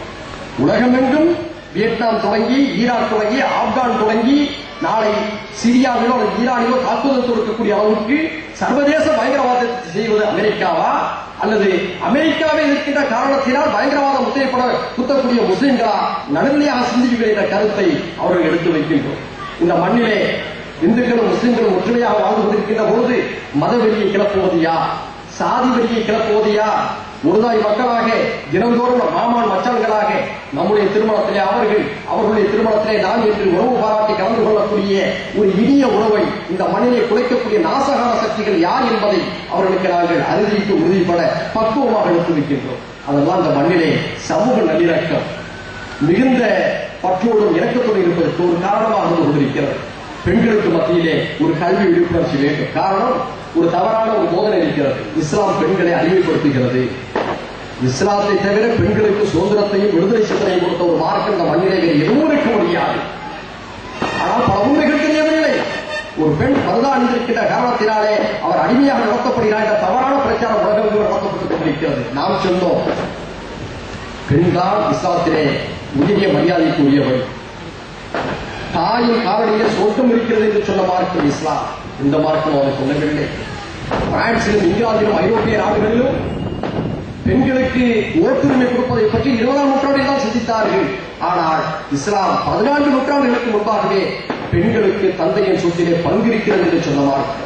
உலகமெங்கும் வியட்நாம் தொடங்கி, ஈராக் தொடங்கி, ஆப்கான் தொடங்கி, நாளை சிரியாவிலோ அல்லது ஈரானிலோ தாக்குதல் தொடுக்கக்கூடிய அளவுக்கு சர்வதேச பயங்கரவாதத்தை செய்வது அமெரிக்காவா, அல்லது அமெரிக்காவே இருக்கின்ற காரணத்தினால் பயங்கரவாத முத்திரைப்பட குத்தக்கூடிய முஸ்லிம்களா, நடுநிலையாக சிந்திக்க என்ற கருத்தை அவர்கள் எடுத்து வைக்கின்றோம். இந்த மண்ணிலே இந்துக்களும் முஸ்லிம்களும் ஒற்றுமையாக வாழ்ந்து கொண்டிருக்கின்ற பொழுது மதவெறியை கிளப்புவது யார், சாதி வெறியை கிளப்புவது யார்? ஒருதாய் மக்களாக தினந்தோறும் மாமான் மச்சான்களாக நம்முடைய திருமணத்திலே அவர்களுடைய திருமணத்திலே நாம் என்று உறவு பாராட்டி கலந்து கொள்ளக்கூடிய ஒரு இனிய உறவை இந்த மண்ணிலே குலைக்கக்கூடிய நாசகார சக்திகள் யார் என்பதை அவர்களுக்கு நாங்கள் அறுதிக்கு உறுதிப்பட பக்குவமாக எடுத்து வைக்கின்றோம். அதெல்லாம் இந்த மண்ணிலே சமூக நல்லிணக்கம் மிகுந்த பற்றோடும் இறக்கத்தோடு இருப்பதற்கு ஒரு காரணமாக இருந்து கொண்டிருக்கிறது. பெண்களுக்கு மத்தியிலே ஒரு கல்வி விழிப்புணர்ச்சி வேண்டும். காரணம், ஒரு தவறான ஒரு போதனை இருக்கிறது. இஸ்லாம் பெண்களை அடிமைப்படுத்துகிறது. இஸ்லாத்தை தவிர பெண்களுக்கு சுதந்திரத்தையும் விடுதலை சிந்தனையும் கொடுத்த ஒரு மார்க்கம் இந்த மண்ணிலே எதுவும் இருக்க முடியாது. ஆனால் பல உண்மைகள் தெரியவில்லை. ஒரு பெண் பரதா அணிந்திருக்கின்ற காரணத்தினாலே அவர் அடிமையாக நடத்தப்படுகிறார் என்ற தவறான பிரச்சாரம் உலகம் நடத்தப்பட்டுக் கொண்டிருக்கிறது. நாம் சொன்னோம், பெண்தான் இஸ்லாத்திலே உரிய மரியாதைக்குரியவள். தாயின் காவலிலே சொர்க்கம் இருக்கிறது என்று சொன்ன மார்க்கம் இஸ்லாம். இந்த மார்க்கம் அவர் சொல்லவில்லை. பிரான்சிலும் இங்கிலாந்திலும் ஐரோப்பிய நாடுகளிலும் பெண்களுக்கு ஓட்டுரிமை கொடுப்பதை பற்றி 20ஆம் நூற்றாண்டில் தான் சிந்தித்தார்கள். ஆனால் இஸ்லாம் 14 நூற்றாண்டுகளுக்கு முன்பாகவே பெண்களுக்கு தந்தையின் சொத்திலே பங்கிருக்கிறது என்று சொன்ன மார்க்கம்.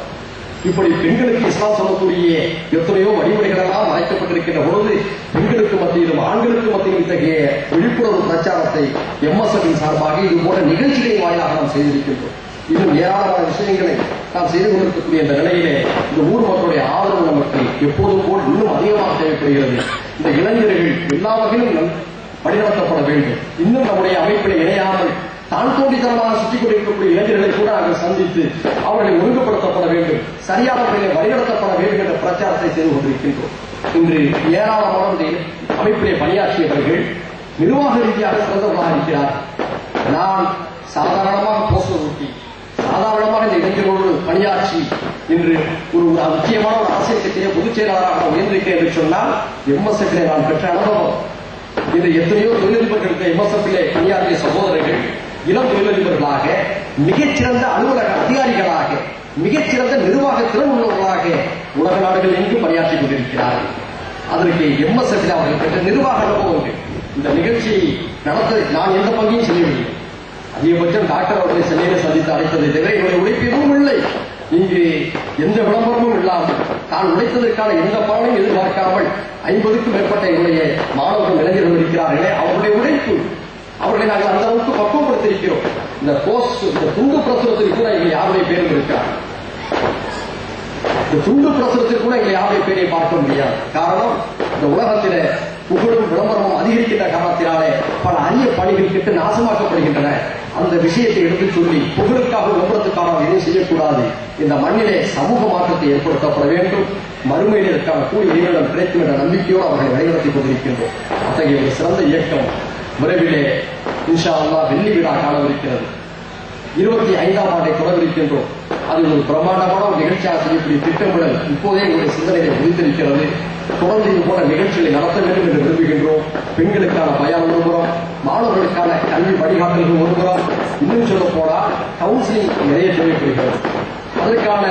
இப்படி பெண்களுக்கு இஸ்லாம் சொல்லக்கூடிய எத்தனையோ வழிமுறைகள் எல்லாம் மறைக்கப்பட்டிருக்கின்ற பொழுது பெண்களுக்கு மத்தியிலும் ஆண்களுக்கு மத்தியிலும் இத்தகைய விழிப்புணர்வு பிரச்சாரத்தை எம்எஸ்எஃப் சார்பாக இது போன்ற நிகழ்ச்சிகளின் வாயிலாக நாம் செய்திருக்கின்றோம். இன்னும் ஏராளமான விஷயங்களை நாம் செய்து கொண்டிருக்கக்கூடிய இந்த நிலையிலே இந்த ஊர் மக்களுடைய ஆதரவு நமக்கு எப்போதும் போல் இன்னும் அதிகமாக தேவைப்படுகிறது. இந்த இளைஞர்கள் எல்லா வகையிலும் வழிநடத்தப்பட வேண்டும். இன்னும் நம்முடைய அமைப்பில் இணையாமல் தான் தோண்டித்தனமாக சுற்றிக் கொண்டிருக்கக்கூடிய இளைஞர்களை கூட நாங்கள் சந்தித்து அவர்களை ஒழுங்குபடுத்தப்பட வேண்டும், சரியான முறையில் வழிநடத்தப்பட வேண்டும் என்ற பிரச்சாரத்தை செய்து கொண்டிருக்கின்றோம். இன்று ஏராளமான அமைப்பிலே பணியாற்றியவர்கள் நிர்வாக ரீதியாக சிறந்தவர்களாக இருக்கிறார்கள். நான் சாதாரணமாக போஸ்டர் ஊட்டி சாதாரணமாக இந்த இளைஞர்களோடு பணியாற்றி இன்று ஒரு முக்கியமான ஒரு அரசியல் கட்சியை பொதுச் செயலாளராக உயர்ந்திருக்கிறேன் என்று சொன்னால் எம்எஸ்எஃப்லே நான் பெற்ற அனுபவம். இன்று எத்தனையோ தொழிலதிபர்களுக்கு எம்எஸ்எஃப்லே பணியாற்றிய சகோதரர்கள் இளம் தொழிலதிபர்களாக, மிகச்சிறந்த அலுவலக அதிகாரிகளாக, மிகச்சிறந்த நிர்வாக திறன் உள்ளவர்களாக உலக நாடுகள் எங்கும் பணியாற்றிக் கொண்டிருக்கிறார்கள். அதற்கு எம்எஸ்எஃப்ல அவர்கள் பெற்ற நிர்வாக அனுபவங்கள். இந்த நிகழ்ச்சியை நடத்த நான் எந்த பங்கையும் செய்யவில்லை. அதிகபட்சம் டாக்டர் அவர்களை சென்னையில சந்தித்து அழைத்ததை தவிர என்னுடைய உழைப்பு எதுவும் இல்லை. இங்கு எந்த விளம்பரமும் இல்லாமல் தான் உழைத்ததற்கான எந்த பலனையும் எதிர்பார்க்காமல் 50க்கும் மேற்பட்ட என்னுடைய மாணவர்கள் இளைஞர்கள் இருக்கிறார்களே, அவருடைய உழைப்பு, அவர்களை நாங்கள் அந்த அளவுக்கு பக்குவப்படுத்தியிருக்கிறோம். இந்த துண்டு பிரசுரத்தில் கூட எங்களை யாருடைய பேரும் இருக்கிறார். இந்த துண்டு பிரசுரத்தில் கூட எங்களை யாருடைய பேரை பார்க்க முடியாது. காரணம், இந்த உலகத்தில புகழும் விளம்பரமும் அதிகரிக்கின்ற காரணத்தினாலே பல அரிய பணிகள் கிட்ட நாசமாக்கப்படுகின்றன. அந்த விஷயத்தை எடுத்துச் சொல்லி புகழுக்காக விளம்பரத்துக்காக எதையும் செய்யக்கூடாது. இந்த மண்ணிலே சமூக மாற்றத்தை ஏற்படுத்தப்பட வேண்டும். மறுமையில் இதற்கான கூலி இறைவனிடம் கிடைக்கும் என்ற நம்பிக்கையோடு அவர்களை வழிநடத்திக் கொண்டிருக்கின்றோம். அத்தகைய ஒரு சிறந்த இயக்கம் விரைவிலே இன்ஷா அல்லாஹ் வெள்ளி விழா காணவிருக்கிறது. 25ஆம் ஆண்டை தொடர்பிருக்கின்றோம். அது ஒரு பிரமாண்டமான ஒரு நிகழ்ச்சியாக செய்யக்கூடிய திட்டமிடல் இப்போதே எங்களுடைய சிந்தனையை முடித்திருக்கிறது. தொடர்ந்து இது போன்ற நிகழ்ச்சிகளை நடத்த வேண்டும் என்று விரும்புகின்றோம். பெண்களுக்கான பயான் விளம்பரம், மாணவர்களுக்கு மாணவர்களுக்கான கல்வி வழிகாட்டல்கள் ஒருபுறம், இன்னும் சொல்ல போனால் கவுன்சிலிங் நிறைய தேவைப்படுகிறது. அதற்கான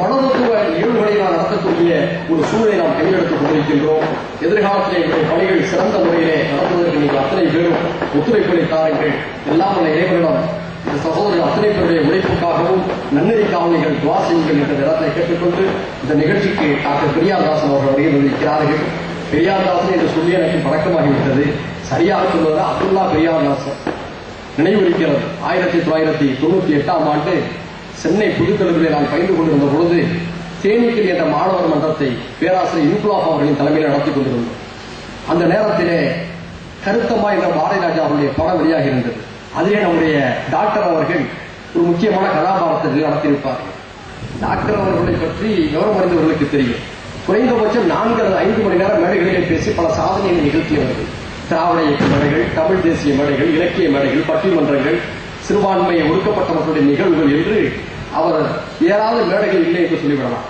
மனதத்துவ நிகழ்வுகளை நாம் நடத்தக்கூடிய ஒரு சூழலை நாம் கையெழுத்துக் கொண்டிருக்கின்றோம். எதிர்காலத்திலே எங்களுடைய பணிகள் சிறந்த முறையிலே நடத்துவதற்கு நீங்கள் அத்தனை பேரும் ஒத்துழைப்புகளை தாருங்கள். எல்லாம் உள்ள இறைவனிடம் இந்த சகோதரர்கள் அத்தனை பேருடைய உழைப்புக்காகவும் நன்னெறிக்காகவும் நீங்கள் துவா செய்யுங்கள் என்ற இடத்தை கேட்டுக்கொண்டு இந்த நிகழ்ச்சிக்கு டாக்டர் பெரியார்தாசன் அவர்கள் வருகை இருக்கிறார்கள். பெரியார்தாசன் என்று சொல்லி எனக்கு பழக்கமாகிவிட்டது. சரியாக சொல்வதா அப்துல்லா பெரியார்தாசன் நினைவிருக்கிறது. 1998ஆம் ஆண்டு சென்னை புதுக்கல்லூரில் நான் பயின்று கொண்டிருந்த பொழுது தேனீக்கள் என்ற மாணவர் மன்றத்தை பேராசிரியர் இன்குலாப் அவர்களின் தலைமையில் நடத்திக் கொண்டிருந்தோம். அந்த நேரத்திலே கருத்தம்மா என்ற பாரதிராஜா அவருடைய படம் வெளியாக இருந்தது. அதிலே நம்முடைய டாக்டர் அவர்கள் ஒரு முக்கியமான கதாபாத்திரத்தை நடத்தியிருப்பார்கள். டாக்டர் அவர்களை பற்றி விவரம் அறிந்தவர்களுக்கு தெரியும். குறைந்தபட்சம் 4 அல்லது 5 மணி நேரம் மேடைகளிலே பேசி பல சாதனைகளை நிகழ்த்தியவர்கள். திராவிட இயக்க மேடைகள், தமிழ் தேசிய மேடைகள், இலக்கிய மேடைகள், பட்டிமன்றங்கள், சிறுபான்மை ஒடுக்கப்பட்ட மக்களுடைய நிகழ்வுகள் என்று அவர் ஏறாத மேடைகள் இல்லை என்று சொல்லிவிடலாம்.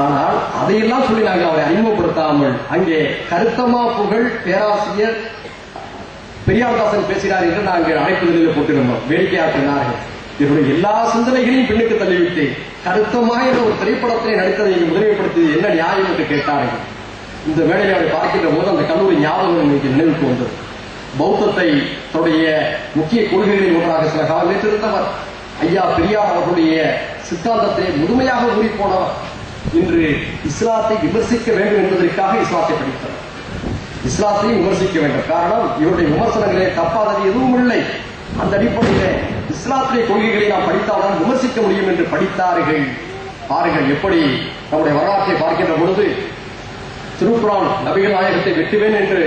ஆனால் அதையெல்லாம் சொல்லி நாங்கள் அவரை அறிமுகப்படுத்தாமல் அங்கே கருத்தம்மா புகழ் பேராசிரியர் பெரியார்தாசன் பேசுகிறார் என்று நாங்கள் அழைப்புதலில் போட்டிருந்தோம். வேடிக்கையாற்றினார்கள். இவருடைய எல்லா சிந்தனைகளையும் பின்னுக்கு தள்ளிவிட்டு கருத்தம்மா என்ற ஒரு திரைப்படத்திலே நடித்ததை இங்கு முதன்மைப்படுத்தி என்ன நியாயம் என்று கேட்டார்கள். இந்த வேளையை அவரை பார்க்கின்ற போது அந்த கல்லூரி ஞாபகம் எனக்கு நினைவுக்கு வந்தது. பௌத்தத்தை தன்னுடைய முக்கிய கொள்கைகளில் ஒன்றாக சில காலம் ஏற்றிருந்தவர். ஐயா பெரியார் அவர்களுடைய சித்தாந்தத்தை முழுமையாக ஊறிப்போனவர். இன்று இஸ்லாத்தை விமர்சிக்க வேண்டும் என்பதற்காக இஸ்லாத்தை படித்தவர். இஸ்லாத்தையும் விமர்சிக்க வேண்டும். காரணம், இவருடைய விமர்சனங்களே தப்பாதது எதுவும் இல்லை. அந்த அடிப்படையிலே இஸ்லாத்திலே கொள்கைகளை நாம் படித்தால்தான் விமர்சிக்க முடியும் என்று படித்தார்கள். பாருங்கள் எப்படி நம்முடைய வரலாற்றை பார்க்கின்ற பொழுது திருக்குர்ஆன் நபிகள் நாயகத்தை வெட்டுவேன் என்று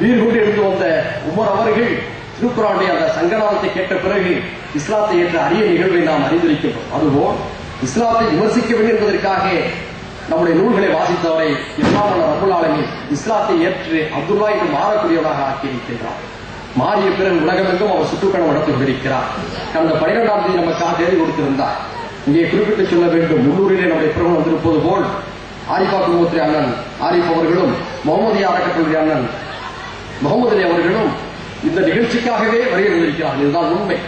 வீர் கொண்டு எடுத்து வந்த உமர் அவர்கள் திருக்குர்ஆனுடைய அந்த சங்கநாதத்தை கேட்ட பிறகு இஸ்லாத்தை ஏற்ற அரிய நிகழ்வை நாம் அறிந்திருக்கின்றோம். அதுபோல் இஸ்லாத்தை விமர்சிக்க வேண்டும் என்பதற்காக நம்முடைய நூல்களை வாசித்தவரை இஸ்லாம் ரப்புல் ஆலமீன் இஸ்லாத்தை ஏற்று அப்துல்லா என்று மாறக்கூடியவராக ஆக்கியிருக்கின்றார். மாறிய பிறகு உலகமெங்கும் அவர் சுற்றுப்பயணம் நடத்தி கொண்டிருக்கிறார். கடந்த 12ஆம் தேதி நமக்காக தேதி கொடுத்திருந்தார். இங்கே குறிப்பிட்டு சொல்ல வேண்டும், உள்ளூரிலே நம்முடைய பிரபலம் வந்திருப்பது போல் ஆரிஃபா குடும்பத்திலே அண்ணன் ஆரிஃப் அவர்களும் முகமது அறக்கட்டளை அண்ணன் முகமது அலி அவர்களும் இந்த நிகழ்ச்சிக்காகவே வருகை தந்திருக்கிறார்கள். இதுதான் உண்மை.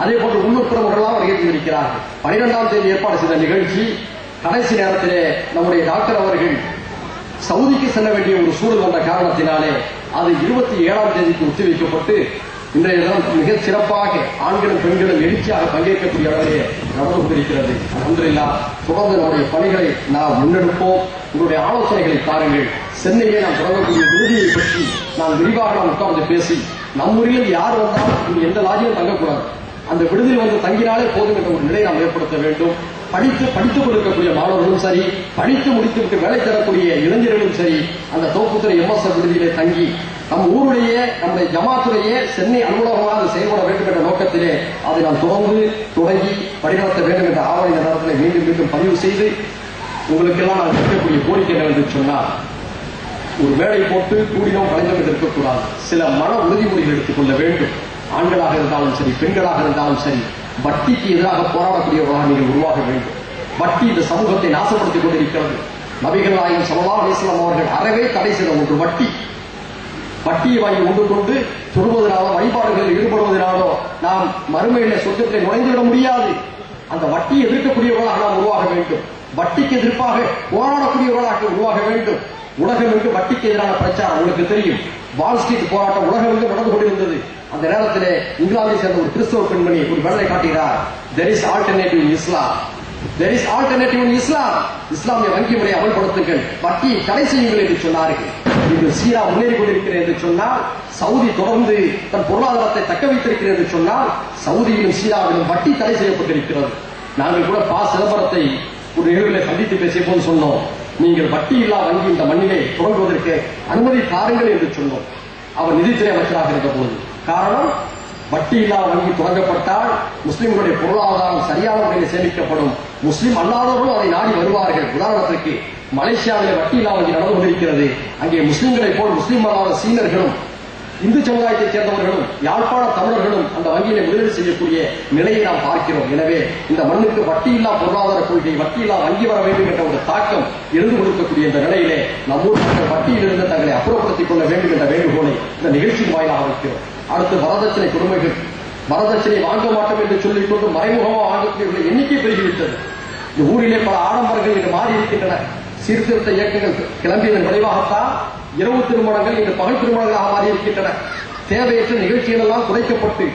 அதே போன்று உள்ளூர் பிரமுகர்களாக வருகை தந்திருக்கிறார்கள். 12ஆம் தேதி ஏற்பாடு செய்த நிகழ்ச்சி கடைசி நேரத்திலே நம்முடைய டாக்டர் அவர்கள் சவுதிக்கு செல்ல வேண்டிய ஒரு சூழல் வந்த காரணத்தினாலே அது 27ஆம் தேதிக்கு ஒத்திவைக்கப்பட்டு இன்றைய தினம் மிக சிறப்பாக ஆண்களும் பெண்களும் எழுச்சியாக பங்கேற்கக்கூடிய அளவிலே நடந்து கொண்டிருக்கிறது. அல்ஹம்துலில்லாஹ். தொடர்ந்து நம்முடைய பணிகளை நாம் முன்னெடுப்போம். உங்களுடைய ஆலோசனைகளை தாருங்கள். சென்னையிலே நாம் தொடங்கக்கூடிய விடுதியை பற்றி நான் விரிவாக நாம் உட்கார்ந்து பேசி நம் ஊரில் யார் வந்தாலும் இங்கு எந்த லாஜியும் தங்கக்கூடாது, அந்த விடுதியில் வந்து தங்கினாலே போதும் என்ற ஒரு நிலையை நாம் ஏற்படுத்த வேண்டும். படித்துக் கொண்டிருக்கக்கூடிய மாணவர்களும் சரி, படித்து முடித்துவிட்டு வேலை தரக்கூடிய இளைஞர்களும் சரி, அந்த தோப்புத்துறை எம்எஸ்எஃப் விடுதியிலே தங்கி நம் ஊருடைய நம்முடைய ஜமாத்துடைய சென்னை அலுவலகமாக செயல்பட வேண்டும் என்ற நோக்கத்திலே அதை நாம் தொடங்கி வழிநடத்த வேண்டும் என்ற ஆவண நேரத்தில் மீண்டும் மீண்டும் பதிவு செய்து உங்களுக்கெல்லாம் நான் கேட்கக்கூடிய கோரிக்கை என்னவென்று சொன்னால், ஒரு வேலை போட்டு கூடினோம் கலைஞர் என்று இருக்கக்கூடாது. சில மன உறுதிமொழிகள் எடுத்துக்கொள்ள வேண்டும். ஆண்களாக இருந்தாலும் சரி, பெண்களாக இருந்தாலும் சரி, வட்டிக்கு எதிராக போராடக்கூடியவர்களாக நீங்கள் உருவாக வேண்டும். வட்டி இந்த சமூகத்தை நாசப்படுத்திக் கொண்டிருக்கிறது. நபிகள் நாயகம் ஸல்லல்லாஹு அலைஹி வஸல்லம் அவர்கள் அறவே தடை செய்த ஒன்று வட்டி. வட்டியை வாங்கி உண்டு கொண்டு தொடுவதனாலோ வழிபாடுகளில் ஈடுபடுவதனாலோ நாம் மறுமையில சொர்க்கத்தை நுழைந்துவிட முடியாது. அந்த வட்டியை எதிர்க்கக்கூடியவர்களாக நாம் உருவாக வேண்டும். வட்டிக்கு எதிர்ப்பாக போராடக்கூடியவர்களாக உருவாக வேண்டும். உலகம் எங்கு வட்டிக்கு எதிரான பிரச்சாரம் உங்களுக்கு தெரியும். வால் ஸ்ட்ரீட் போராட்டம் உலகம் எங்கு நடந்து கொண்டிருந்தது. அந்த நேரத்திலே இங்கிலாந்தை சேர்ந்த ஒரு கிறிஸ்தவ பெண்மணி ஒரு வெள்ளை காட்டுகிறார். there is alternative in Islam. there is alternative in Islam. இஸ்லாமிய வங்கி முறையை அமல்படுத்துங்கள், வட்டியை தடை செய்யுங்கள் என்று சொன்னார்கள். இன்று சீனா முன்னேறி கொண்டிருக்கிறது என்று சொன்னால், சவுதி தொடர்ந்து தன் பொருளாதாரத்தை தக்க வைத்திருக்கிறது என்று சொன்னால், சவுதியிலும் சீனாவிலும் வட்டி தடை செய்யப்பட்டிருக்கிறது. நாங்கள் கூட பா சிதம்பரத்தை ஒரு நிகழ்வில் சந்தித்து பேசிய போது சொன்னோம், நீங்கள் வட்டி இல்லா வங்கி இந்த மண்ணிலே தொடங்குவதற்கு அனுமதி தாருங்கள் என்று சொன்னோம். அவர் நிதித்துறை அமைச்சராக இருந்த போது. காரணம், வட்டி இல்லா வங்கி தொடங்கப்பட்டால் முஸ்லிம்களுடைய பொருளாதாரம் சரியான முறையில் சேமிக்கப்படும். முஸ்லிம் அல்லாதவர்களும் அதை நாடி வருவார்கள். உதாரணத்திற்கு மலேசியாவிலே வட்டி இல்லா வங்கி நடந்து கொண்டிருக்கிறது. அங்கே முஸ்லிம்களை போல் முஸ்லிம் அல்லாத சீனர்களும் இந்து சமுதாயத்தைச் சேர்ந்தவர்களும் யாழ்ப்பாண தமிழர்களும் அந்த வங்கியிலே முதலீடு செய்யக்கூடிய நிலையை நாம் பார்க்கிறோம். எனவே இந்த மண்ணுக்கு வட்டியில்லா பொருளாதார கொள்கை, வட்டியில்லா வங்கி வர வேண்டும் என்ற ஒரு தாக்கம் எழுந்து கொடுக்கக்கூடிய இந்த நிலையிலே நம்மூர் மக்கள் வட்டியிலிருந்து தங்களை அப்புறப்படுத்திக் கொள்ள வேண்டும் என்ற வேண்டுகோளை இந்த நிகழ்ச்சியின் வாயிலாக வைக்கிறோம். அடுத்து வரதட்சணை கொடுமைகள், வரதட்சணை வாங்க மாட்டோம் என்று சொல்லிக் கொண்டு மறைமுகமாக வாங்கக்கூடிய எண்ணிக்கை பெருகிவிட்டது. இந்த ஊரிலே பல ஆடம்பரங்கள் இன்று மாறி இருக்கின்றன. சீர்திருத்த இயக்கங்கள் கிளம்பியதன் விளைவாகத்தான் இரவு திருமணங்கள் இன்று பகல் திருமணங்களாக மாறி இருக்கின்றன. தேவையற்ற நிகழ்ச்சிகள் எல்லாம் குறைக்கப்பட்டு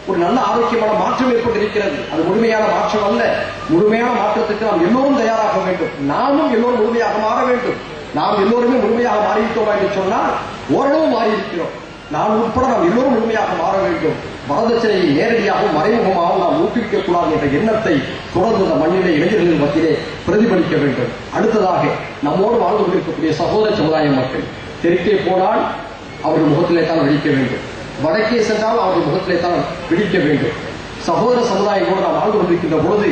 ஒரு நல்ல ஆரோக்கியமான மாற்றம் ஏற்பட்டிருக்கிறது. அது முழுமையான மாற்றம் அல்ல. முழுமையான மாற்றத்துக்கு நாம் எல்லோரும் தயாராக வேண்டும். நாமும் எல்லோரும் முழுமையாக மாற வேண்டும். நாம் எல்லோருமே முழுமையாக மாறிவிட்டோம் என்று சொன்னால் ஓரளவு மாறி இருக்கிறோம். நாம் உட்பட நாம் எல்லோரும் முழுமையாக மாற வேண்டும். வரதட்சணையை நேரடியாகவும் மறைமுகமாகவும் நாம் ஊக்குவிக்கக் கூடாது என்ற எண்ணத்தை தொடர்ந்து இந்த மண்ணிலே இளைஞர்களின் மத்தியிலே பிரதிபலிக்க வேண்டும். அடுத்ததாக நம்மோடு வாழ்ந்து கொண்டிருக்கக்கூடிய சகோதர சமுதாய மக்கள், தெற்கே போனால் அவர்கள் முகத்திலே தான் வெடிக்க வேண்டும், வடக்கே சென்றால் அவர்கள் முகத்திலே தான் வெடிக்க வேண்டும். சகோதர சமுதாயத்தோடு நாம் வாழ்ந்து கொண்டிருக்கின்ற பொழுது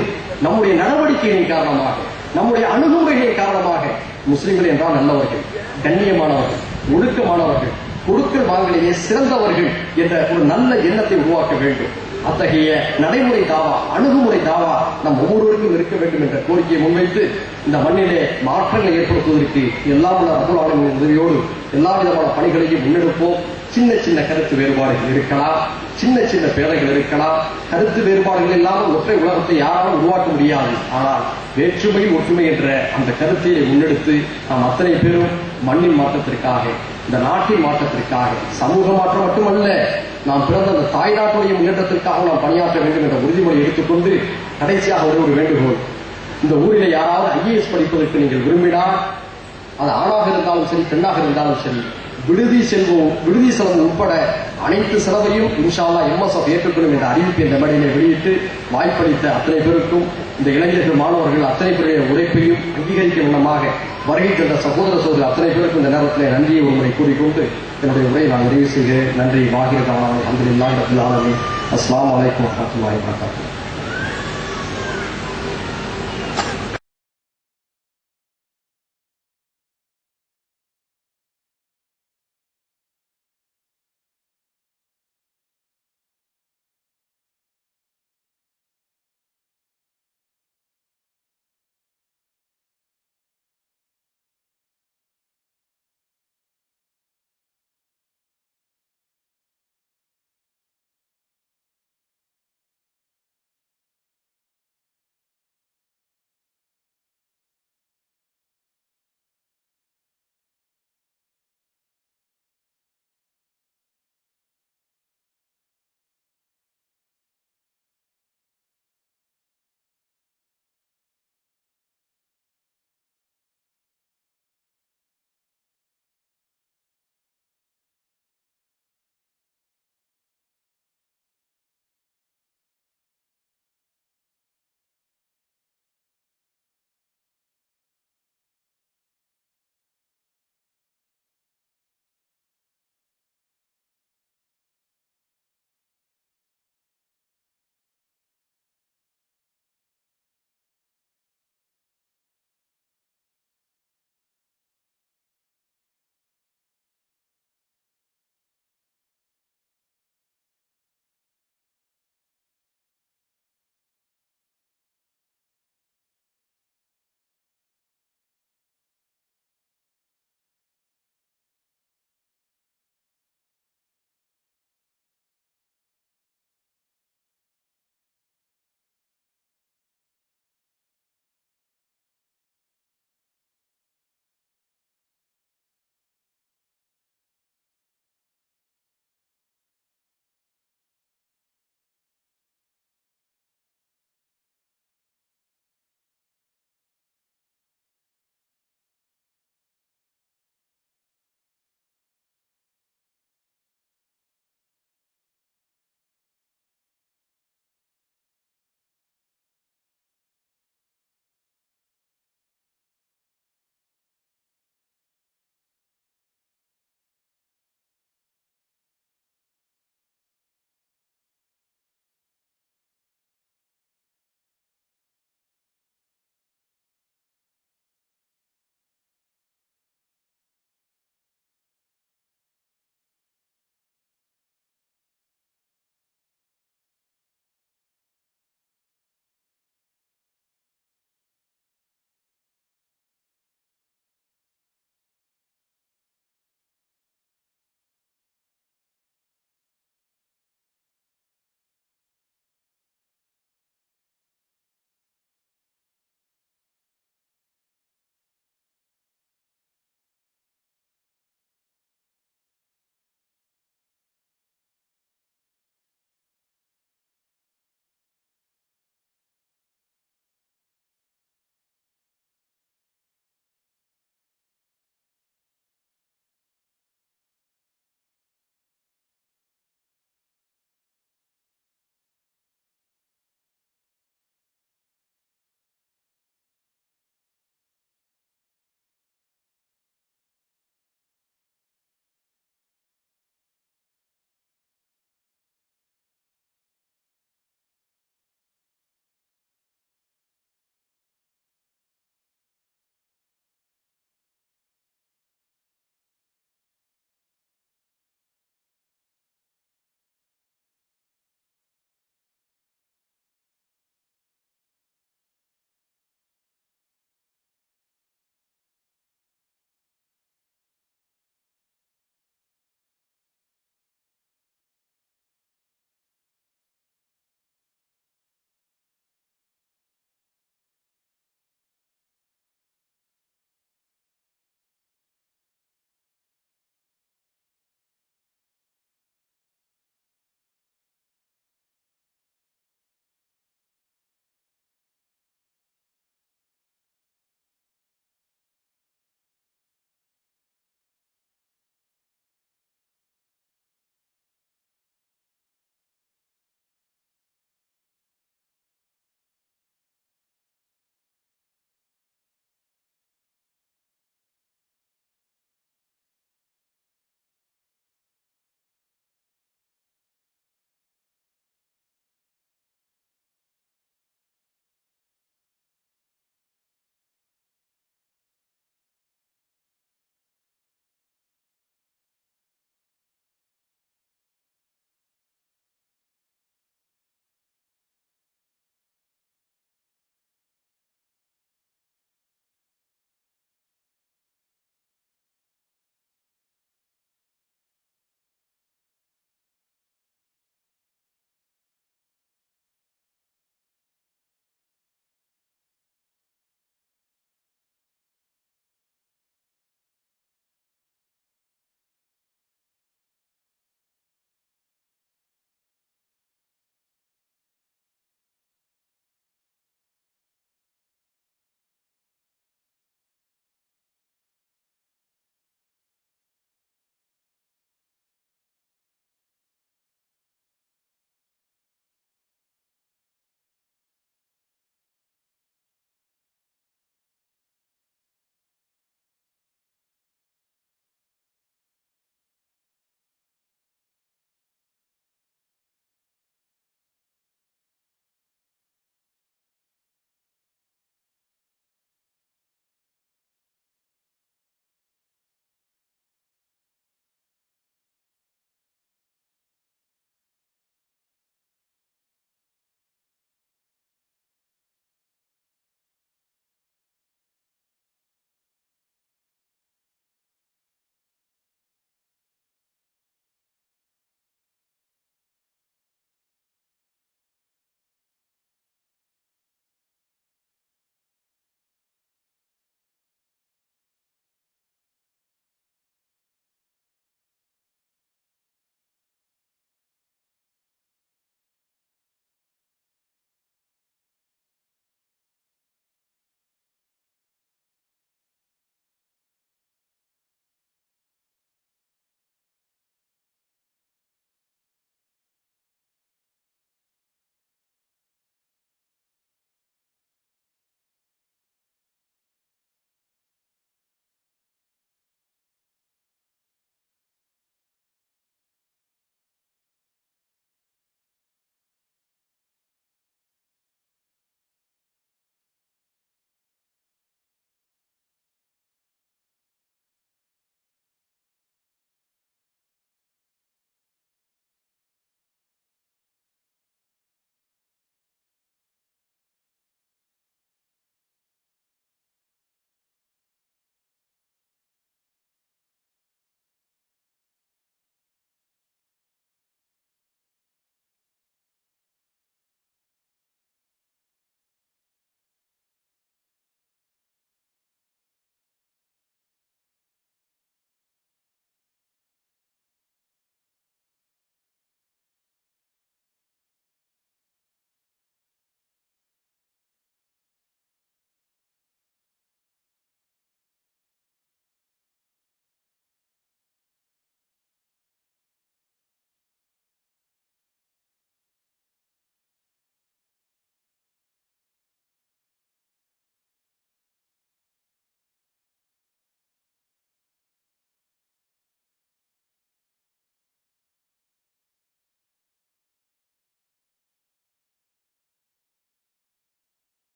நம்முடைய நடவடிக்கைகளின் காரணமாக, நம்முடைய அணுகுமுறைகளின் காரணமாக முஸ்லிம்கள் என்றால் நல்லவர்கள், கண்ணியமானவர்கள், ஒழுக்கமானவர்கள், கொடுக்கல் வாங்கலிலே சிறந்தவர்கள் என்ற ஒரு நல்ல எண்ணத்தை உருவாக்க வேண்டும். அத்தகைய நடைமுறை தாவா, அணுகுமுறை தாவா நம் ஒவ்வொருவருக்கும் இருக்க வேண்டும் என்ற கோரிக்கையை முன்வைத்து இந்த மண்ணிலே மாற்றங்களை ஏற்படுத்துவதற்கு எல்லாம் உள்ள ரபுல் ஆலமீனின் உதவியோடு எல்லா விதமான பணிகளையும் முன்னெடுப்போம். சின்ன சின்ன கருத்து வேறுபாடுகள் இருக்கலாம், சின்ன சின்ன பேதைகள் இருக்கலாம். கருத்து வேறுபாடுகள் இல்லாமல் ஒற்றை உலகத்தை யாராலும் உருவாக்க முடியாது. ஆனால் வேற்றுமையில் ஒற்றுமை என்ற அந்த கருத்தை முன்னெடுத்து நாம் அத்தனை பேரும் மண்ணின் மாற்றத்திற்காக, இந்த நாட்டின் மாற்றத்திற்காக, சமூக மாற்றம் மட்டுமல்ல, நாம் பிறந்த அந்த தாய் நாட்டுடைய முன்னேற்றத்திற்காக நாம் பணியாற்ற வேண்டும் என்ற உறுதிமொழி எடுத்துக்கொண்டு கடைசியாக ஒரு வேண்டுகோள். இந்த ஊரிலே யாராவது ஐஏஎஸ் படிப்பதற்கு நீங்கள் விரும்பினால், அது ஆணாக இருந்தாலும் சரி, பெண்ணாக இருந்தாலும் சரி, விடுதி செலவு உட்பட அனைத்து செலவையும் இன்ஷா அல்லாஹ் MSF ஏற்றுக்கொள்ளும் என்ற அறிவிப்பை இந்த மேடையிலே வெளியிட்டு வாய்ப்பளித்த அத்தனை பேருக்கும், இந்த இளைஞர்கள் மாணவர்கள் அத்தனை பேருடைய உழைப்பையும் அங்கீகரிக்கும் விதமாக வருகை தந்த சகோதர சகோதரி அத்தனை பேருக்கும் இந்த நேரத்தில் நன்றியை ஒருமுறை கூறிக்கொண்டு என்னுடைய உரையை நான் நிறைவு செய்கிறேன். நன்றி. வாகிரதான அல்ஹம்துலில்லாஹி ரப்பில் ஆலமீன். அஸ்ஸலாமு அலைக்கும் வரஹ்மத்துல்லாஹி வபரகாத்துஹு.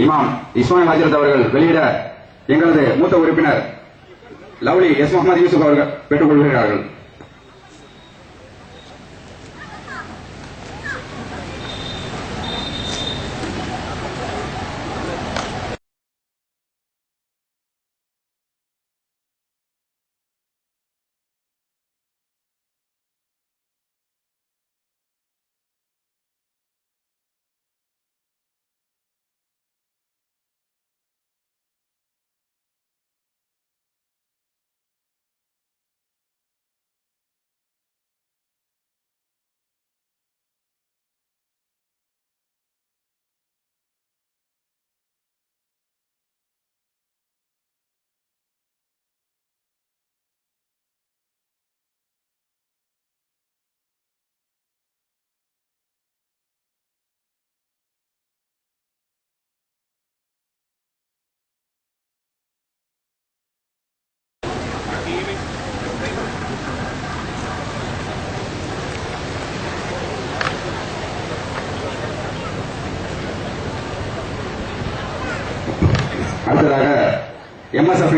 இமாம் இஸ்மாயில் ஹஜரத் அவர்கள் வெளியிட எங்களது மூத்த உறுப்பினர் லவ்லி எஸ் முகமது யூசுப் அவர்கள் பெற்றுக் கொள்கிறார்கள். அடுத்ததாக MSF